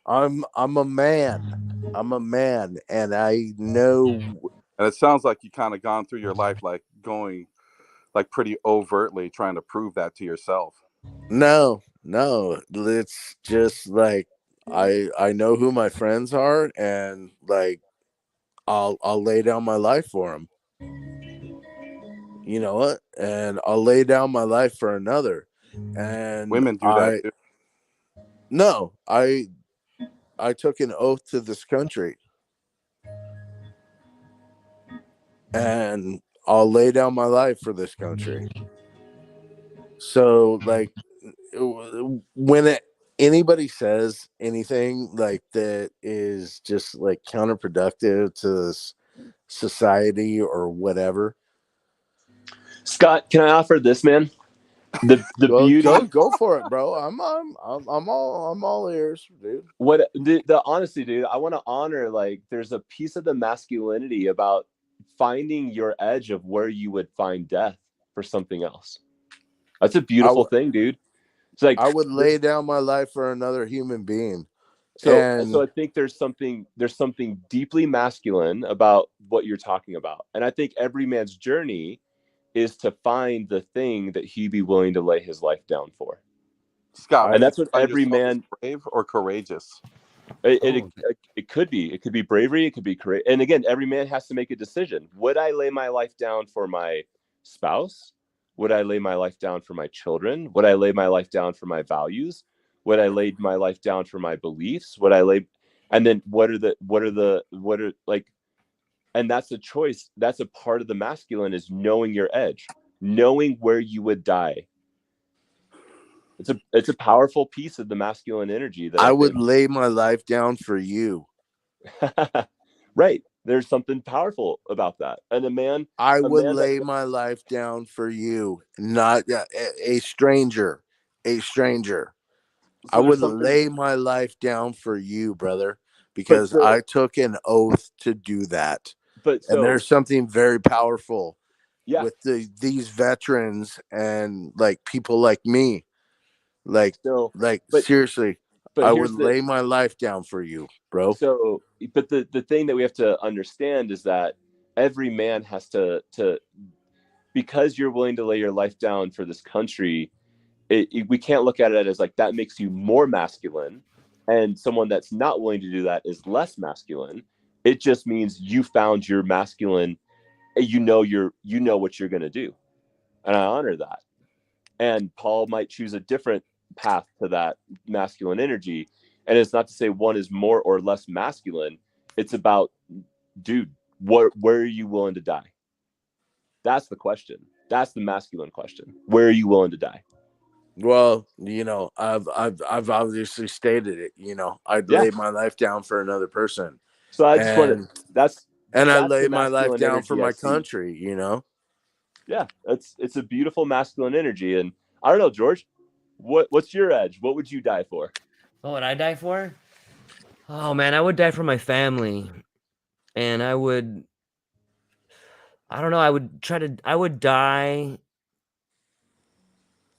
I'm a man. I'm a man, and I know. And it sounds like you kind of gone through your life like going like pretty overtly trying to prove that to yourself. No, it's just like I know who my friends are, and like I'll lay down my life for them. You know what? And I'll lay down my life for another. And Women do that too. no, I took an oath to this country. And I'll lay down my life for this country. So like when anybody says anything like that is just like counterproductive to this society or whatever, Scott, can I offer this, man? The beauty. go for it, bro. I'm all ears, dude. What the honesty, dude, I want to honor, like, there's a piece of the masculinity about finding your edge of where you would find death for something else. That's a beautiful thing, dude. It's like I would lay down my life for another human being. So I think there's something deeply masculine about what you're talking about. And I think every man's journey is to find the thing that he'd be willing to lay his life down for. Scott, and that's what every man, brave or courageous. It could be bravery, it could be courage. And again, every man has to make a decision. Would I lay my life down for my spouse? Would I lay my life down for my children? Would I lay my life down for my values? Would I lay my life down for my beliefs? Would I lay, and then what are like, and that's a choice. That's a part of the masculine, is knowing your edge, knowing where you would die. It's a powerful piece of the masculine energy that I would lay my life down for you. Right. There's something powerful about that. And I would lay my life down for you, not a stranger. A stranger. So I would lay my life down for you, brother, because I took an oath to do that. And there's something very powerful with these veterans and like people like me. Seriously, I would lay my life down for you, bro. So, but the thing that we have to understand is that every man has to, because you're willing to lay your life down for this country, we can't look at it as like that makes you more masculine, and someone that's not willing to do that is less masculine. It just means you found your masculine, you know what you're going to do. And I honor that. And Paul might choose a different path to that masculine energy. And it's not to say one is more or less masculine. It's about, dude, where are you willing to die? That's the question. That's the masculine question. Where are you willing to die? Well, I've obviously stated it. I'd Yeah. lay my life down for another person, So I just want to. and That's I that's the lay my life masculine down for energy I my see. country. Yeah, it's a beautiful masculine energy, and I don't know, George. What's your edge? What would you die for? What would I die for? Oh man, I would die for my family. And I don't know, I would die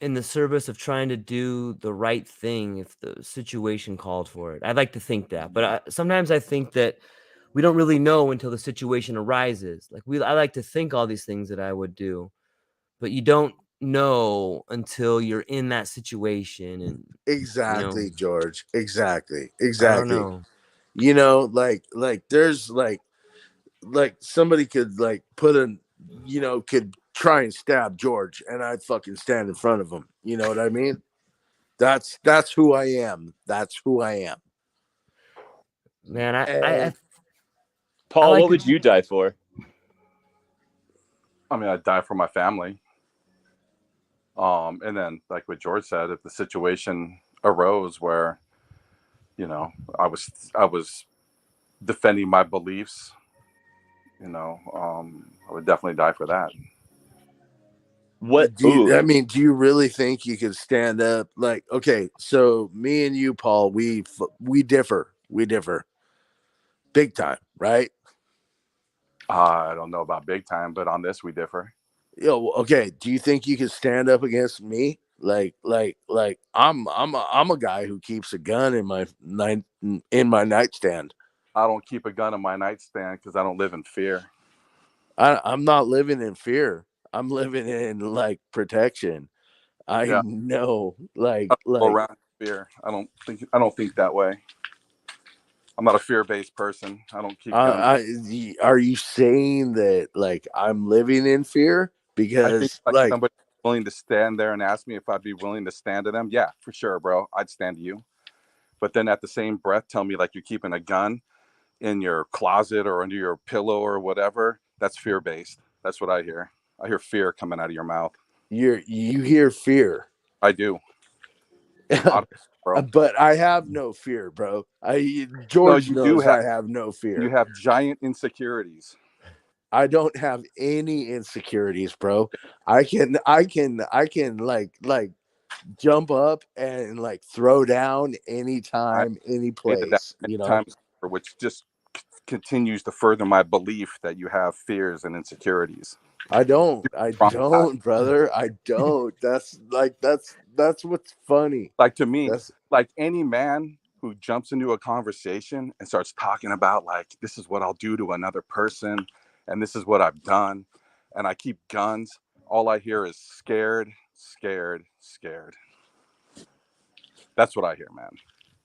in the service of trying to do the right thing if the situation called for it. I'd like to think that, but sometimes I think that we don't really know until the situation arises. Like I like to think all these things that I would do, but you don't know until you're in that situation, and Exactly, George. Exactly. I don't Exactly. know. There's somebody could could try and stab George, and I'd fucking stand in front of him. You know what I mean? That's who I am. That's who I am. Man, And I Paul, like what to would you die for? I mean, I'd die for my family. And then, like what George said, if the situation arose where, I was defending my beliefs, I would definitely die for that. What? I Ooh, mean, do you really think you could stand up? Like, okay, so me and you, Paul, we differ. We differ big time, right? I don't know about big time, but on this we differ. Okay. Do you think you could stand up against me? Like I'm a guy who keeps a gun in my nightstand. I don't keep a gun in my nightstand because I don't live in fear. I'm not living in fear. I'm living in like protection. I Yeah, know, I don't go around in fear. I don't think that way. I'm not a fear-based person. I don't keep guns. are you saying that like I'm living in fear? I think Because like like somebody willing to stand there and ask me if I'd be willing to stand to them. Yeah, for sure, bro. I'd stand to you. But then at the same breath, tell me like you're keeping a gun in your closet or under your pillow or whatever. That's fear-based. That's what I hear. I hear fear coming out of your mouth. you hear fear. I do. Bro. But I have no fear, bro. No, George you do knows have. I have no You fear. have giant insecurities. I don't have any insecurities, bro. I can like jump up and like throw down I anytime, any stated that place, many times, which just continues to further my belief that you have fears and insecurities. I Traumatized. don't, brother. I don't. That's what's funny. Like to me, That's like any man who jumps into a conversation and starts talking about like this is what I'll do to another person and this is what I've done and I keep guns, all I hear is scared, scared, scared. That's what I hear, man.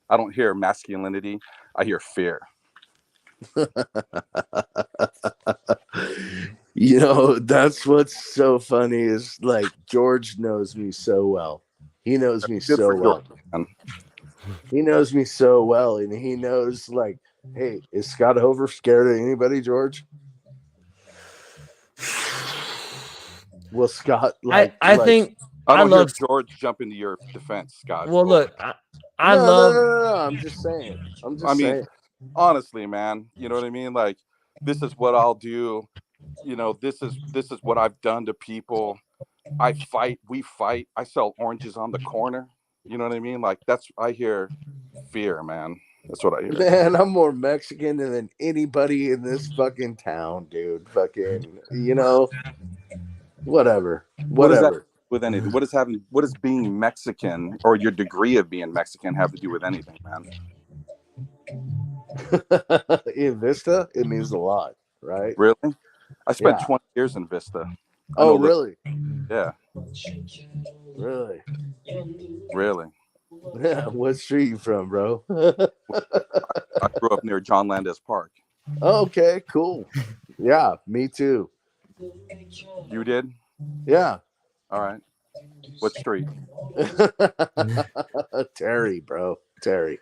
I don't hear masculinity. I hear fear. that's what's so funny is like George knows me so well. He knows me Good so for George, well. man. He knows me so well, and he knows like, hey, is Scott Hover scared of anybody, George? Well, Scott, I think I I don't hear love George jump into your defense, Scott. well look, I no, no, no, love no, no. I'm just saying. I'm I just mean, saying. honestly, man, you know what I mean? Like, this is what I'll do. This is what I've done to people. I fight, we fight. I sell oranges on the corner. You know what I mean? Like I hear fear, man. That's what I hear. Man, I'm more Mexican than anybody in this fucking town, dude. Fucking, whatever, What does that whatever. with anything? What does being Mexican or your degree of being Mexican have to do with anything, man? In Vista, it means a lot, right? Really? I spent Yeah. 20 years in Vista. I Oh, know little. really? Yeah, Really? really. Yeah. What street you from, bro? I grew up near John Landis Park. Okay, cool. Yeah, me too. You did? Yeah. All right. What street? Terry, bro. Terry.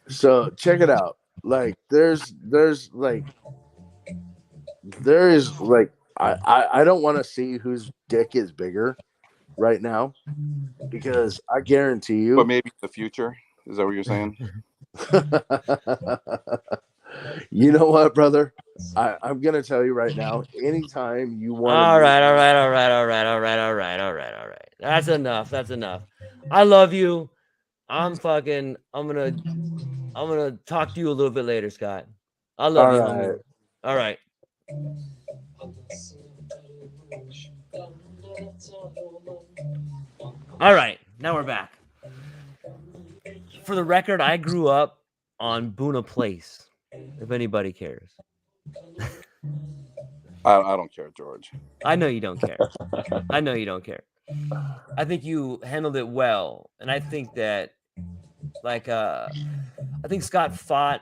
So check it out. Like there is like I don't want to see whose dick is bigger. right now, because I guarantee you. But maybe in the future. Is that what you're saying? You know what, brother? I'm gonna tell you right now. Anytime you want to, All right. That's enough. That's enough. I love you. I'm gonna talk to you a little bit later, Scott. I love All you, right. homie. All right. All right. Now we're back. For the record, I grew up on Boona Place. If anybody cares. I don't care, George. I know you don't care. I know you don't care. I think you handled it well, and I think that, like, I think Scott fought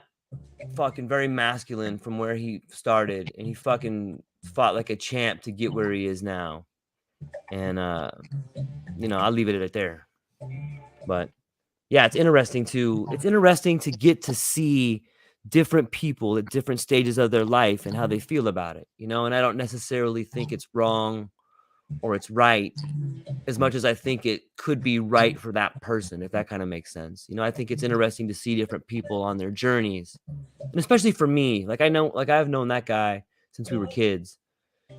fucking very masculine from where he started, and he fucking fought like a champ to get where he is now. And I'll leave it at there. But yeah, it's interesting to get to see different people at different stages of their life and how they feel about it, and I don't necessarily think it's wrong or it's right as much as I think it could be right for that person, if that kind of makes sense. I think it's interesting to see different people on their journeys. And especially for me, I've known that guy since we were kids.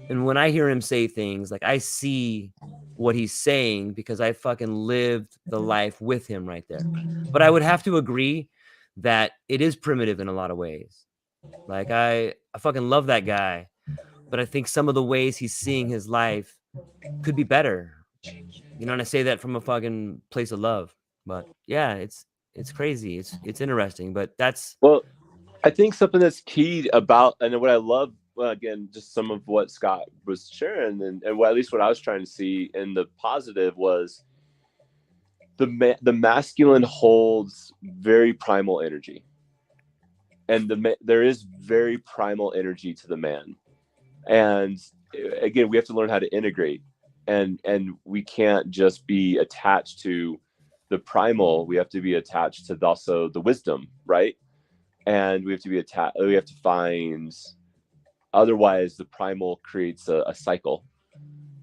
And when I hear him say things, like, I see what he's saying because I fucking lived the life with him right there. But I would have to agree that it is primitive in a lot of ways. Like, I fucking love that guy, but I think some of the ways he's seeing his life could be better. And I say that from a fucking place of love. But yeah, it's crazy. It's interesting, but that's Well, I think something that's key about, and what I love, again, just some of what Scott was sharing, and what, at least what I was trying to see in the positive, was the masculine holds very primal energy, and there is very primal energy to the man. And again, we have to learn how to integrate, and we can't just be attached to the primal. We have to be attached to also the wisdom, right? And we have to be attached. We have to find. Otherwise, the primal creates a cycle,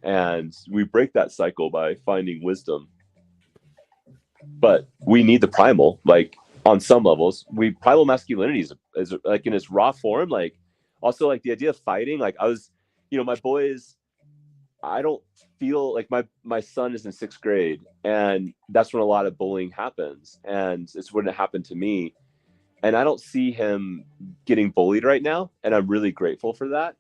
and we break that cycle by finding wisdom. But we need the primal, like, on some levels. Primal masculinity is like in its raw form. Like, also, like, the idea of fighting. Like, I was, my boys. I don't feel like my son is in 6th grade, and that's when a lot of bullying happens, and it's when it happened to me. And I don't see him getting bullied right now, and I'm really grateful for that.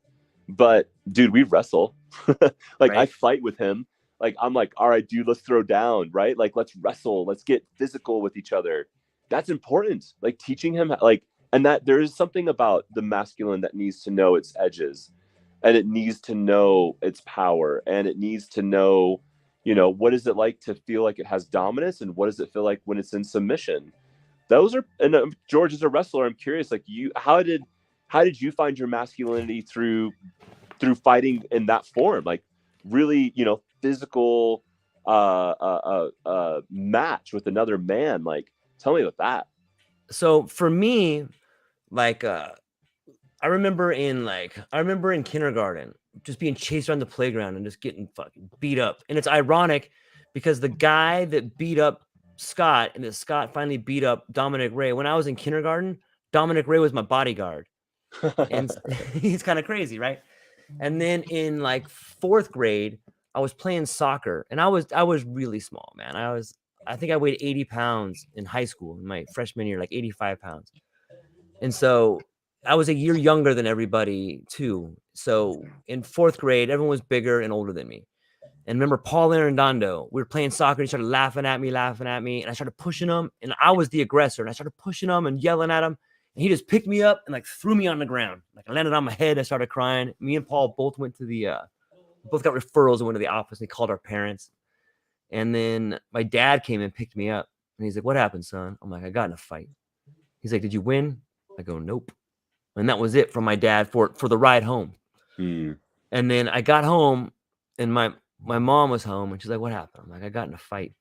But dude, we wrestle. Like, right. I fight with him. Like, I'm like, all right, dude, let's throw down, right? Like, let's wrestle. Let's get physical with each other. That's important. Like, teaching him, like, and that there is something about the masculine that needs to know its edges, and it needs to know its power, and it needs to know, what is it like to feel like it has dominance, and what does it feel like when it's in submission. Those are, and George, as a wrestler, I'm curious, like, how did you find your masculinity through fighting in that form, like, really, physical match with another man? Like, tell me about that. So for me, like, I remember in kindergarten just being chased around the playground and just getting fucking beat up. And it's ironic because the guy that beat up Scott, and that Scott finally beat up Dominic Ray, when I was in kindergarten, Dominic Ray was my bodyguard. And he's kind of crazy, right? And then in, like, 4th grade, I was playing soccer, and I was really small, man. I think I weighed 80 pounds in high school in my freshman year, like 85 pounds. And so I was a year younger than everybody too. So in 4th grade, everyone was bigger and older than me. And remember Paul Arredondo, we were playing soccer, and he started laughing at me, and I started pushing him, and I was the aggressor, and I started pushing him and yelling at him, and he just picked me up and, like, threw me on the ground. Like, I landed on my head, I started crying. Me and Paul both went to both got referrals and went to the office. They called our parents. And then my dad came and picked me up, and he's like, "What happened, son?" I'm like, "I got in a fight." He's like, "Did you win?" I go, "Nope." And that was it from my dad for the ride home. And then I got home, and my mom was home, and she's like, "What happened?" I'm like, "I got in a fight."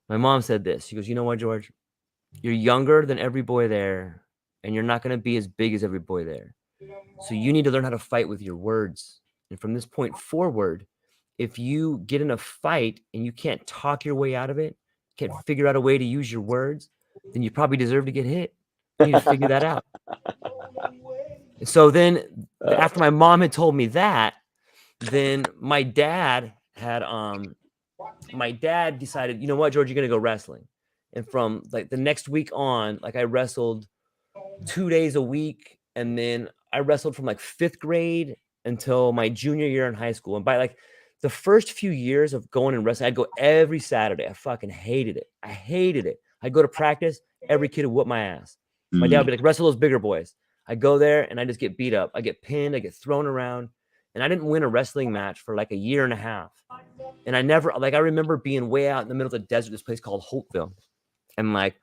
My mom said this. She goes, "You know what, George? You're younger than every boy there, and you're not going to be as big as every boy there. So you need to learn how to fight with your words. And from this point forward, if you get in a fight and you can't talk your way out of it, can't figure out a way to use your words, then you probably deserve to get hit. You need to figure that out. So then after my mom had told me that, then my dad decided, you know what, George, you're going to go wrestling. And from like the next week on, like I wrestled 2 days a week. And then I wrestled from like 5th grade until my junior year in high school. And by like the first few years of going and wrestling, I'd go every Saturday. I fucking hated it. I hated it. I'd go to practice. Every kid would whoop my ass. My dad would be like, wrestle those bigger boys. I go there and I just get beat up. I get pinned. I get thrown around. And I didn't win a wrestling match for like a year and a half. And I never, like, I remember being way out in the middle of the desert, this place called Holtville. And like,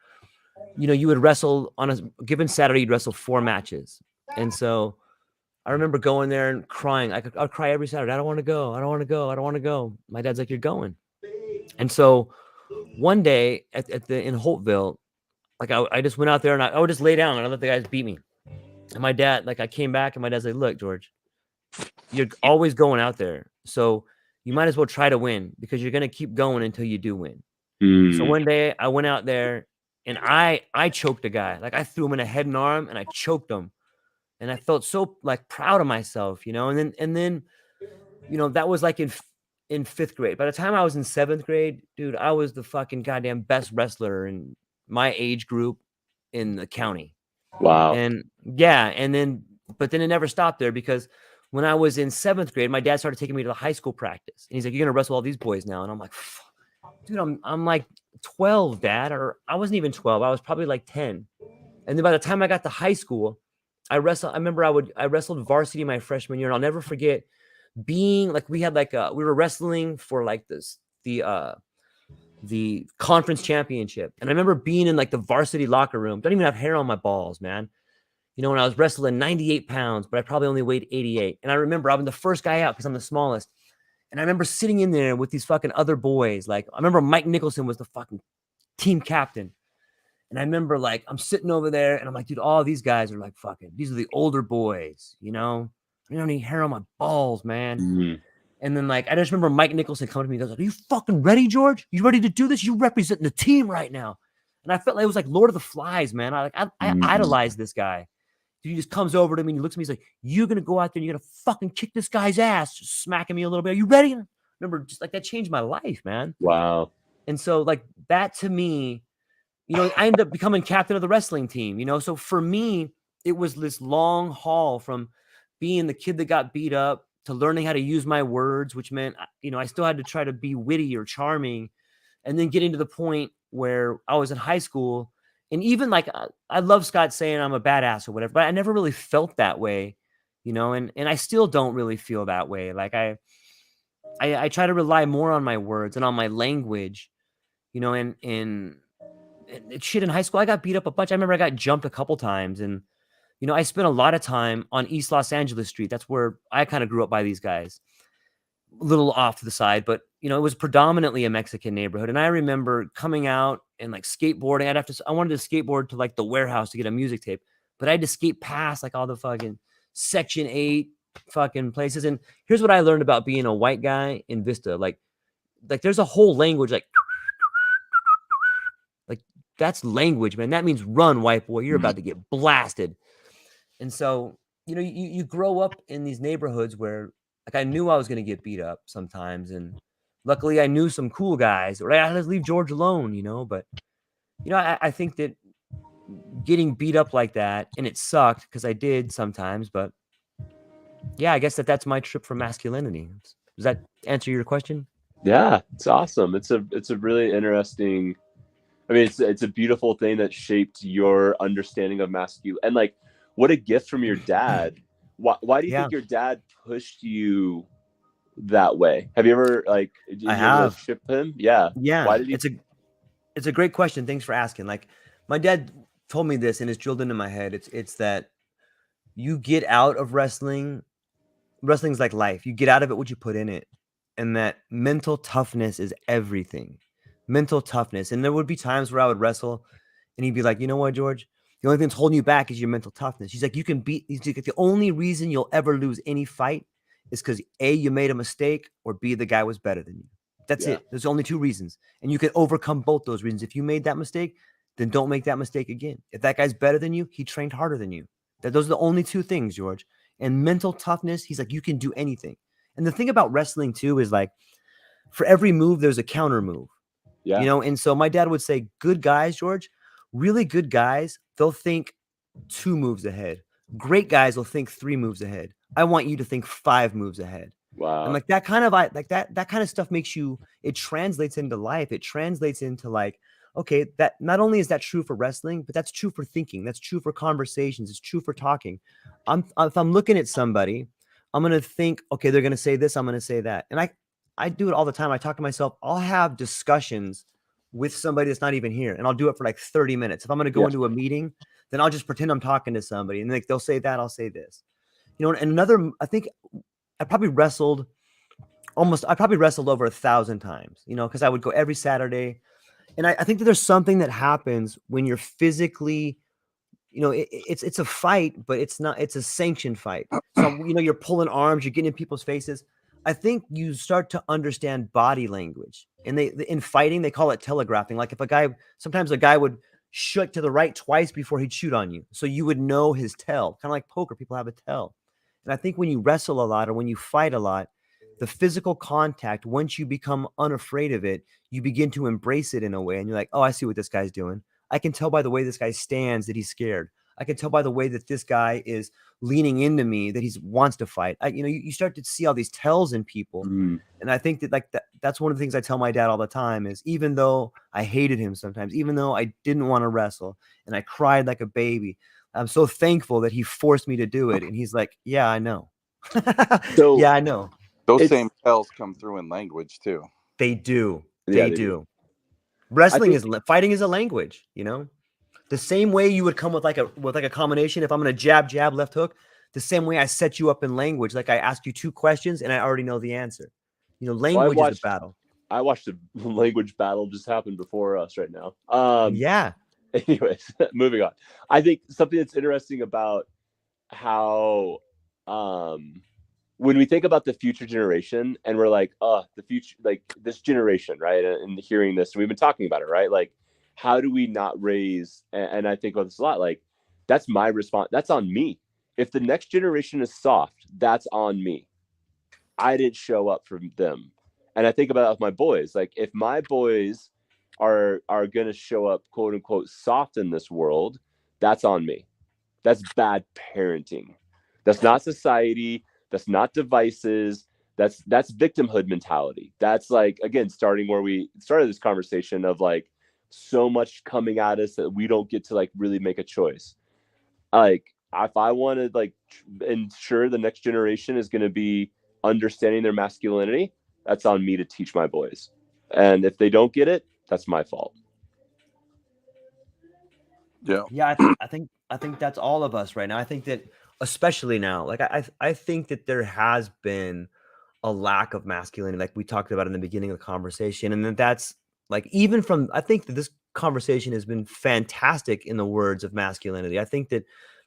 you know, you would wrestle on a given Saturday, you'd wrestle 4 matches. And so I remember going there and crying. I'd cry every Saturday. I don't want to go. I don't want to go. I don't want to go. My dad's like, you're going. And so one day in Holtville, like I just went out there and I would just lay down and I let the guys beat me. And my dad, like I came back and my dad's like, look, George, you're always going out there. So you might as well try to win because you're going to keep going until you do win. So one day I went out there and I choked a guy. Like I threw him in a head and arm and I choked him. And I felt so like proud of myself, you know, and then, you know, that was like in 5th grade. By the time I was in 7th grade, dude, I was the fucking goddamn best wrestler in my age group in the county. Wow. And yeah. And then, but then it never stopped there because when I was in 7th grade, my dad started taking me to the high school practice. And he's like, you're going to wrestle all these boys now. And I'm like, dude, I'm like 12, Dad, or I wasn't even 12. I was probably like 10. And then by the time I got to high school, I remember I wrestled varsity my freshman year. And I'll never forget being like, we were wrestling for like the conference championship. And I remember being in like the varsity locker room. Don't even have hair on my balls, man. You know, when I was wrestling 98 pounds, but I probably only weighed 88. And I remember I'm the first guy out because I'm the smallest. And I remember sitting in there with these fucking other boys. Like, I remember Mike Nicholson was the fucking team captain. And I remember, like, I'm sitting over there and I'm like, dude, all these guys are like fucking, these are the older boys, you know? I don't need hair on my balls, man. And then, like, I just remember Mike Nicholson coming to me and goes, are you fucking ready, George? You ready to do this? You representing the team right now. And I felt like it was like Lord of the Flies, man. I idolized this guy. He just comes over to me and he looks at me. He's like, you're going to go out there and you're going to fucking kick this guy's ass. Just smacking me a little bit. Are you ready? And I remember just like that changed my life, man. Wow. And so like that to me, you know, I ended up becoming captain of the wrestling team, you know? So for me, it was this long haul from being the kid that got beat up to learning how to use my words, which meant, you know, I still had to try to be witty or charming, and then getting to the point where I was in high school. And even like, I love Scott saying I'm a badass or whatever, but I never really felt that way, you know, and I still don't really feel that way. Like I try to rely more on my words and on my language, you know, and shit in high school, I got beat up a bunch. I remember I got jumped a couple times and, you know, I spent a lot of time on East Los Angeles Street. That's where I kind of grew up by these guys, a little off to the side, but you know, it was predominantly a Mexican neighborhood. And I remember coming out and like skateboarding. I wanted to skateboard to like the warehouse to get a music tape, but I had to skate past like all the fucking Section 8 fucking places. And here's what I learned about being a white guy in Vista. Like there's a whole language, like that's language, man. That means run, white boy. You're about to get blasted. And so, you know, you grow up in these neighborhoods where like I knew I was going to get beat up sometimes. And luckily I knew some cool guys, or I had to leave George alone, you know, but you know, I think that getting beat up like that, and it sucked because I did sometimes, but yeah, I guess that's my trip for masculinity. Does that answer your question? Yeah, it's awesome. It's a really interesting, I mean, it's a beautiful thing that shaped your understanding of masculinity. And like, what a gift from your dad. Why do you think your dad pushed you that way? Have you ever like, did you ever ship him? Yeah. Yeah. Why did he? It's a great question. Thanks for asking. Like my dad told me this and it's drilled into my head. It's that you get out of wrestling. Wrestling's like life. You get out of it what you put in it. And that mental toughness is everything. Mental toughness. And there would be times where I would wrestle and he'd be like, you know what, George? The only thing that's holding you back is your mental toughness. He's like, you can beat. He's like, the only reason you'll ever lose any fight is because A, you made a mistake, or B, the guy was better than you. That's Yeah. it. There's only two reasons. And you can overcome both those reasons. If you made that mistake, then don't make that mistake again. If that guy's better than you, he trained harder than you. Those are the only two things, George. And mental toughness, he's like, you can do anything. And the thing about wrestling too is like, for every move, there's a counter move. Yeah. You know, and so my dad would say, good guys, George, really good guys, they'll think 2 moves ahead. Great guys will think 3 moves ahead. I want you to think 5 moves ahead. Wow. And like that kind of like that kind of stuff makes you, it translates into life. It translates into like, okay, that not only is that true for wrestling, but that's true for thinking. That's true for conversations. It's true for talking. If I'm looking at somebody, I'm going to think, okay, they're going to say this, I'm going to say that. And I do it all the time. I talk to myself. I'll have discussions with somebody that's not even here, and I'll do it for like 30 minutes. If I'm going to go into a meeting, then I'll just pretend I'm talking to somebody, and like they'll say that, I'll say this. You know, and another, I think I probably wrestled over 1,000 times, you know, because I would go every Saturday. And I think that there's something that happens when you're physically, you know, it's a fight, but it's a sanctioned fight. So, you know, you're pulling arms, you're getting in people's faces. I think you start to understand body language. And in fighting, they call it telegraphing. Like sometimes a guy would shoot to the right twice before he'd shoot on you. So you would know his tell, kind of like poker. People have a tell. And I think when you wrestle a lot or when you fight a lot, the physical contact, once you become unafraid of it, you begin to embrace it in a way. And you're like, oh, I see what this guy's doing. I can tell by the way this guy stands that he's scared. I can tell by the way that this guy is leaning into me that he wants to fight. You start to see all these tells in people. Mm. And I think that that's one of the things I tell my dad all the time is, even though I hated him sometimes, even though I didn't want to wrestle and I cried like a baby, I'm so thankful that he forced me to do it. And he's like, yeah, I know. So yeah, I know. Those same tells come through in language too. They do. Yeah, They do. Fighting is a language, you know? The same way you would come with like a combination. If I'm going to jab, left hook, the same way I set you up in language. Like I ask you 2 questions and I already know the answer. You know, language is a battle. I watched a language battle just happen before us right now. Yeah. Anyways, moving on. I think something that's interesting about how when we think about the future generation and we're like, the future, like this generation, right? And hearing this, we've been talking about it, right? Like, how do we not raise? And I think about this a lot. Like, that's my response. That's on me. If the next generation is soft, that's on me. I didn't show up for them. And I think about it with my boys. Like, if my boys are going to show up, quote unquote, soft in this world, that's on me. That's bad parenting. That's not society. That's not devices. That's victimhood mentality. That's like, again, starting where we started this conversation of like so much coming at us that we don't get to like really make a choice. Like, if I want to like ensure the next generation is going to be understanding their masculinity, that's on me to teach my boys. And if they don't get it, that's my fault. Yeah. I think that's all of us right now. I think that especially now, like I think that there has been a lack of masculinity, like we talked about in the beginning of the conversation, and then that's like even from I think that this conversation has been fantastic in the words of masculinity. I think that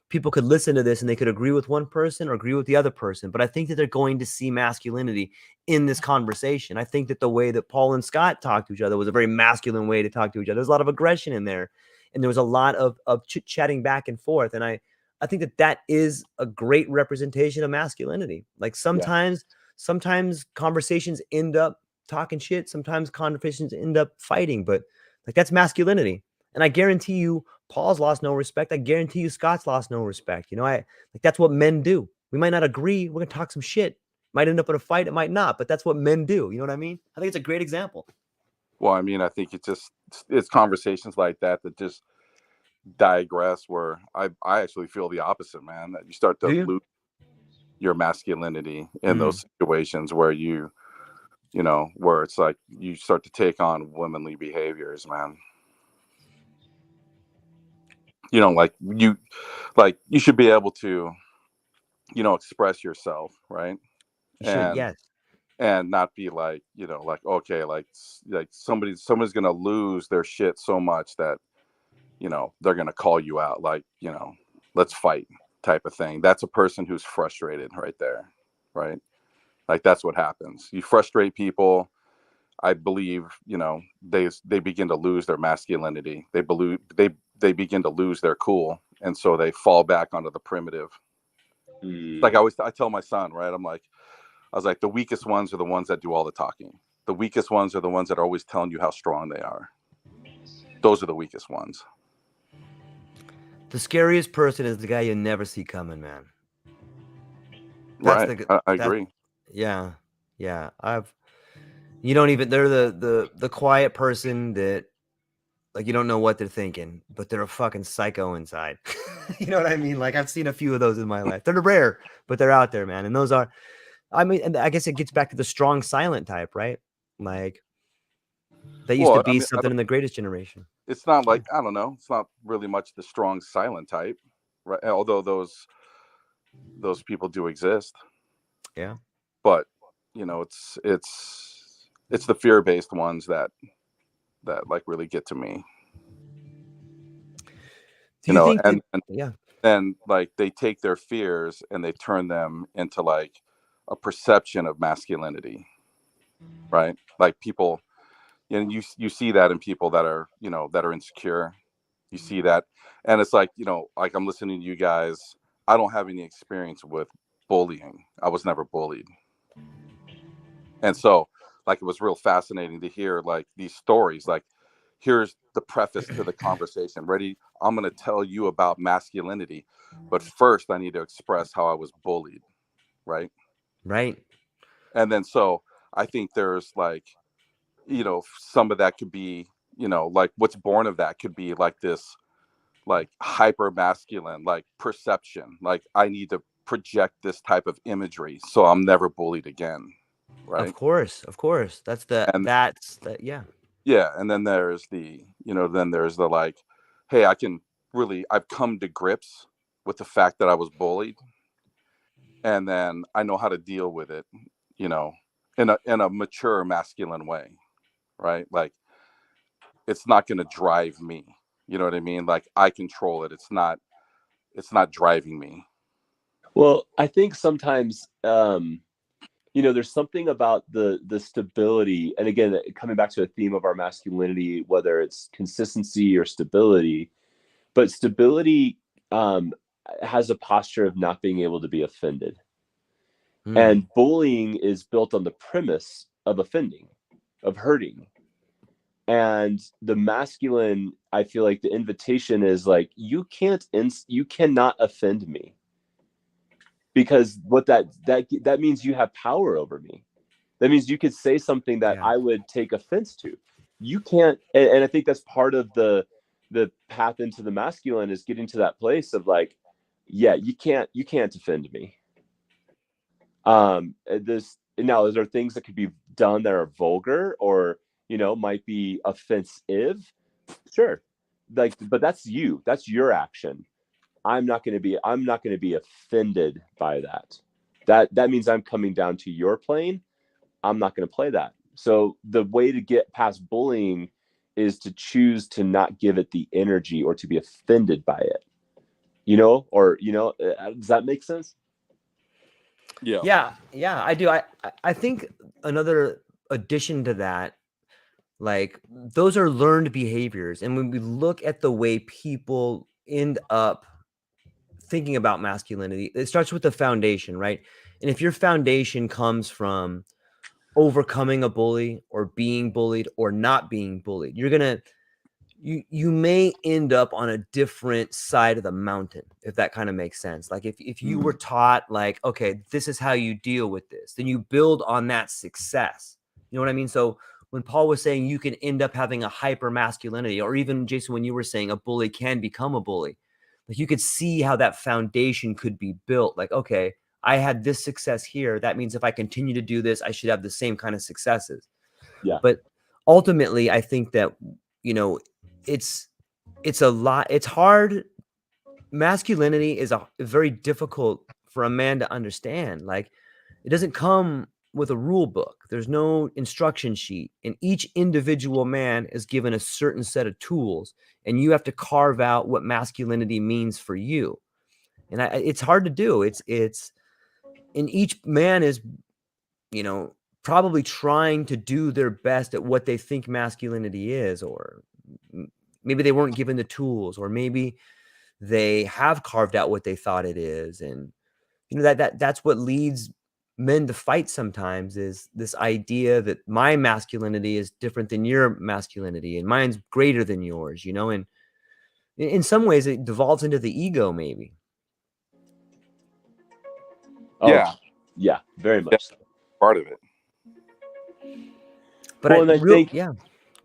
people could listen to this and they could agree with one person or agree with the other person, but I think that they're going to see masculinity in this conversation. I think that the way that Paul and Scott talked to each other was a very masculine way to talk to each other. There's a lot of aggression in there, and there was a lot of chit-chatting back and forth, and I think that is a great representation of masculinity. Like sometimes conversations end up talking shit, sometimes conversations end up fighting, but like that's masculinity. And I guarantee you Paul's lost no respect. I guarantee you Scott's lost no respect. You know, like that's what men do. We might not agree. We're gonna talk some shit. Might end up in a fight. It might not, but that's what men do. You know what I mean? I think it's a great example. Well, I mean, I think it's conversations like that just digress where I actually feel the opposite, man. That you start to lose your masculinity in those situations where where it's like you start to take on womanly behaviors, man. You know, like you should be able to, express yourself, right? Yes. And not be like, like, okay, like somebody's gonna lose their shit so much that, they're gonna call you out, like, let's fight type of thing. That's a person who's frustrated right there, right? Like that's what happens. You frustrate people. I believe, you know, they begin to lose their masculinity. They begin to lose their cool, and so they fall back onto the primitive. Like I tell my son, right? I was like, the weakest ones are the ones that do all the talking. The weakest ones are the ones that are always telling you how strong they are. Those are the weakest ones. The scariest person is the guy you never see coming, man. Right. I agree. Yeah. You don't even, they're the quiet person that, like, you don't know what they're thinking, but they're a fucking psycho inside. You know what I mean? Like, I've seen a few of those in my life. They're rare, but they're out there, man. And those are, I mean, and I guess it gets back to the strong silent type, right? Like, that used to be something in the Greatest Generation. It's not like, I don't know, it's not really much the strong silent type, right? Although those people do exist. Yeah. But, you know, it's the fear-based ones that like really get to me. Do you think that, and like they take their fears and they turn them into like a perception of masculinity, right? Like people, and you see that in people that are, you know, that are insecure. You see that, and it's like, you know, like I'm listening to you guys. I don't have any experience with bullying. I was never bullied, and so like it was real fascinating to hear like these stories. Like, here's the preface to the conversation. Ready? I'm going to tell you about masculinity, but first I need to express how I was bullied, right? Right. And then so I think there's like, you know, some of that could be, you know, like what's born of that could be like this, like hyper masculine, like perception. Like I need to project this type of imagery so I'm never bullied again, right? Of course. That's yeah. Yeah, and then there's the, you know, then there's the like, hey, I've come to grips with the fact that I was bullied, and then I know how to deal with it, you know, in a mature masculine way, right? Like it's not going to drive me. You know what I mean? Like I control it. It's not driving me. Well, I think sometimes you know, there's something about the stability, and again, coming back to a theme of our masculinity, whether it's consistency or stability, but stability has a posture of not being able to be offended. And bullying is built on the premise of offending, of hurting. And the masculine, I feel like the invitation is like, you cannot offend me, because what that means, you have power over me. That means you could say something that I would take offense to. You can't, and I think that's part of the path into the masculine, is getting to that place of like, yeah, you can't offend me. Now there are things that could be done that are vulgar or, you know, might be offensive. Sure. Like, but that's your action. I'm not going to be offended by that. That means I'm coming down to your plane. I'm not going to play that. So the way to get past bullying is to choose to not give it the energy or to be offended by it. You know, or, you know, does that make sense? Yeah, I do. I think another addition to that, like, those are learned behaviors. And when we look at the way people end up thinking about masculinity, it starts with the foundation, right? And if your foundation comes from overcoming a bully or being bullied or not being bullied, you may end up on a different side of the mountain, if that kind of makes sense. Like if you were taught like, okay, this is how you deal with this, then you build on that success. You know what I mean? So when Paul was saying you can end up having a hyper masculinity, or even Jason, when you were saying a bully can become a bully, like you could see how that foundation could be built. Like, okay, I had this success here. That means if I continue to do this, I should have the same kind of successes. Yeah. But ultimately, I think that, you know, it's a lot. It's hard. Masculinity is very difficult for a man to understand. Like, it doesn't come with a rule book. There's no instruction sheet, and each individual man is given a certain set of tools, and you have to carve out what masculinity means for you. And it's hard to do. And each man is you know, probably trying to do their best at what they think masculinity is, or maybe they weren't given the tools, or maybe they have carved out what they thought it is. And that's what leads men to fight sometimes, is this idea that my masculinity is different than your masculinity and mine's greater than yours, and in some ways it devolves into the ego, maybe. Oh, yeah, very much so. Part of it. But well, I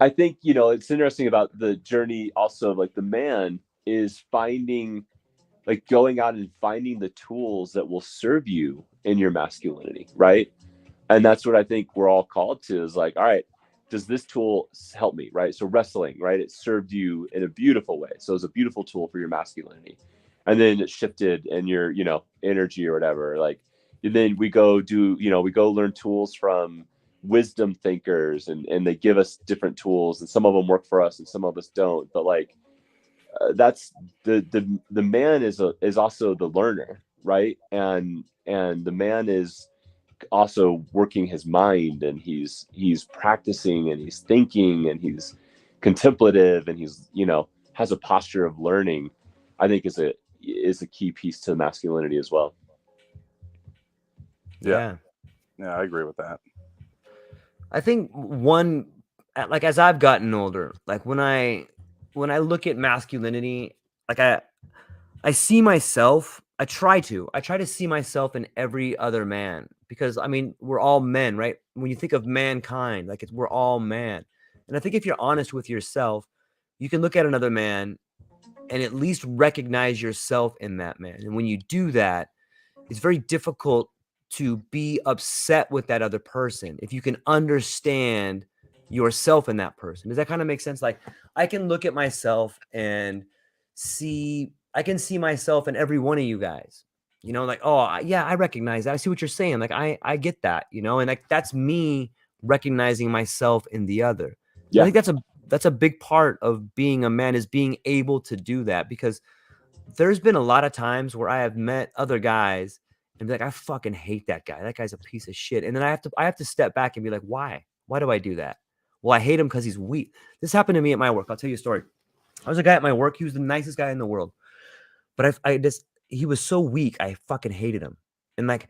think, it's interesting about the journey also of like the man is finding, like going out and finding the tools that will serve you in your masculinity, right? And that's what I think we're all called to, is like, all right, does this tool help me, right? So wrestling, right? It served you in a beautiful way. So it's a beautiful tool for your masculinity. And then it shifted in your, energy or whatever. Like, and then we go learn tools from wisdom thinkers, and they give us different tools, and some of them work for us and some of us don't. But like, that's the man is also the learner, right? And the man is also working his mind, and he's practicing, and he's thinking, and he's contemplative, and he's has a posture of learning. I think is a key piece to masculinity as well. Yeah, I agree with that. I think like as I've gotten older, like when I look at masculinity, like I see myself, I try to see myself in every other man, because I mean, we're all men, right? When you think of mankind, like we're all man. And I think if you're honest with yourself, you can look at another man and at least recognize yourself in that man. And when you do that, it's very difficult to be upset with that other person if you can understand yourself in that person. Does that kind of make sense? Like, I can look at myself and I can see myself in every one of you guys, like, oh yeah, I recognize that. I see what you're saying. Like, I get that, and like, that's me recognizing myself in the other. Yeah. I think that's a big part of being a man, is being able to do that, because there's been a lot of times where I have met other guys and be like, I fucking hate that guy. That guy's a piece of shit. And then I have to step back and be like, why? Why do I do that? Well, I hate him because he's weak. This happened to me at my work. I'll tell you a story. I was a guy at my work. He was the nicest guy in the world. But he was so weak. I fucking hated him. And like,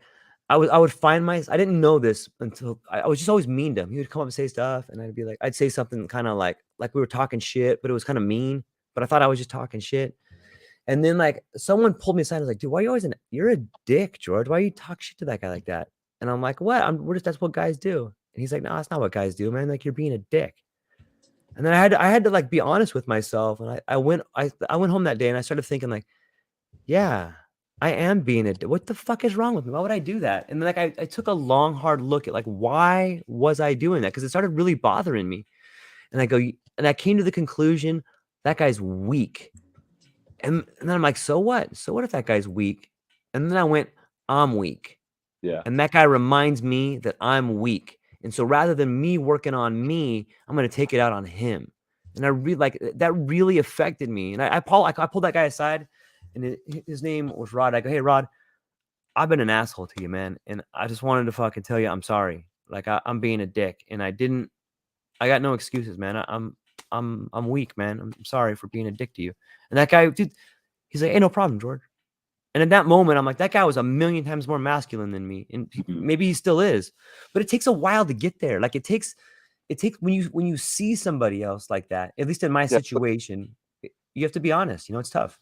I would find I didn't know this until I was just always mean to him. He would come up and say stuff, and I'd say something kind of like we were talking shit, but it was kind of mean. But I thought I was just talking shit. And then like someone pulled me aside and was like, dude, why are you always you're a dick, George. Why you talk shit to that guy like that? And I'm like, what? That's what guys do. And he's like, no, that's not what guys do, man. Like, you're being a dick. And then I had to like be honest with myself. And I went home that day and I started thinking like, yeah, I am being a dick. What the fuck is wrong with me? Why would I do that? And then like, I took a long, hard look at like, why was I doing that? Because it started really bothering me. And I came to the conclusion, that guy's weak. And then I'm like, so what? So what if that guy's weak? And then I went, I'm weak. Yeah. And that guy reminds me that I'm weak. And so rather than me working on me, I'm going to take it out on him. And I really like that really affected me. And I pulled that guy aside, and his name was Rod. I go, hey, Rod, I've been an asshole to you, man. And I just wanted to fucking tell you, I'm sorry. Like, I'm being a dick, and I got no excuses, man. I'm weak, man. I'm sorry for being a dick to you. And that guy, dude, he's like, hey, no problem, George. And in that moment, I'm like, that guy was a million times more masculine than me. And maybe he still is, but it takes a while to get there. Like, it takes when you see somebody else like that, at least in my situation, you have to be honest. It's tough.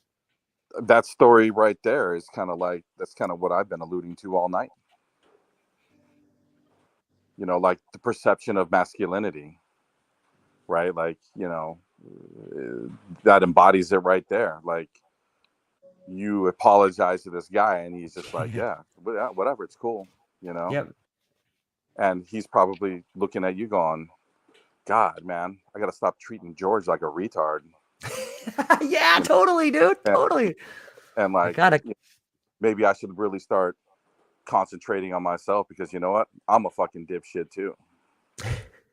That story right there is kind of like, that's kind of what I've been alluding to all night. Like the perception of masculinity, right? Like, that embodies it right there. Like, you apologize to this guy and he's just like, yeah, whatever, it's cool, Yep. And he's probably looking at you going, God, man, I gotta stop treating George like a retard. Yeah, totally, dude. Totally. And like, maybe I should really start concentrating on myself, because you know what? I'm a fucking dipshit too.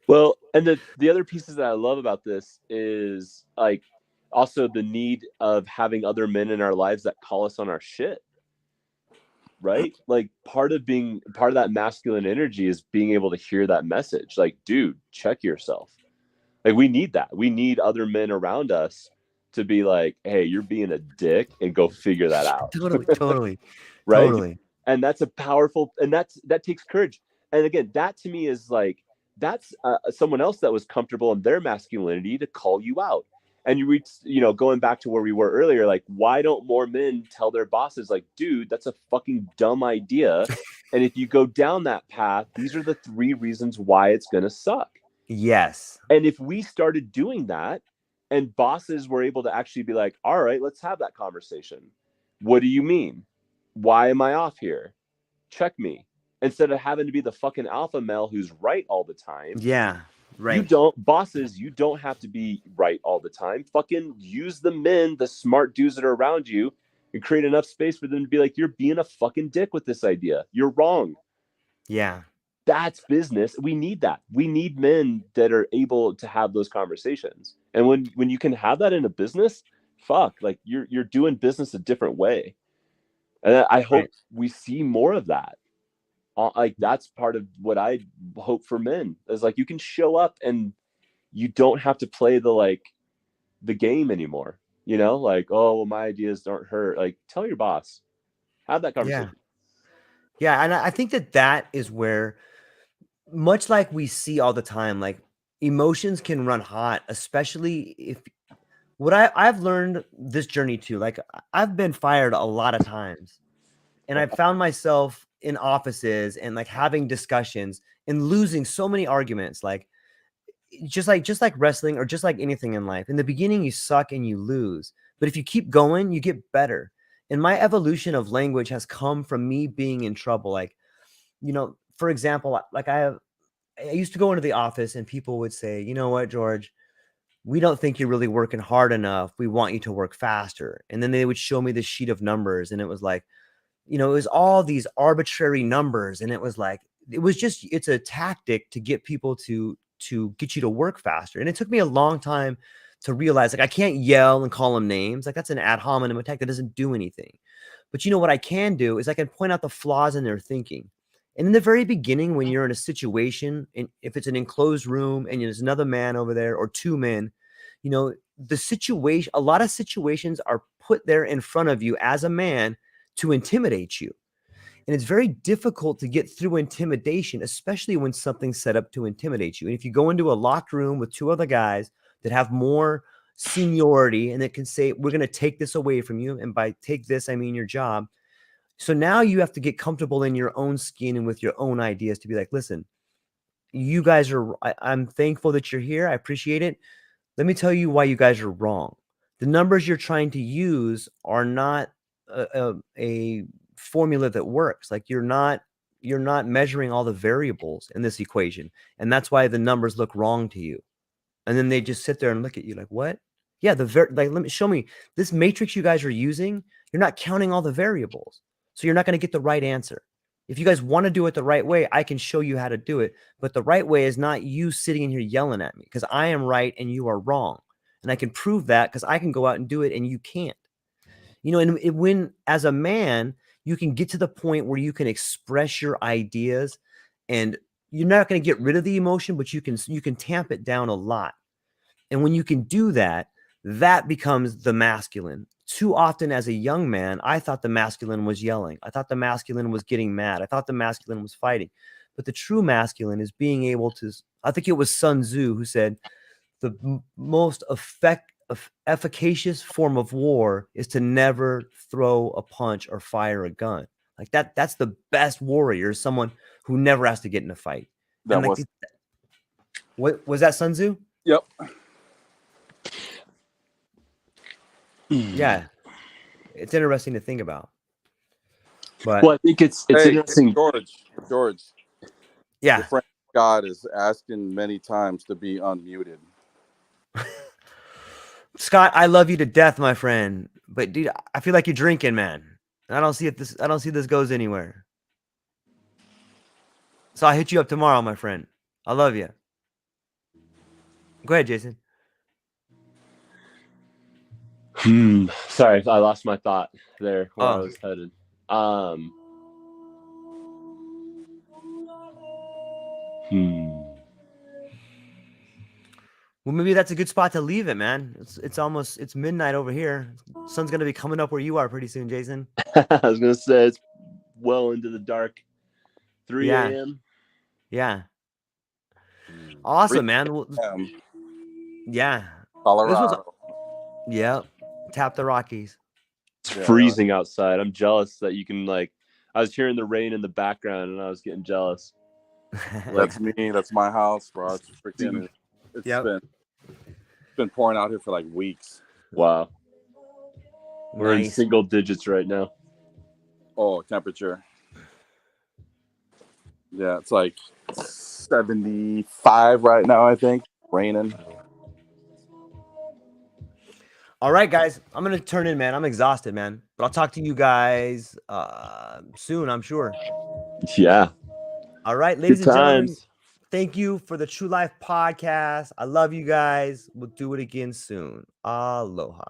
Well, and the other pieces that I love about this is like also the need of having other men in our lives that call us on our shit. right? Like part of that masculine energy is being able to hear that message. Like, dude, check yourself. Like we need that. We need other men around us to be like, hey, you're being a dick and go figure that out. Totally. Right. Totally. And that's a powerful, and that takes courage. And again, that to me is like, that's someone else that was comfortable in their masculinity to call you out. And you reach, going back to where we were earlier, like, why don't more men tell their bosses, like, dude, that's a fucking dumb idea. And if you go down that path, these are the 3 reasons why it's going to suck. Yes. And if we started doing that and bosses were able to actually be like, all right, let's have that conversation. What do you mean? Why am I off here? Check me. Instead of having to be the fucking alpha male who's right all the time. Yeah. Right. You don't have to be right all the time. Fucking use the men, the smart dudes that are around you, and create enough space for them to be like, you're being a fucking dick with this idea. You're wrong. Yeah. That's business. We need that. We need men that are able to have those conversations. And when you can have that in a business, fuck, like you're doing business a different way. And I hope we see more of that. Like that's part of what I hope for men is like you can show up and you don't have to play the game anymore. Like, oh, well, my ideas don't hurt. Like, tell your boss, have that conversation. Yeah. And I think that is where, much like we see all the time, like emotions can run hot, especially if what I've learned this journey too. Like I've been fired a lot of times, and I found myself in offices and like having discussions and losing so many arguments. Like just like wrestling or just like anything in life. In the beginning, you suck and you lose, but if you keep going, you get better. And my evolution of language has come from me being in trouble. Like, for example, like I used to go into the office and people would say, you know what, George, we don't think you're really working hard enough. We want you to work faster. And then they would show me this sheet of numbers. And it was like, it was all these arbitrary numbers. And it was like, it's a tactic to get people to get you to work faster. And it took me a long time to realize, like, I can't yell and call them names. Like that's an ad hominem attack that doesn't do anything. But what I can do is I can point out the flaws in their thinking. And in the very beginning, when you're in a situation, and if it's an enclosed room and there's another man over there or 2 men, the situation, a lot of situations are put there in front of you as a man to intimidate you. And it's very difficult to get through intimidation, especially when something's set up to intimidate you. And if you go into a locked room with 2 other guys that have more seniority and that can say, we're going to take this away from you. And by take this, I mean your job. So now you have to get comfortable in your own skin and with your own ideas to be like, listen, you guys I'm thankful that you're here. I appreciate it. Let me tell you why you guys are wrong. The numbers you're trying to use are not a formula that works. Like you're not measuring all the variables in this equation. And that's why the numbers look wrong to you. And then they just sit there and look at you like, what? Yeah, let me show me this matrix you guys are using. You're not counting all the variables. So you're not going to get the right answer. If you guys want to do it the right way, I can show you how to do it. But the right way is not you sitting in here yelling at me because I am right and you are wrong. And I can prove that because I can go out and do it and you can't. And when as a man, you can get to the point where you can express your ideas and you're not going to get rid of the emotion, but you can tamp it down a lot. And when you can do that, that becomes the masculine. Too often as a young man, I thought the masculine was yelling. I thought the masculine was getting mad. I thought the masculine was fighting. But the true masculine is being able to, I think it was Sun Tzu who said, the most efficacious form of war is to never throw a punch or fire a gun. Like that's the best warrior, someone who never has to get in a fight. What was that, Sun Tzu? Yep. Yeah, it's interesting to think about. But well, I think it's interesting. George. Yeah, your friend Scott is asking many times to be unmuted. Scott, I love you to death, my friend. But dude, I feel like you're drinking, man. I don't see this goes anywhere. So I'll hit you up tomorrow, my friend. I love you. Go ahead, Jason. Sorry, I lost my thought there where I was headed. Well, maybe that's a good spot to leave it, man. It's midnight over here. Sun's gonna be coming up where you are pretty soon, Jason. I was gonna say it's well into the dark. 3 Yeah. a.m. Yeah. Awesome, man. Well, yeah. Colorado. Yeah. Tap the Rockies. It's Yeah. freezing outside. I'm jealous that you can I was hearing the rain in the background and I was getting jealous. That's me. That's my house, bro. It's freaking. It's been pouring out here for like weeks. Wow. We're in Nice. single digits right now. Oh, temperature. Yeah, it's like 75 right now, I think. Raining. All right, guys. I'm gonna turn in, man. I'm exhausted, man. But I'll talk to you guys soon, I'm sure. Yeah. All right, ladies Good and gentlemen. times. Thank you for the True Life podcast. I love you guys. We'll do it again soon. Aloha.